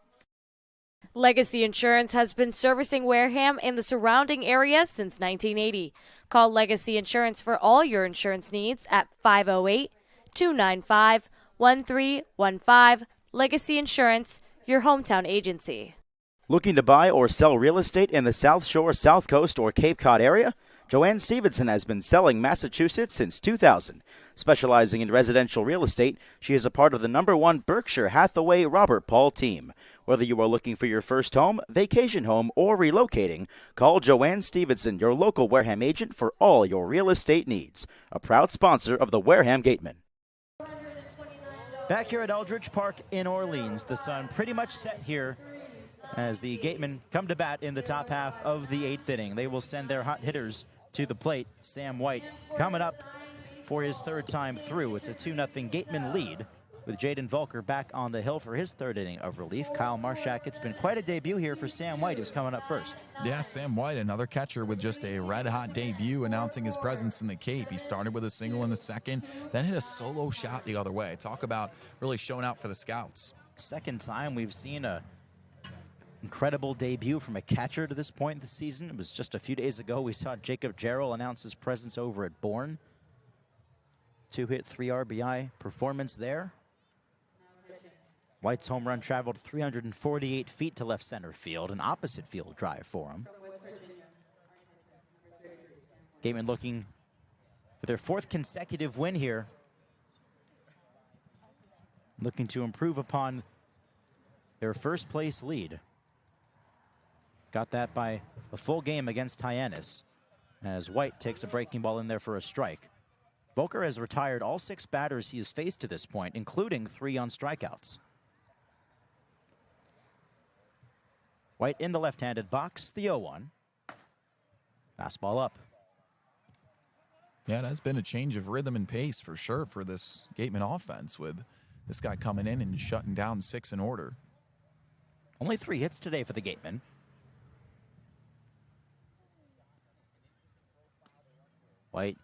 Legacy Insurance has been servicing Wareham and the surrounding area since 1980. Call Legacy Insurance for all your insurance needs at 508-295-1315. Legacy Insurance, your hometown agency. Looking to buy or sell real estate in the South Shore, South Coast, or Cape Cod area? Joanne Stevenson has been selling Massachusetts since 2000. Specializing in residential real estate, she is a part of the #1 Berkshire Hathaway Robert Paul team. Whether you are looking for your first home, vacation home, or relocating, call Joanne Stevenson, your local Wareham agent, for all your real estate needs. A proud sponsor of the Wareham Gatemen. Back here at Eldridge Park in Orleans, the sun pretty much set here as the Gatemen come to bat in the top half of the 8th inning. They will send their hot hitters to the plate. Sam White coming up for his 3rd time through. It's a 2-0 Gatemen lead with Jaden Volker back on the hill for his 3rd inning of relief. Kyle Marchak, it's been quite a debut here for Sam White, who's coming up first. Yeah, Sam White, another catcher with just a red-hot debut, announcing his presence in the Cape. He started with a single in the 2nd, then hit a solo shot the other way. Talk about really showing out for the scouts. 2nd time we've seen a incredible debut from a catcher to this point in the season. It was just a few days ago we saw Jacob Jarrell announce his presence over at Bourne. 2-hit, 3 RBI performance there. White's home run traveled 348 feet to left center field, an opposite field drive for him. Gatemen looking for their 4th consecutive win here. Looking to improve upon their 1st place lead. Got that by a full game against Hyannis as White takes a breaking ball in there for a strike. Volker has retired all 6 batters he has faced to this point, including 3 on strikeouts. White in the left-handed box, the 0-1. Fastball up. Yeah, it has been a change of rhythm and pace for sure for this Gateman offense, with this guy coming in and shutting down 6 in order. Only 3 hits today for the Gatemen. White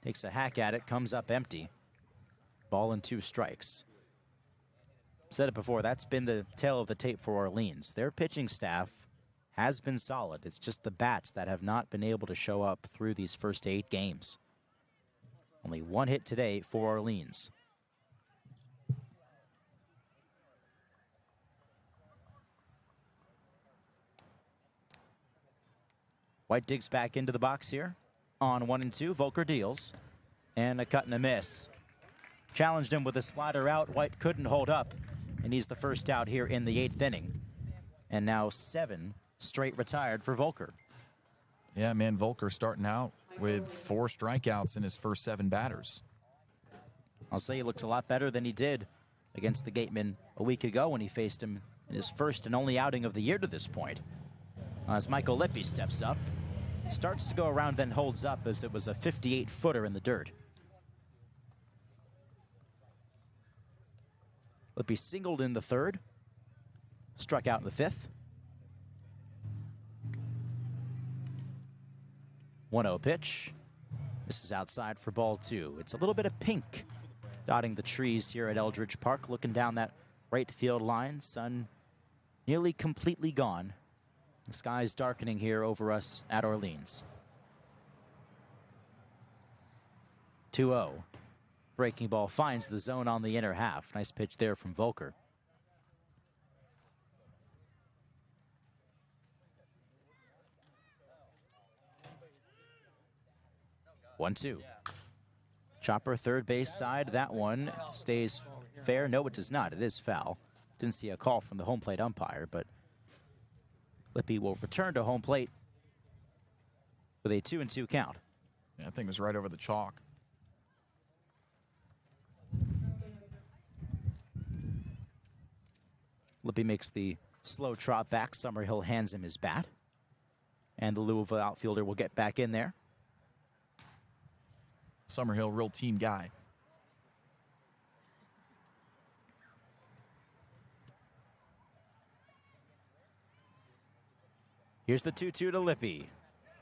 takes a hack at it, comes up empty. Ball and 2 strikes. Said it before, that's been the tale of the tape for Orleans. Their pitching staff has been solid. It's just the bats that have not been able to show up through these first 8 games. Only 1 hit today for Orleans. White digs back into the box here. On 1-2, Volker deals. And a cut and a miss. Challenged him with a slider out. White couldn't hold up. And he's the first out here in the 8th inning. And now 7 straight retired for Volker. Yeah, man, Volker starting out with 4 strikeouts in his first 7 batters. I'll say he looks a lot better than he did against the Gatemen a week ago when he faced him in his first and only outing of the year to this point. As Michael Lippi steps up, starts to go around, then holds up as it was a 58-footer in the dirt. Lippi singled in the 3rd, struck out in the 5th. 1-0 pitch. This is outside for ball 2. It's a little bit of pink dotting the trees here at Eldridge Park, looking down that right field line. Sun nearly completely gone. The sky's darkening here over us at Orleans. 2-0. Breaking ball finds the zone on the inner half. Nice pitch there from Volker. One, 2. Chopper, third base side. That one stays fair. No, it does not. It is foul. Didn't see a call from the home plate umpire, but Lippi will return to home plate with a 2-2 count. Yeah, that thing was right over the chalk. Lippi makes the slow trot back. Summerhill hands him his bat. And the Louisville outfielder will get back in there. Summerhill, real team guy. Here's the 2-2 to Lippi.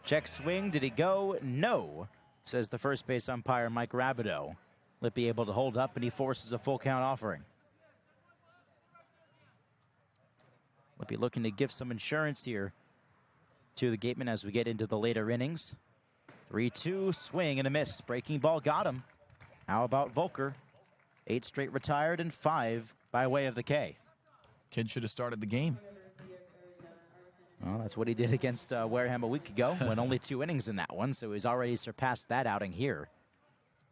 Check swing. Did he go? No, says the first base umpire, Mike Rabideau. Lippi able to hold up, and he forces a full count offering. Lippi looking to give some insurance here to the Gatemen as we get into the later innings. 3-2, swing and a miss. Breaking ball got him. How about Volker? 8 straight retired and 5 by way of the K. Kid should have started the game. Well, that's what he did against Wareham a week ago. Went only 2 innings in that one, so he's already surpassed that outing here.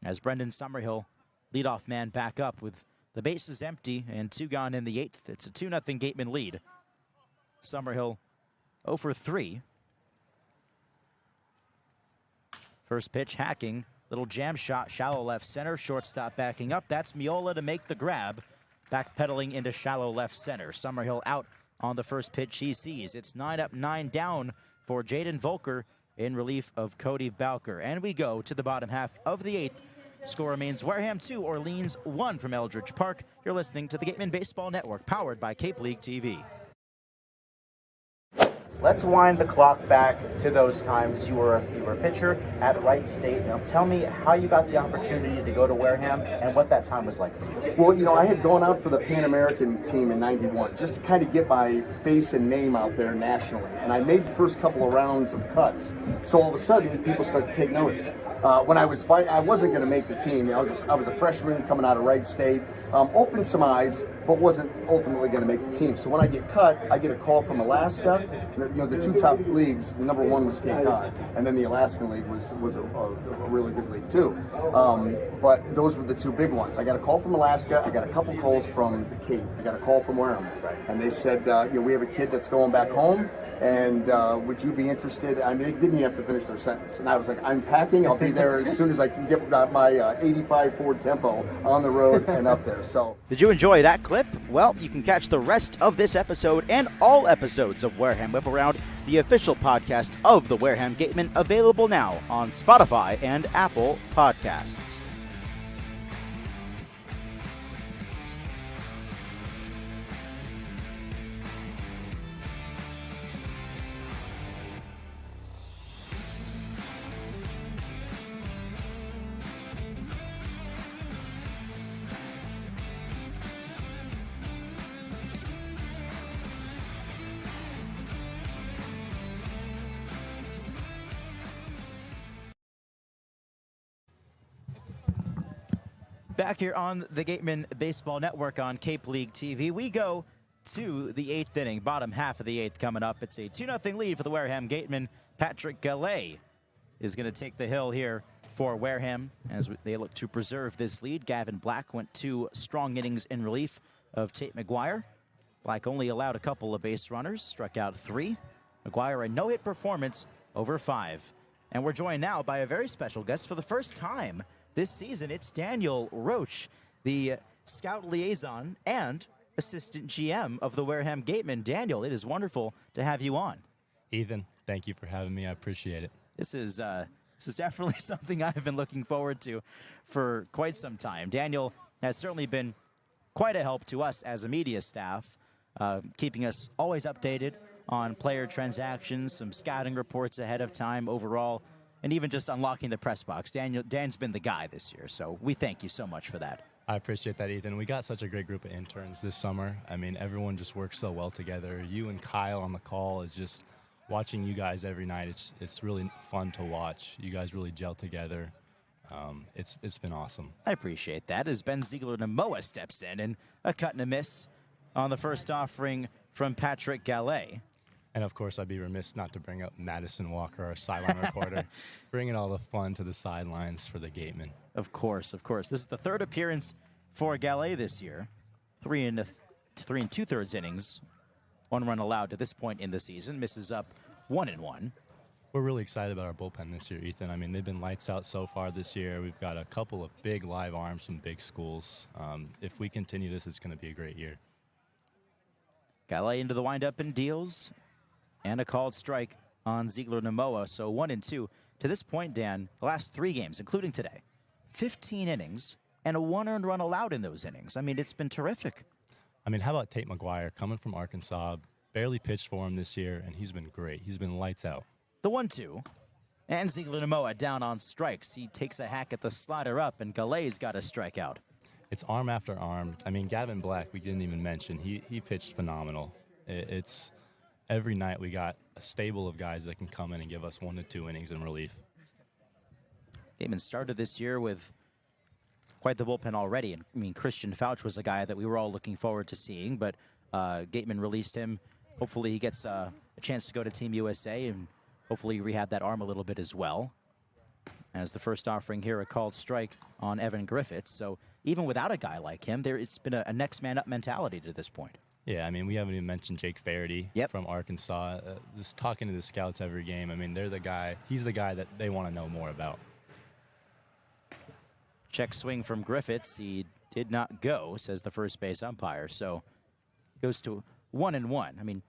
As Brendan Summerhill, leadoff man, back up with the bases empty and 2 gone in the 8th. It's a 2-0 Gateman lead. Summerhill 0 for 3. First pitch hacking, little jam shot, shallow left center, shortstop backing up. That's Miola to make the grab, backpedaling into shallow left center. Summerhill out on the first pitch he sees. It's 9 up, 9 down for Jaden Volker in relief of Cody Bowker. And we go to the bottom half of the 8th. Score remains Wareham 2, Orleans 1 from Eldridge Park. You're listening to the Gatemen Baseball Network, powered by Cape League TV. Let's wind the clock back to those times. You were a pitcher at Wright State. Now tell me how you got the opportunity to go to Wareham and what that time was like for you. Well, you know, I had gone out for the Pan American team in '91 just to kind of get my face and name out there nationally. And I made the first couple of rounds of cuts. So all of a sudden, people started to take notice. When I was fighting, I wasn't going to make the team. I was a freshman coming out of Wright State. Opened some eyes, but wasn't ultimately going to make the team. So when I get cut, I get a call from Alaska. You know, the 2 top leagues, the number 1 was Cape Cod, and then the Alaskan League was a really good league too. But those were the 2 big ones. I got a call from Alaska. I got a couple calls from the Cape. I got a call from Wareham, and they said, you know, we have a kid that's going back home, and would you be interested? I mean, they didn't even have to finish their sentence, and I was like, I'm packing. I'll be there as soon as I can get my 85 Ford Tempo on the road and up there. So, did you enjoy that clip? Well, you can catch the rest of this episode and all episodes of Wareham Whip Around, the official podcast of the Wareham Gatemen, available now on Spotify and Apple Podcasts. Back here on the Gatemen Baseball Network on Cape League TV, we go to the 8th inning, bottom half of the 8th coming up. It's a 2-0 lead for the Wareham Gatemen. Patrick Gallet is going to take the hill here for Wareham as they look to preserve this lead. Gavin Black went 2 strong innings in relief of Tate McGuire. Black only allowed a couple of base runners, struck out 3. McGuire a no-hit performance over 5. And we're joined now by a very special guest for the first time this season. It's Daniel Roach, the scout liaison and assistant GM of the Wareham Gatemen. Daniel, it is wonderful to have you on. Ethan, thank you for having me. I appreciate it. This is definitely something I've been looking forward to for quite some time. Daniel has certainly been quite a help to us as a media staff, keeping us always updated on player transactions, some scouting reports ahead of time overall, and even just unlocking the press box. Dan's been the guy this year, so we thank you so much for that. I appreciate that, Ethan. We got such a great group of interns this summer. I mean, everyone just works so well together. You and Kyle on the call is just watching you guys every night. It's really fun to watch. You guys really gel together. It's been awesome. I appreciate that as Ben Ziegler-Namoa steps in and a cut and a miss on the first offering from Patrick Gallet. And, of course, I'd be remiss not to bring up Madison Walker, our sideline reporter, bringing all the fun to the sidelines for the Gatemen. Of course, of course. This is the 3rd appearance for Gallet this year. 3 and 2/3 innings. 1 run allowed to this point in the season. Misses up 1-1. We're really excited about our bullpen this year, Ethan. I mean, they've been lights out so far this year. We've got a couple of big live arms from big schools. If we continue this, it's going to be a great year. Gallet into the windup and deals. And a called strike on Ziegler-Namoa. So 1-2. To this point, Dan, the last 3 games, including today, 15 innings and a 1 earned run allowed in those innings. I mean, it's been terrific. I mean, how about Tate McGuire coming from Arkansas? Barely pitched for him this year, and he's been great. He's been lights out. The 1-2. And Ziegler-Namoa down on strikes. He takes a hack at the slider up, and Gallet's got a strikeout. It's arm after arm. I mean, Gavin Black, we didn't even mention. He pitched phenomenal. It's every night we got a stable of guys that can come in and give us 1 to 2 innings in relief. Gatemen started this year with quite the bullpen already. And I mean, Christian Fouch was a guy that we were all looking forward to seeing, but Gatemen released him hopefully he gets a chance to go to Team USA and hopefully rehab that arm a little bit as well. As the first offering here, a called strike on Evan Griffiths. So even without a guy like him, it's been a next man up mentality to this point. Yeah, I mean, we haven't even mentioned Jake Faraday from Arkansas. Just talking to the scouts every game, I mean, he's the guy that they want to know more about. Check swing from Griffiths. He did not go, says the first base umpire. So goes to 1-1. I mean,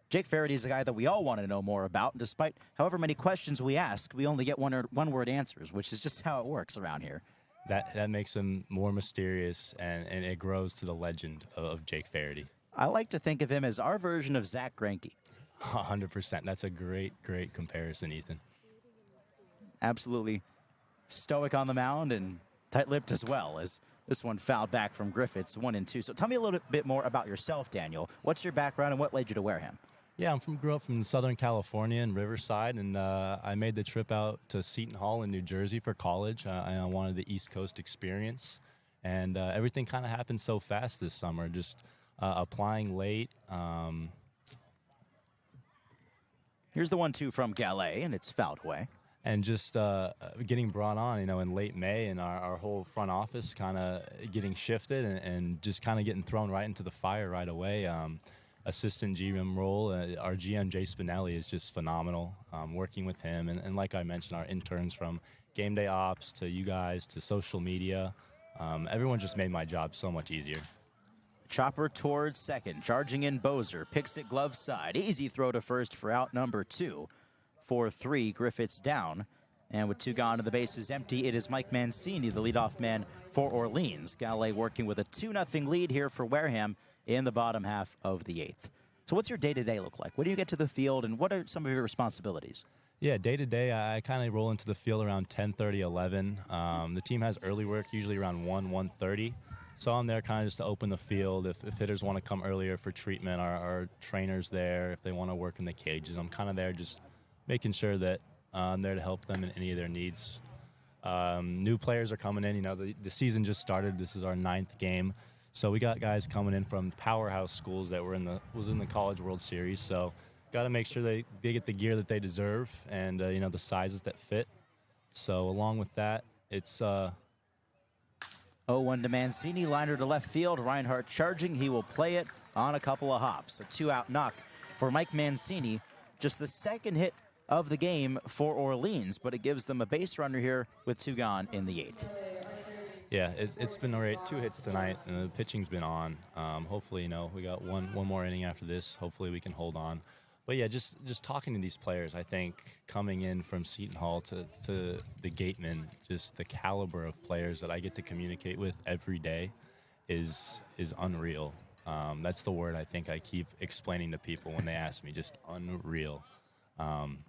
Jake Faraday is the guy that we all want to know more about. Despite however many questions we ask, we only get one-word answers, which is just how it works around here. That makes him more mysterious, and it grows to the legend of Jake Faraday. I like to think of him as our version of Zach Greinke. 100%. That's a great comparison, Ethan. Absolutely stoic on the mound and tight-lipped as well, as this one fouled back from Griffiths, 1-2. So tell me a little bit more about yourself, Daniel. What's your background and what led you to Wareham? Yeah, grew up from Southern California in Riverside, and I made the trip out to Seton Hall in New Jersey for college. I wanted the East Coast experience, and everything kind of happened so fast this summer. Just applying late. Here's the 1-2 from Gallet, and it's fouled away. And just getting brought on, in late May, and our whole front office kind of getting shifted and just kind of getting thrown right into the fire right away. Assistant GM role, our GM, Jay Spinelli, is just phenomenal. Working with him, and like I mentioned, our interns from game day ops to you guys to social media, everyone just made my job so much easier. Chopper towards second, charging in Bozer, picks it glove side. Easy throw to first for out number 2. 4-3, Griffiths down. And with 2 gone and the base is empty, it is Mike Mancini, the leadoff man for Orleans. Gallet working with a 2-0 lead here for Wareham in the bottom half of the 8th. So what's your day-to-day look like? When do you get to the field, and what are some of your responsibilities? Yeah, day-to-day, I kind of roll into the field around 10:30, 11. The team has early work, usually around 1:30. So I'm there kind of just to open the field. If hitters want to come earlier for treatment, our trainers there. If they want to work in the cages, I'm kind of there just making sure that I'm there to help them in any of their needs. New players are coming in. The season just started. This is our 9th game. So we got guys coming in from powerhouse schools that was in the College World Series. So got to make sure they get the gear that they deserve and, the sizes that fit. So along with that, it's 0-1 to Mancini, liner to left field. Reinhardt charging. He will play it on a couple of hops. A 2-out knock for Mike Mancini. Just the second hit of the game for Orleans, but it gives them a base runner here with 2 gone in the 8th. Yeah, it's been great. 2 hits tonight, and the pitching's been on. Hopefully, we got one more inning after this. Hopefully we can hold on. But yeah, just talking to these players, I think coming in from Seton Hall to the Gatemen, just the caliber of players that I get to communicate with every day is unreal. That's the word I think I keep explaining to people when they ask me, just unreal. Let's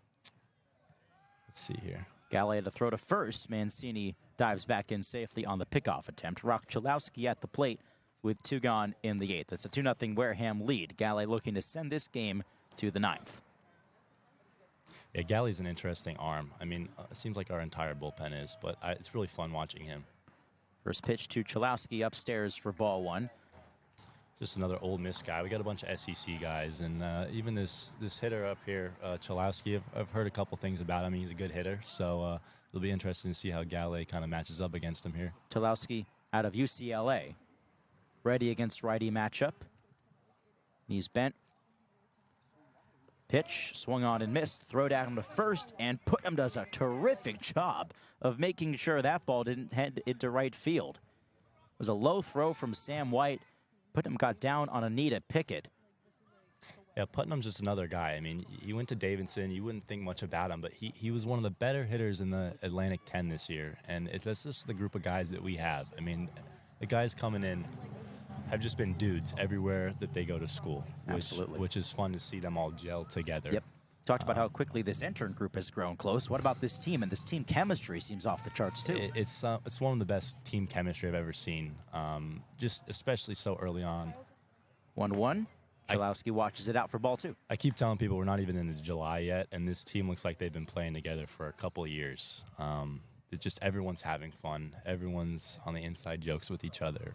see here. Gallet to throw to first. Mancini dives back in safely on the pickoff attempt. Rock Chalowski at the plate with 2 gone in the 8th. That's a 2-0 Wareham lead. Gallet looking to send this game to the 9th. Yeah, Gallet's an interesting arm. I mean, it seems like our entire bullpen is, but it's really fun watching him. First pitch to Chalowski upstairs for ball 1. Just another Ole Miss guy. We got a bunch of SEC guys, and even this hitter up here, Chalowski, I've heard a couple things about him. He's a good hitter, so it'll be interesting to see how Gallet kind of matches up against him here. Chalowski out of UCLA. Ready against righty matchup. Knees bent. Pitch, swung on and missed. Throw down to first, and Putnam does a terrific job of making sure that ball didn't head into right field. It was a low throw from Sam White. Putnam got down on a knee to Pickett. Yeah, Putnam's just another guy. I mean, he went to Davidson. You wouldn't think much about him, but he was one of the better hitters in the Atlantic 10 this year. And that's just the group of guys that we have. I mean, the guys coming in have just been dudes everywhere that they go to school. Absolutely. Which is fun to see them all gel together. Yep. Talked about how quickly this intern group has grown close. What about this team? And this team chemistry seems off the charts, too. It's one of the best team chemistry I've ever seen, just especially so early on. 1-1. Chalowski watches it out for ball 2. I keep telling people we're not even into July yet, and this team looks like they've been playing together for a couple of years. It's just everyone's having fun. Everyone's on the inside jokes with each other.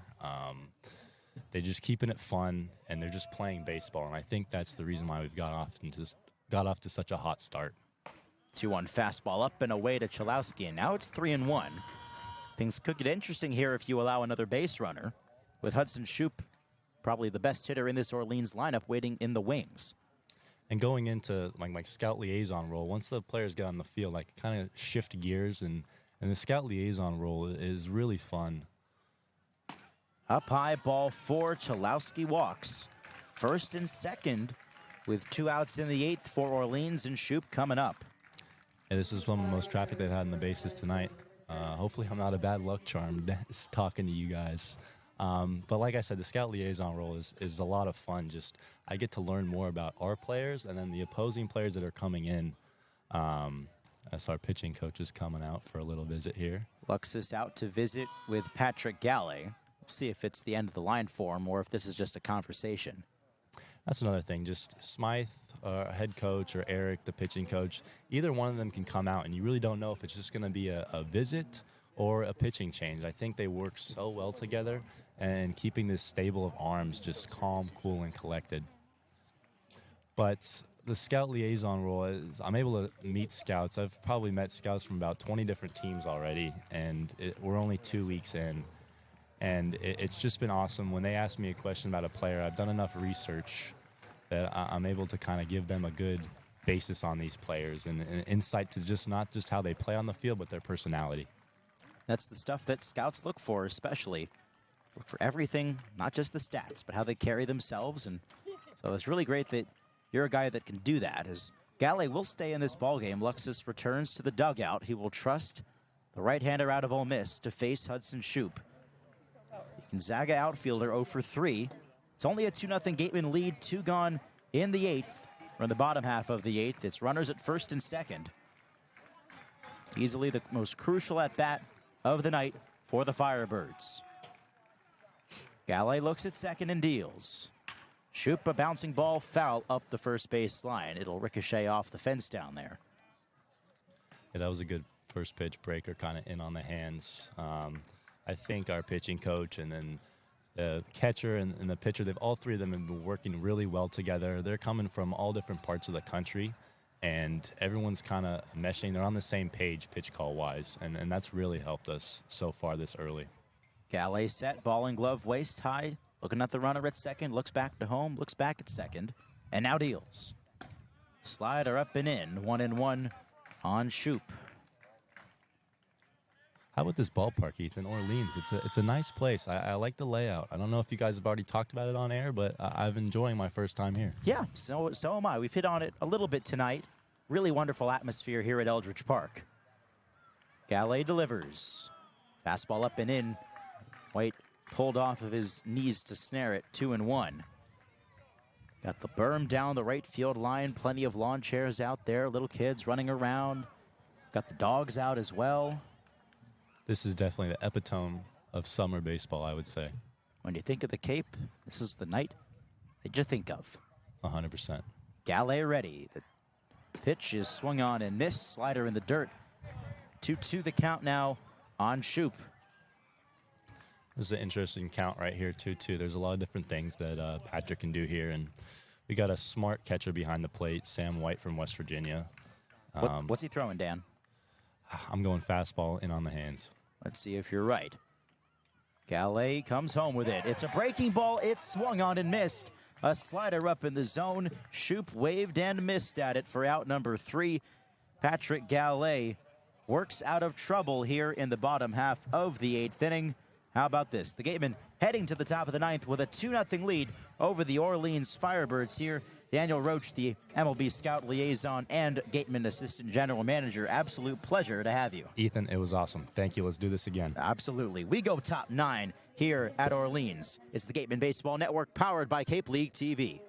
they're just keeping it fun, and they're just playing baseball. And I think that's the reason why we've got off to such a hot start. 2-1 fastball up and away to Chalowski, and now it's 3-1. Things could get interesting here if you allow another base runner, with Hudson Shoup, probably the best hitter in this Orleans lineup, waiting in the wings. And going into like scout liaison role, once the players get on the field, like kind of shift gears, and the scout liaison role is really fun. Up high, ball 4, Chalowski walks. First and second with 2 outs in the 8th for Orleans, and Shoup coming up. And this is one of the most traffic they've had in the bases tonight. Hopefully I'm not a bad luck charm talking to you guys. But like I said, the scout liaison role is a lot of fun. Just I get to learn more about our players and then the opposing players that are coming in. As our pitching coach is coming out for a little visit here. Luxus out to visit with Patrick Galley. We'll see if it's the end of the line for him or if this is just a conversation. That's another thing. Just Smythe, head coach, or Eric, the pitching coach, either one of them can come out, and you really don't know if it's just going to be a visit or a pitching change. I think they work so well together, and keeping this stable of arms just calm, cool, and collected. But the scout liaison role is I'm able to meet scouts. I've probably met scouts from about 20 different teams already, and we're only 2 weeks in. And it's just been awesome. When they ask me a question about a player, I've done enough research that I'm able to kind of give them a good basis on these players and insight to just not just how they play on the field, but their personality. That's the stuff that scouts look for, especially. Look for everything, not just the stats, but how they carry themselves. And so it's really great that you're a guy that can do that. As Galley will stay in this ballgame, Luxus returns to the dugout. He will trust the right-hander out of Ole Miss to face Hudson Shoup. Gonzaga outfielder 0 for 3. It's only a 2-0 Gateman lead, 2 gone in the 8th. We're in the bottom half of the 8th. It's runners at first and second. Easily the most crucial at-bat of the night for the Firebirds. Galley looks at second and deals. Shoup, a bouncing ball foul up the first base line. It'll ricochet off the fence down there. Yeah, that was a good first pitch breaker, kind of in on the hands. I think our pitching coach and then the catcher and the pitcher, all three of them have been working really well together. They're coming from all different parts of the country, and everyone's kind of meshing. They're on the same page pitch call-wise, and that's really helped us so far this early. Galley set, ball and glove waist high, looking at the runner at second, looks back to home, looks back at second, and now deals. Slider up and in, 1-1 on Shoup. How about this ballpark, Ethan? Orleans. It's a nice place. I like the layout. I don't know if you guys have already talked about it on air, but I've enjoying my first time here. Yeah, so am I. We've hit on it a little bit tonight. Really wonderful atmosphere here at Eldridge Park. Galley delivers. Fastball up and in. White pulled off of his knees to snare it. 2-1. Got the berm down the right field line. Plenty of lawn chairs out there. Little kids running around. Got the dogs out as well. This is definitely the epitome of summer baseball, I would say. When you think of the Cape, this is the night that you think of. 100%. Galley ready. The pitch is swung on and missed. Slider in the dirt. 2-2 the count now on Shoup. This is an interesting count right here, 2-2. There's a lot of different things that Patrick can do here, and we got a smart catcher behind the plate, Sam White from West Virginia. What's he throwing, Dan? I'm going fastball in on the hands. Let's see if you're right. Galley comes home with it. It's a breaking ball. It's swung on and missed. A slider up in the zone. Shoup waved and missed at it for out number 3. Patrick Galley works out of trouble here in the bottom half of the 8th inning. How about this? The Gatemen heading to the top of the 9th with a 2-0 lead over the Orleans Firebirds here. Daniel Roach, the MLB Scout Liaison and Gatemen Assistant General Manager. Absolute pleasure to have you. Ethan, it was awesome. Thank you. Let's do this again. Absolutely. We go top 9 here at Orleans. It's the Gatemen Baseball Network powered by Cape League TV.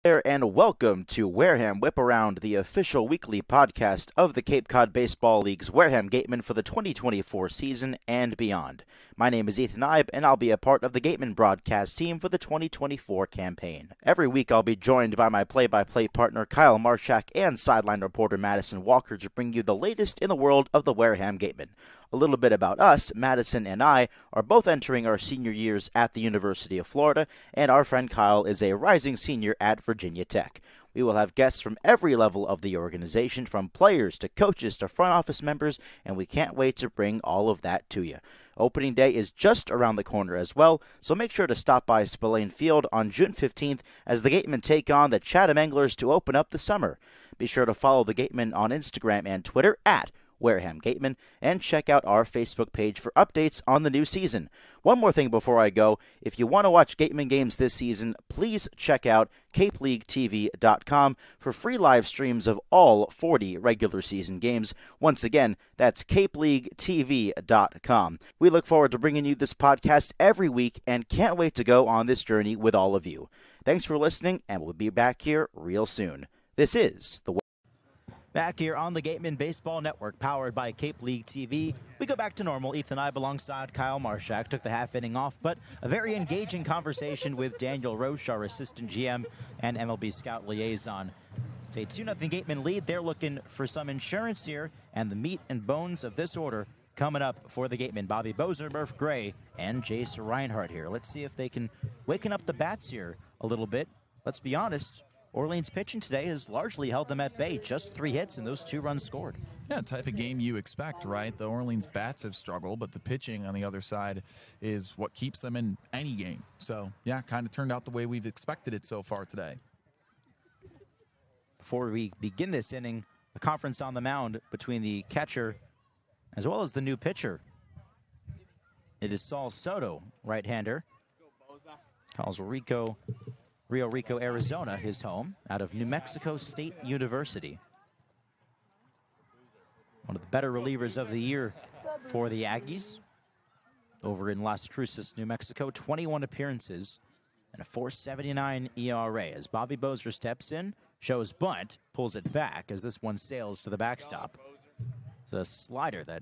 There and welcome to Wareham Whip Around, the official weekly podcast of the Cape Cod Baseball League's Wareham Gatemen for the 2024 season and beyond. My name is Ethan Eibe, and I'll be a part of the Gatemen broadcast team for the 2024 campaign. Every week I'll be joined by my play-by-play partner Kyle Marchak and sideline reporter Madison Walker to bring you the latest in the world of the Wareham Gatemen. A little bit about us. Madison and I are both entering our senior years at the University of Florida, and our friend Kyle is a rising senior at Virginia Tech. We will have guests from every level of the organization, from players to coaches to front office members, and we can't wait to bring all of that to you. Opening day is just around the corner as well, so make sure to stop by Spillane Field on June 15th as the Gatemen take on the Chatham Anglers to open up the summer. Be sure to follow the Gatemen on Instagram and Twitter at Wareham Gatemen, and check out our Facebook page for updates on the new season. One more thing before I go, if you want to watch Gatemen games this season, please check out capeleaguetv.com for free live streams of all 40 regular season games. Once again, that's capeleaguetv.com. We look forward to bringing you this podcast every week and can't wait to go on this journey with all of you. Thanks for listening, and we'll be back here real soon. This is the Back here on the Gatemen Baseball Network, powered by Cape League TV. We go back to normal. Ethan Eibe alongside Kyle Marchak took the half inning off, but a very engaging conversation with Daniel Roche, our assistant GM and MLB scout liaison. It's a 2-0 Gatemen lead. They're looking for some insurance here, and the meat and bones of this order coming up for the Gatemen. Bobby Bozer, Murph Gray, and Jace Reinhardt here. Let's see if they can waken up the bats here a little bit. Let's be honest. Orleans pitching today has largely held them at bay. Just 3 hits and those 2 runs scored. Yeah, type of game you expect, right? The Orleans bats have struggled, but the pitching on the other side is what keeps them in any game. So, yeah, kind of turned out the way we've expected it so far today. Before we begin this inning, a conference on the mound between the catcher as well as the new pitcher. It is Saul Soto, right-hander. Calls Rio Rico, Arizona, his home, out of New Mexico State University. One of the better relievers of the year for the Aggies. Over in Las Cruces, New Mexico, 21 appearances and a .479 ERA. As Bobby Bozer steps in, shows bunt, pulls it back as this one sails to the backstop. It's a slider that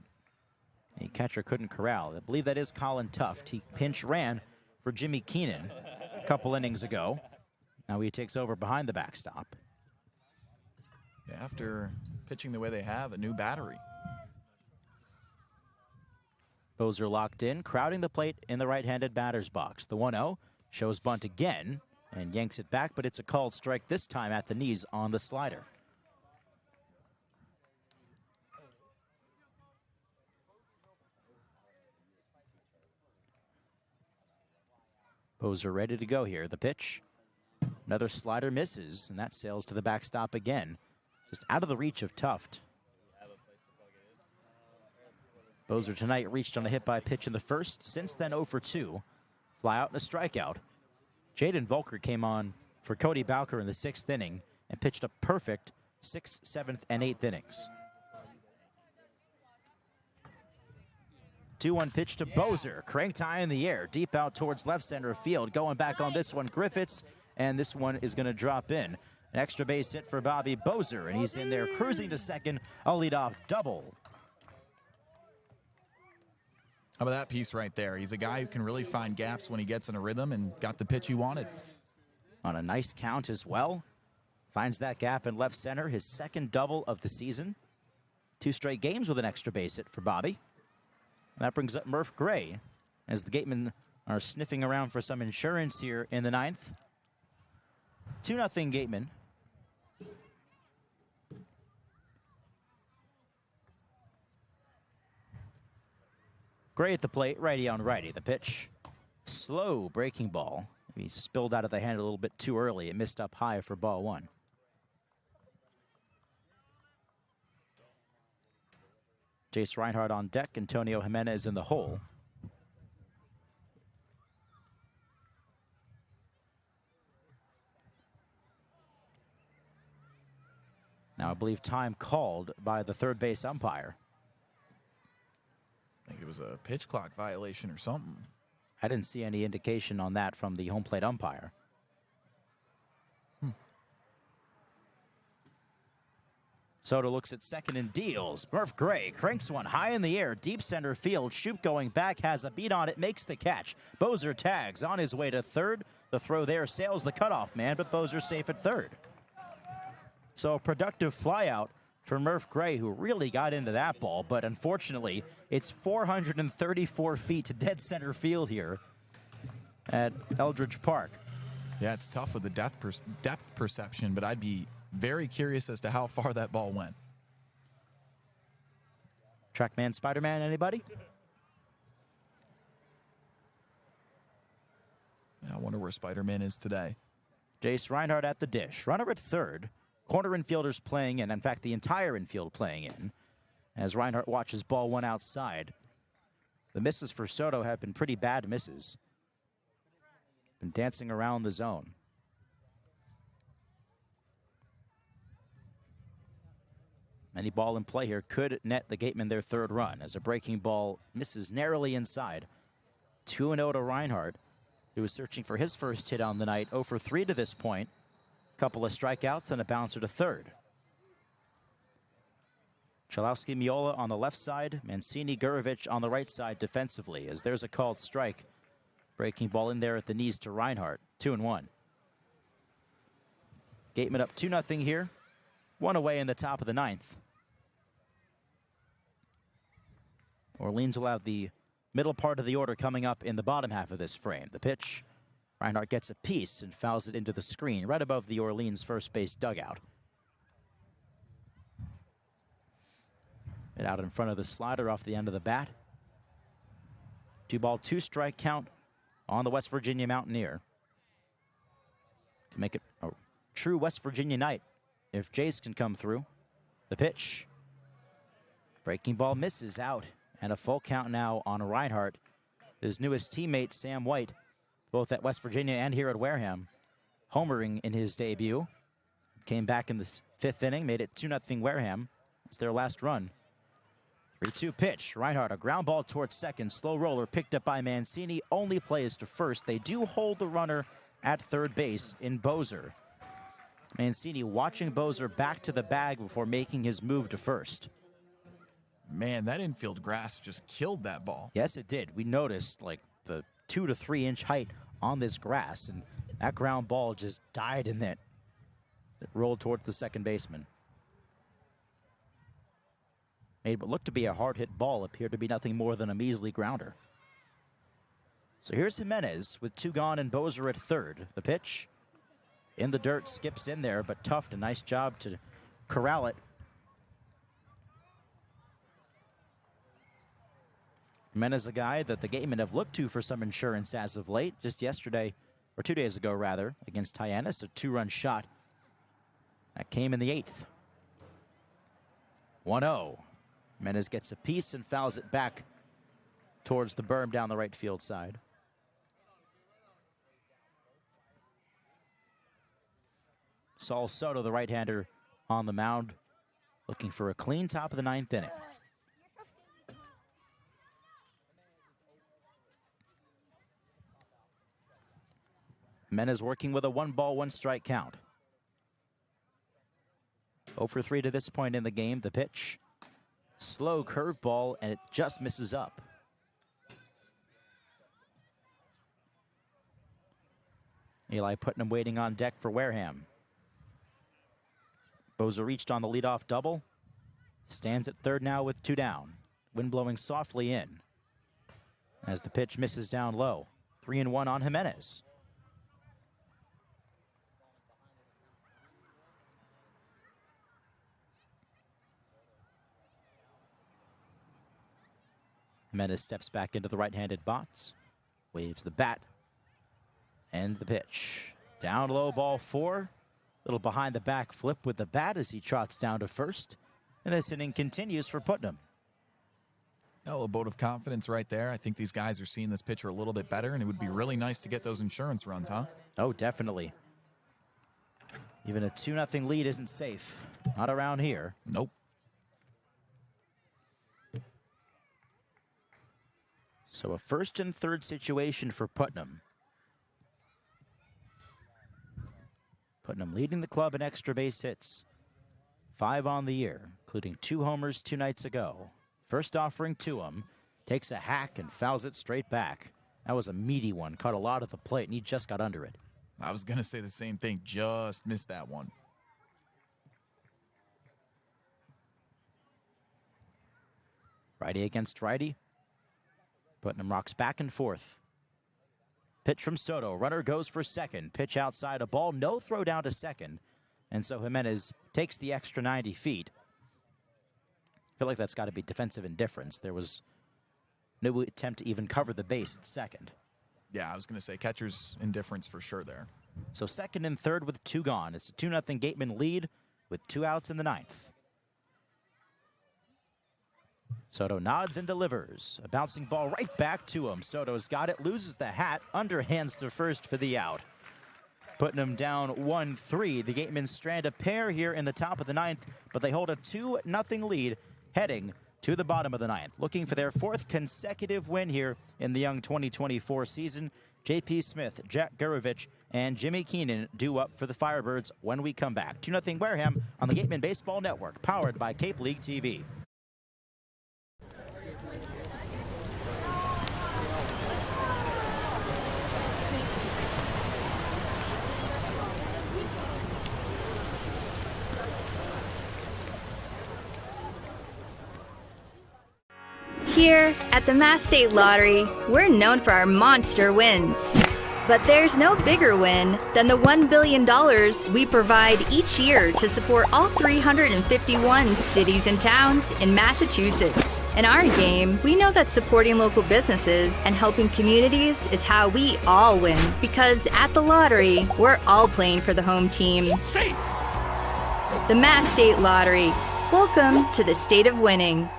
a catcher couldn't corral. I believe that is Colin Tuft. He pinch ran for Jimmy Keenan a couple innings ago. Now he takes over behind the backstop. After pitching the way they have, a new battery. Bozer locked in, crowding the plate in the right-handed batter's box. The 1-0 shows bunt again and yanks it back, but it's a called strike this time at the knees on the slider. Bozer ready to go here. The pitch. Another slider misses, and that sails to the backstop again. Just out of the reach of Tuft. Bozer tonight reached on a hit by pitch in the first. Since then, 0 for 2. Fly out and a strikeout. Jaden Volker came on for Cody Bowker in the 6th inning and pitched a perfect 6th, 7th, and 8th innings. 2-1 pitch to Bozer. Cranked high in the air, deep out towards left center field. Going back on this one, Griffiths. And this one is going to drop in. An extra base hit for Bobby Bozer, and he's in there cruising to second. A leadoff double. How about that piece right there? He's a guy who can really find gaps when he gets in a rhythm and got the pitch he wanted. On a nice count as well. Finds that gap in left center, his 2nd double of the season. 2 straight games with an extra base hit for Bobby. And that brings up Murph Gray as the Gatemen are sniffing around for some insurance here in the 9th. 2-0 Gatemen. Gray at the plate, righty on righty. The pitch, slow breaking ball. He spilled out of the hand a little bit too early. It missed up high for ball 1. Jace Reinhardt on deck. Antonio Jimenez in the hole. Now, I believe time called by the 3rd base umpire. I think it was a pitch clock violation or something. I didn't see any indication on that from the home plate umpire. Soto looks at second and deals. Murph Gray cranks one high in the air, deep center field. Shoop going back, has a beat on it, makes the catch. Bozer tags on his way to third. The throw there sails the cutoff man, but Bozer's safe at third. So a productive flyout for Murph Gray, who really got into that ball, but unfortunately, it's 434 feet to dead center field here at Eldridge Park. Yeah, it's tough with the depth perception, but I'd be very curious as to how far that ball went. Trackman, Spider-Man, anybody? I wonder where Spider-Man is today. Jace Reinhardt at the dish. Runner at third. Corner infielders playing in fact, the entire infield playing in, as Reinhardt watches ball one outside. The misses for Soto have been pretty bad misses. Been dancing around the zone. Any ball in play here could net the Gatemen their third run, as a breaking ball misses narrowly inside. 2-0 to Reinhardt, who was searching for his first hit on the night. 0 for 3 to this point. Couple of strikeouts and a bouncer to third. Chalowski, Miola on the left side. Mancini, Gurovich on the right side defensively, as there's a called strike. Breaking ball in there at the knees to Reinhardt. 2-1. Gatemen up 2-0 here. One away in the top of the ninth. Orleans will have the middle part of the order coming up in the bottom half of this frame. The pitch. Reinhardt gets a piece and fouls it into the screen right above the Orleans first base dugout. It out in front of the slider off the end of the bat. 2-ball, 2-strike count on the West Virginia Mountaineer. To make it a true West Virginia night if Jace can come through. The pitch. Breaking ball misses out, and a full count now on Reinhardt. His newest teammate, Sam White, both at West Virginia and here at Wareham, homering in his debut. Came back in the fifth inning, made it 2-0 Wareham. It's their last run. 3-2 pitch. Reinhardt, a ground ball towards second. Slow roller picked up by Mancini. Only plays to first. They do hold the runner at third base in Bozer. Mancini watching Bozer back to the bag before making his move to first. Man, that infield grass just killed that ball. Yes, it did. We noticed like the 2 to 3 inch height on this grass, and that ground ball just died in it. It rolled towards the second baseman. Made what looked to be a hard hit ball appeared to be nothing more than a measly grounder. So here's Jimenez with 2 gone and Bozer at third. The pitch in the dirt, skips in there, but Tuft, a nice job to corral it. Jimenez, a guy that the Gatemen have looked to for some insurance as of late. Just yesterday, or 2 days ago rather, against Hyannis, a 2-run shot. That came in the 8th. 1-0. Jimenez gets a piece and fouls it back towards the berm down the right field side. Saul Soto, the right-hander, on the mound, looking for a clean top of the 9th inning. Jimenez working with a 1-ball, 1-strike count. 0 for 3 to this point in the game. The pitch. Slow curveball, and it just misses up. Eli Putnam waiting on deck for Wareham. Bozer reached on the leadoff double. Stands at third now with 2 down. Wind blowing softly in as the pitch misses down low. 3-1 on Jimenez. Jimenez steps back into the right-handed box, waves the bat, and the pitch. Down low, ball 4. Little behind the back flip with the bat as he trots down to first. And this inning continues for Putnam. A vote of confidence right there. I think these guys are seeing this pitcher a little bit better, and it would be really nice to get those insurance runs, huh? Oh, definitely. Even a 2-0 lead isn't safe. Not around here. Nope. So a 1st and 3rd situation for Putnam. Putnam leading the club in extra base hits. 5 on the year, including 2 homers 2 nights ago. First offering to him, takes a hack and fouls it straight back. That was a meaty one, caught a lot at the plate, and he just got under it. I was going to say the same thing, just missed that one. Righty against righty. Putnam rocks back and forth. Pitch from Soto. Runner goes for second. Pitch outside a ball. No throw down to second. And so Jimenez takes the extra 90 feet. I feel like that's got to be defensive indifference. There was no attempt to even cover the base at second. Yeah, I was going to say catcher's indifference for sure there. So second and third with 2 gone. It's a 2-0 Gatemen lead with 2 outs in the 9th. Soto nods and delivers. A bouncing ball right back to him. Soto's got it, loses the hat, underhands to first for the out. Putting him down 1-3. The Gatemen strand a pair here in the top of the 9th, but they hold a 2-0 lead heading to the bottom of the 9th. Looking for their 4th consecutive win here in the young 2024 season. J.P. Smith, Jack Gurovich, and Jimmy Keenan due up for the Firebirds when we come back. 2-0 Wareham on the Gatemen Baseball Network, powered by Cape League TV. Here at the Mass State Lottery, we're known for our monster wins. But there's no bigger win than the $1 billion we provide each year to support all 351 cities and towns in Massachusetts. In our game, we know that supporting local businesses and helping communities is how we all win. Because at the lottery, we're all playing for the home team. The Mass State Lottery. Welcome to the state of winning.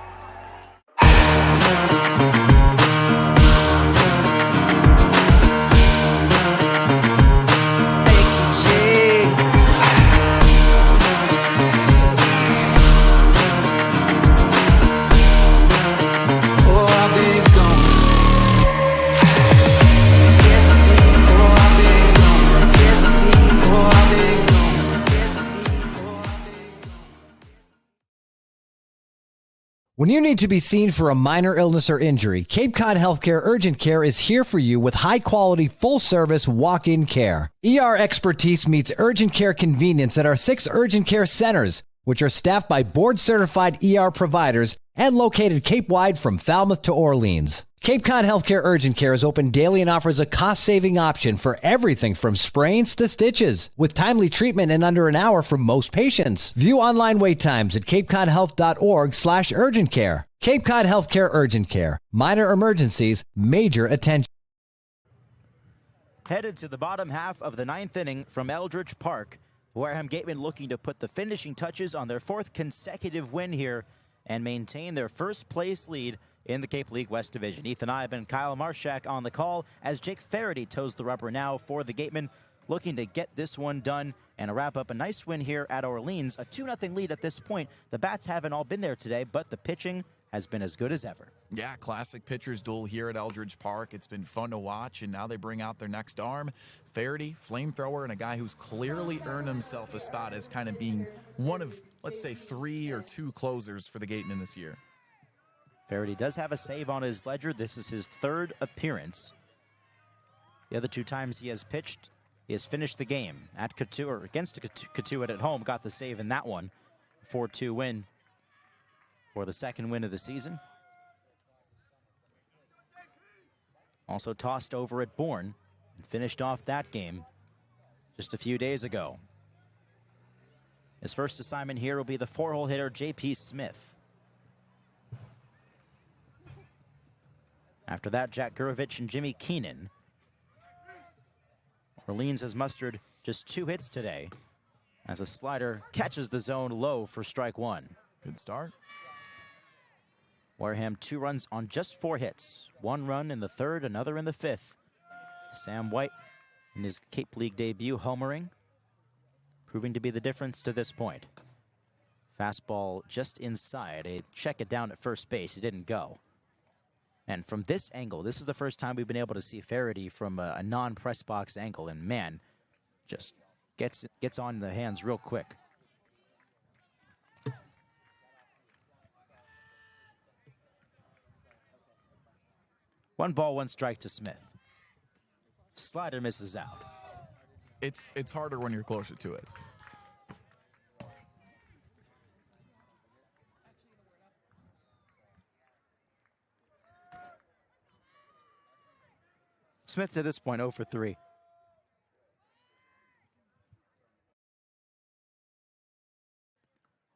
When you need to be seen for a minor illness or injury, Cape Cod Healthcare Urgent Care is here for you with high-quality, full-service walk-in care. ER expertise meets urgent care convenience at our 6 urgent care centers, which are staffed by board-certified ER providers and located Cape-wide from Falmouth to Orleans. Cape Cod Healthcare Urgent Care is open daily and offers a cost-saving option for everything from sprains to stitches, with timely treatment in under an hour for most patients. View online wait times at capecodhealth.org/urgent care. Cape Cod Healthcare Urgent Care. Minor emergencies, major attention. Headed to the bottom half of the 9th inning from Eldridge Park. Wareham Gatemen looking to put the finishing touches on their 4th consecutive win here and maintain their first place lead in the Cape League West Division. Ethan Eibe and Kyle Marchak on the call as Jake Faraday toes the rubber now for the Gatemen, looking to get this one done and wrap up a nice win here at Orleans. A 2-0 lead at this point. The bats haven't all been there today, but the pitching has been as good as ever. Yeah, classic pitcher's duel here at Eldridge Park. It's been fun to watch, and now they bring out their next arm. Faraday, flamethrower, and a guy who's clearly earned himself a spot as kind of being one of, let's say, 3 or 2 closers for the Gatemen this year. Faraday does have a save on his ledger. This is his 3rd appearance. The other 2 times he has pitched, he has finished the game at Couture, against Couture at home, got the save in that one. 4-2 win for the 2nd win of the season. Also tossed over at Bourne and finished off that game just a few days ago. His first assignment here will be the 4-hole hitter J.P. Smith. After that, Jack Gurovich and Jimmy Keenan. Orleans has mustered just 2 hits today as a slider catches the zone low for strike 1. Good start. Wareham 2 runs on just 4 hits. 1 run in the 3rd, another in the 5th. Sam White in his Cape League debut homering, proving to be the difference to this point. Fastball just inside. A check it down at first base. It didn't go. And from this angle, this is the first time we've been able to see Faraday from a non-press box angle, and man, just gets on the hands real quick. 1 ball, 1 strike to Smith. Slider misses out. It's harder when you're closer to it. Smith to this point 0 for 3.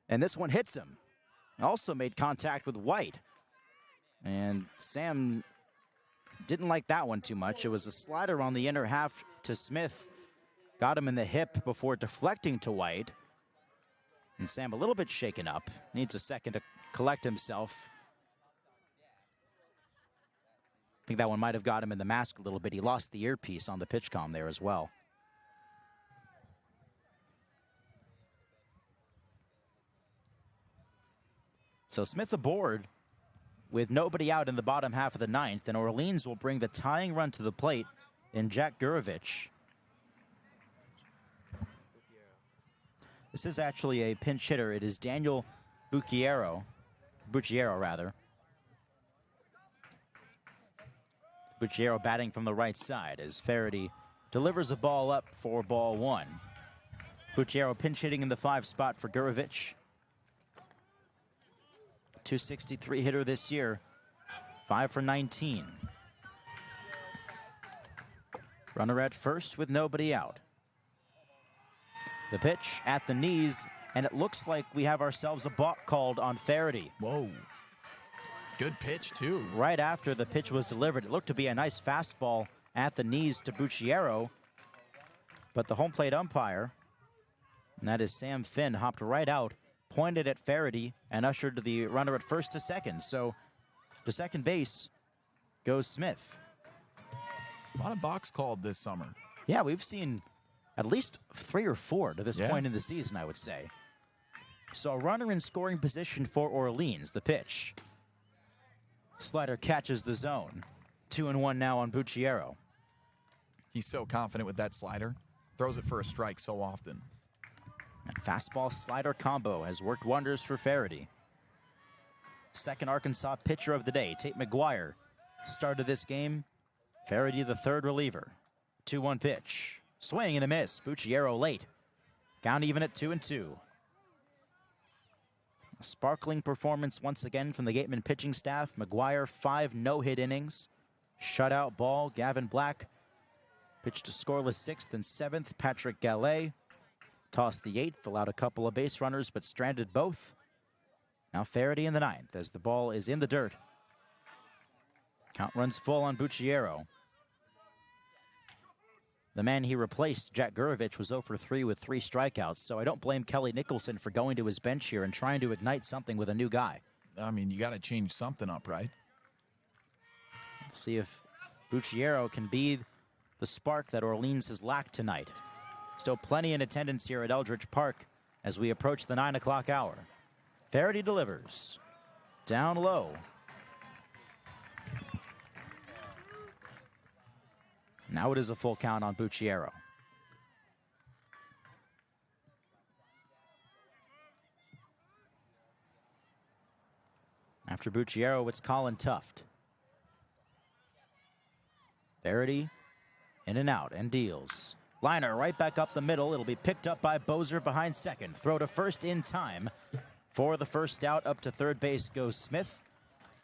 And this one hits him. Also made contact with White. And Sam didn't like that one too much. It was a slider on the inner half to Smith. Got him in the hip before deflecting to White. And Sam a little bit shaken up. Needs a second to collect himself. I think that one might have got him in the mask a little bit. He lost the earpiece on the pitch comm there as well. So Smith aboard with nobody out in the bottom half of the 9th, and Orleans will bring the tying run to the plate in Jack Gurovich. This is actually a pinch hitter. It is Daniel Bucciero rather. Bucciero batting from the right side as Faraday delivers a ball up for ball 1. Bucciero pinch hitting in the 5 spot for Gurovich. 263 hitter this year, 5 for 19. Runner at first with nobody out. The pitch at the knees, and it looks like we have ourselves a balk called on Faraday. Whoa. Good pitch, too. Right after the pitch was delivered, it looked to be a nice fastball at the knees to Bucciero, but the home plate umpire, and that is Sam Finn, hopped right out, pointed at Faraday, and ushered the runner at first to second. So to second base goes Smith. A lot of balks called this summer. Yeah, we've seen at least 3 or 4 to this point in the season, I would say. So a runner in scoring position for Orleans. The pitch. Slider catches the zone. 2-1 now on Bucciero. He's so confident with that slider. Throws it for a strike so often. That fastball slider combo has worked wonders for Faraday. Second Arkansas pitcher of the day, Tate McGuire, started this game. Faraday, the third reliever. 2-1 pitch. Swing and a miss. Bucciero late. Count even at 2-2. A sparkling performance once again from the Gatemen pitching staff. McGuire, 5 no-hit innings. Shutout ball. Gavin Black pitched a scoreless 6th and 7th. Patrick Gallet tossed the 8th, allowed a couple of base runners, but stranded both. Now Faraday in the 9th as the ball is in the dirt. Count runs full on Bucciero. The man he replaced, Jack Gurovich, was 0 for 3 with 3 strikeouts, so I don't blame Kelly Nicholson for going to his bench here and trying to ignite something with a new guy. I mean, you got to change something up, right? Let's see if Bucciero can be the spark that Orleans has lacked tonight. Still plenty in attendance here at Eldridge Park as we approach the 9 o'clock hour. Faraday delivers. Down low. Now it is a full count on Bucciero. After Bucciero, it's Colin Tuft. Faraday in and out and deals. Liner right back up the middle. It'll be picked up by Bozer behind second. Throw to first in time. For the first out, up to third base goes Smith.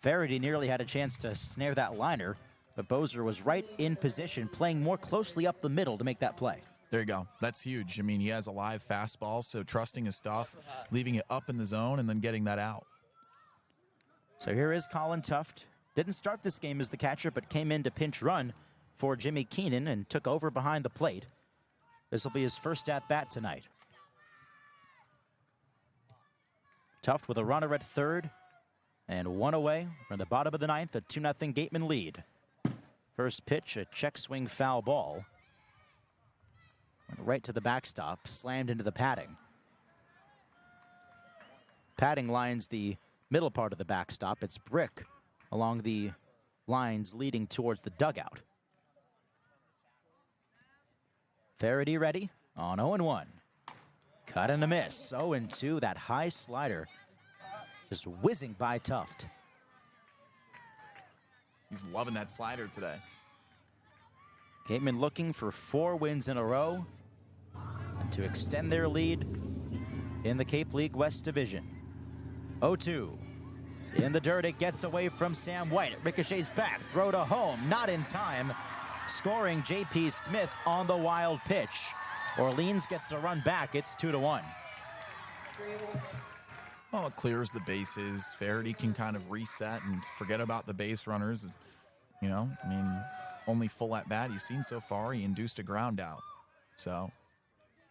Faraday nearly had a chance to snare that liner, but Bozer was right in position, playing more closely up the middle to make that play. There you go. That's huge. I mean, he has a live fastball, so trusting his stuff, leaving it up in the zone, and then getting that out. So here is Colin Tuft. Didn't start this game as the catcher, but came in to pinch run for Jimmy Keenan and took over behind the plate. This will be his first at-bat tonight. Tuft with a runner at third and 1 away from the bottom of the 9th, a 2-0 Gatemen lead. First pitch, a check swing foul ball. Went right to the backstop, slammed into the padding. Padding lines the middle part of the backstop. It's brick along the lines leading towards the dugout. Faraday ready on 0-1. Cut and a miss. 0-2. That high slider just whizzing by Tuft. He's loving that slider today. Gatemen looking for 4 wins in a row and to extend their lead in the Cape League West Division. 0-2. In the dirt, it gets away from Sam White. It ricochets back, throw to home, not in time. Scoring J.P. Smith on the wild pitch. Orleans gets a run back. It's 2-1. Well, it clears the bases. Faraday can kind of reset and forget about the base runners. You know, I mean, only full at bat he's seen so far. He induced a ground out. So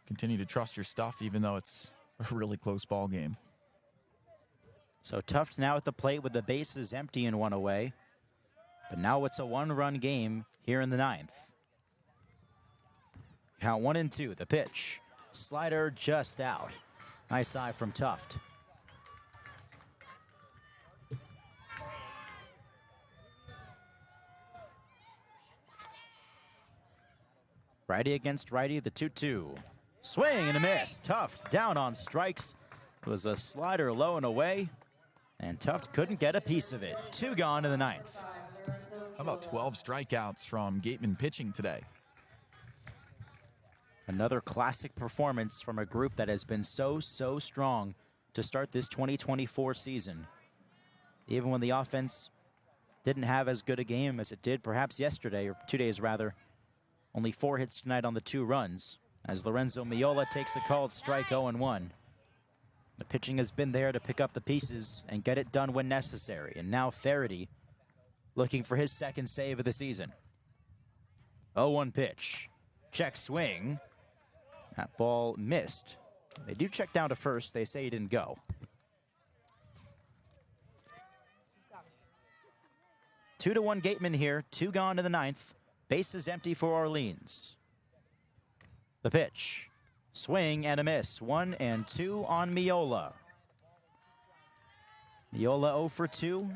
continue to trust your stuff, even though it's a really close ball game. So Tuft now at the plate with the bases empty and 1 away. But now it's a 1-run game here in the 9th. Count 1-2, the pitch. Slider just out. Nice eye from Tuft. Righty against righty, the 2-2. Swing and a miss. Tuft down on strikes. It was a slider low and away, and Tuft couldn't get a piece of it. 2 gone in the 9th. How about 12 strikeouts from Gateman pitching today? Another classic performance from a group that has been so strong to start this 2024 season. Even when the offense didn't have as good a game as it did perhaps yesterday, or 2 days rather. Only 4 hits tonight on the 2 runs, as Lorenzo Miola takes a called strike 0-1. The pitching has been there to pick up the pieces and get it done when necessary. And now Faraday looking for his 2nd save of the season. 0-1 pitch. Check swing. That ball missed. They do check down to first. They say he didn't go. 2-1 Gatemen here. 2 gone in the 9th. Bases empty for Orleans. The pitch. Swing and a miss. 1-2 on Miola. Miola 0 for 2.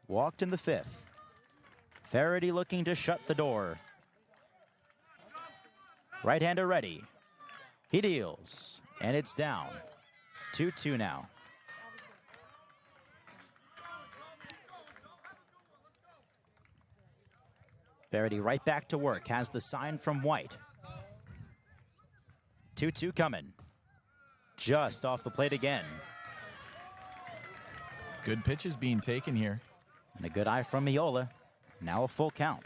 Walked in the 5th. Faraday looking to shut the door. Right-hander ready. He deals. And it's down. 2-2 now. Faraday right back to work. Has the sign from White. 2-2 coming. Just off the plate again. Good pitches being taken here. And a good eye from Miola. Now a full count.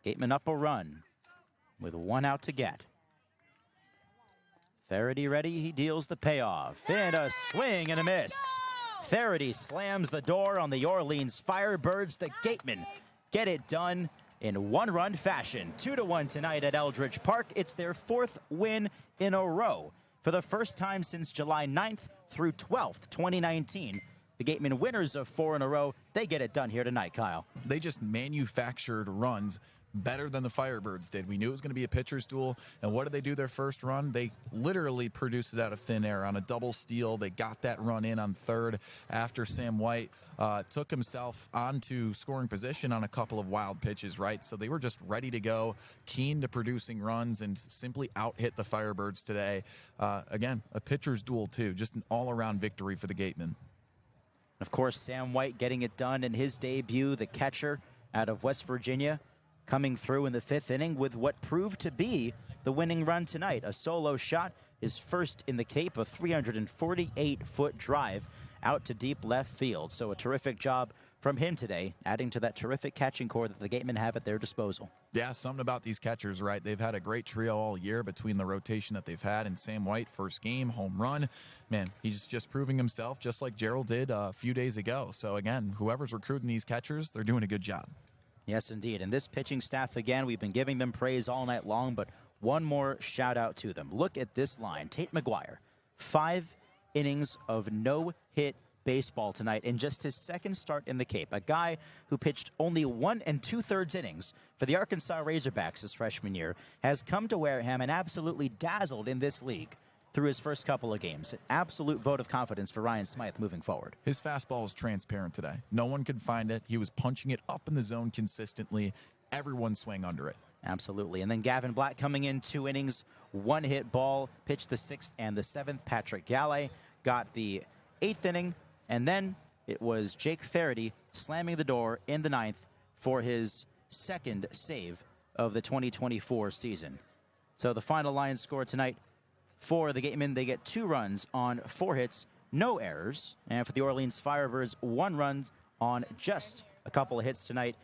Gateman up a run with 1 out to get. Faraday ready. He deals the payoff. And a swing and a miss. Faraday slams the door on the Orleans Firebirds. The Gatemen get it done in 1-run fashion. 2-1 tonight at Eldridge Park. It's their 4th win in a row. For the first time since July 9th through 12th, 2019. The Gatemen winners of 4 in a row. They get it done here tonight, Kyle. They just manufactured runs better than the Firebirds did. We knew it was going to be a pitcher's duel, and what did they do their first run? They literally produced it out of thin air on a double steal. They got that run in on 3rd after Sam White took himself onto scoring position on a couple of wild pitches, right? So they were just ready to go, keen to producing runs, and simply out-hit the Firebirds today. Again, a pitcher's duel too, just an all-around victory for the Gatemen. Of course, Sam White getting it done in his debut, the catcher out of West Virginia, coming through in the 5th inning with what proved to be the winning run tonight. A solo shot, his first in the Cape, a 348-foot drive out to deep left field. So a terrific job from him today, adding to that terrific catching core that the Gatemen have at their disposal. Yeah, something about these catchers, right? They've had a great trio all year between the rotation that they've had, and Sam White, first game, home run. Man, he's just proving himself, just like Gerald did a few days ago. So again, whoever's recruiting these catchers, they're doing a good job. Yes, indeed. And this pitching staff, again, we've been giving them praise all night long, but one more shout out to them. Look at this line. Tate McGuire, 5 innings of no-hit baseball tonight in just his 2nd start in the Cape. A guy who pitched only 1 2/3 innings for the Arkansas Razorbacks his freshman year has come to Wareham and absolutely dazzled in this league through his first couple of games. An absolute vote of confidence for Ryan Smythe moving forward. His fastball was transparent today. No one could find it. He was punching it up in the zone consistently. Everyone swung under it. Absolutely. And then Gavin Black coming in 2 innings, 1 hit ball, pitched the 6th and the 7th. Patrick Galley got the 8th inning, and then it was Jake Faraday slamming the door in the 9th for his second save of the 2024 season. So the final line score tonight for the Gatemen, they get 2 runs on 4 hits, no errors. And for the Orleans Firebirds, 1 run on just a couple of hits tonight,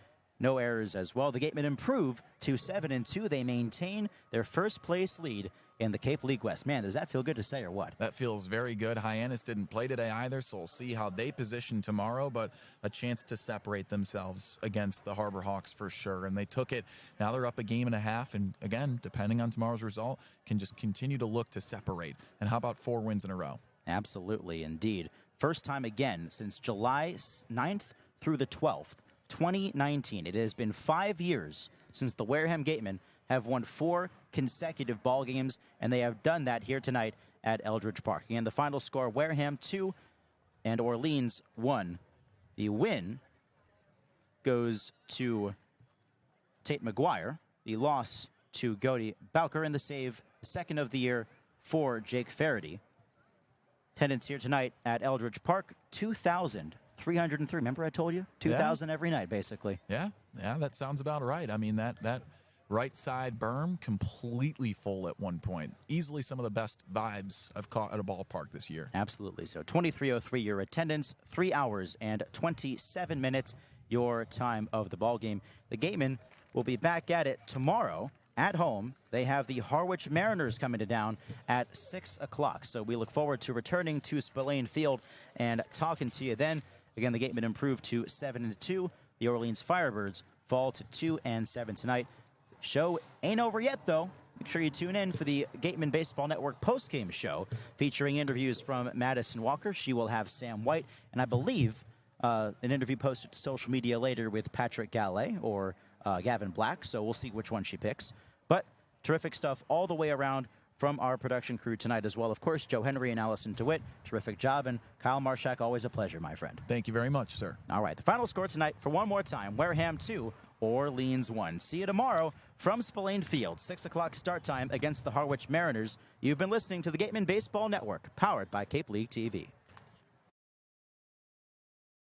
no errors as well. The Gatemen improve to 7-2. They maintain their first place lead in the Cape League West. Man, does that feel good to say or what? That feels very good. Hyannis didn't play today either, so we'll see how they position tomorrow, but a chance to separate themselves against the Harbor Hawks for sure, and they took it. Now they're up a game and a half, and again, depending on tomorrow's result, can just continue to look to separate. And how about 4 wins in a row? Absolutely, indeed. First time again since July 9th through the 12th, 2019. It has been 5 years since the Wareham Gatemen have won 4 consecutive ball games, and they have done that here tonight at Eldridge Park. And the final score, Wareham 2 and Orleans 1. The win goes to Tate McGuire. The loss to Gody Bowker, and the save, second of the year for Jake Faraday. Attendance here tonight at Eldridge Park, 2,303. Remember I told you? 2,000 every night, basically. Yeah, that sounds about right. I mean, that right side berm completely full at one point. Easily some of the best vibes I've caught at a ballpark this year. Absolutely. So 23:03 your attendance, 3 hours and 27 minutes your time of the ball game. The Gatemen will be back at it tomorrow at home. They have the Harwich Mariners coming to town at 6 o'clock. So we look forward to returning to Spillane Field and talking to you then. Again, the Gatemen improved to 7-2. The Orleans Firebirds fall to 2-7 tonight. Show ain't over yet, though. Make sure you tune in for the Gatemen Baseball Network postgame show featuring interviews from Madison Walker. She will have Sam White, and I believe an interview posted to social media later with Patrick Gallet or Gavin Black, so we'll see which one she picks. But terrific stuff all the way around from our production crew tonight as well. Of course, Joe Henry and Allison DeWitt, terrific job. And Kyle Marchak, always a pleasure, my friend. Thank you very much, sir. All right, the final score tonight for one more time, Wareham 2, Orleans 1. See you tomorrow from Spillane Field, 6 o'clock start time against the Harwich Mariners. You've been listening to the Gatemen Baseball Network, powered by Cape League TV.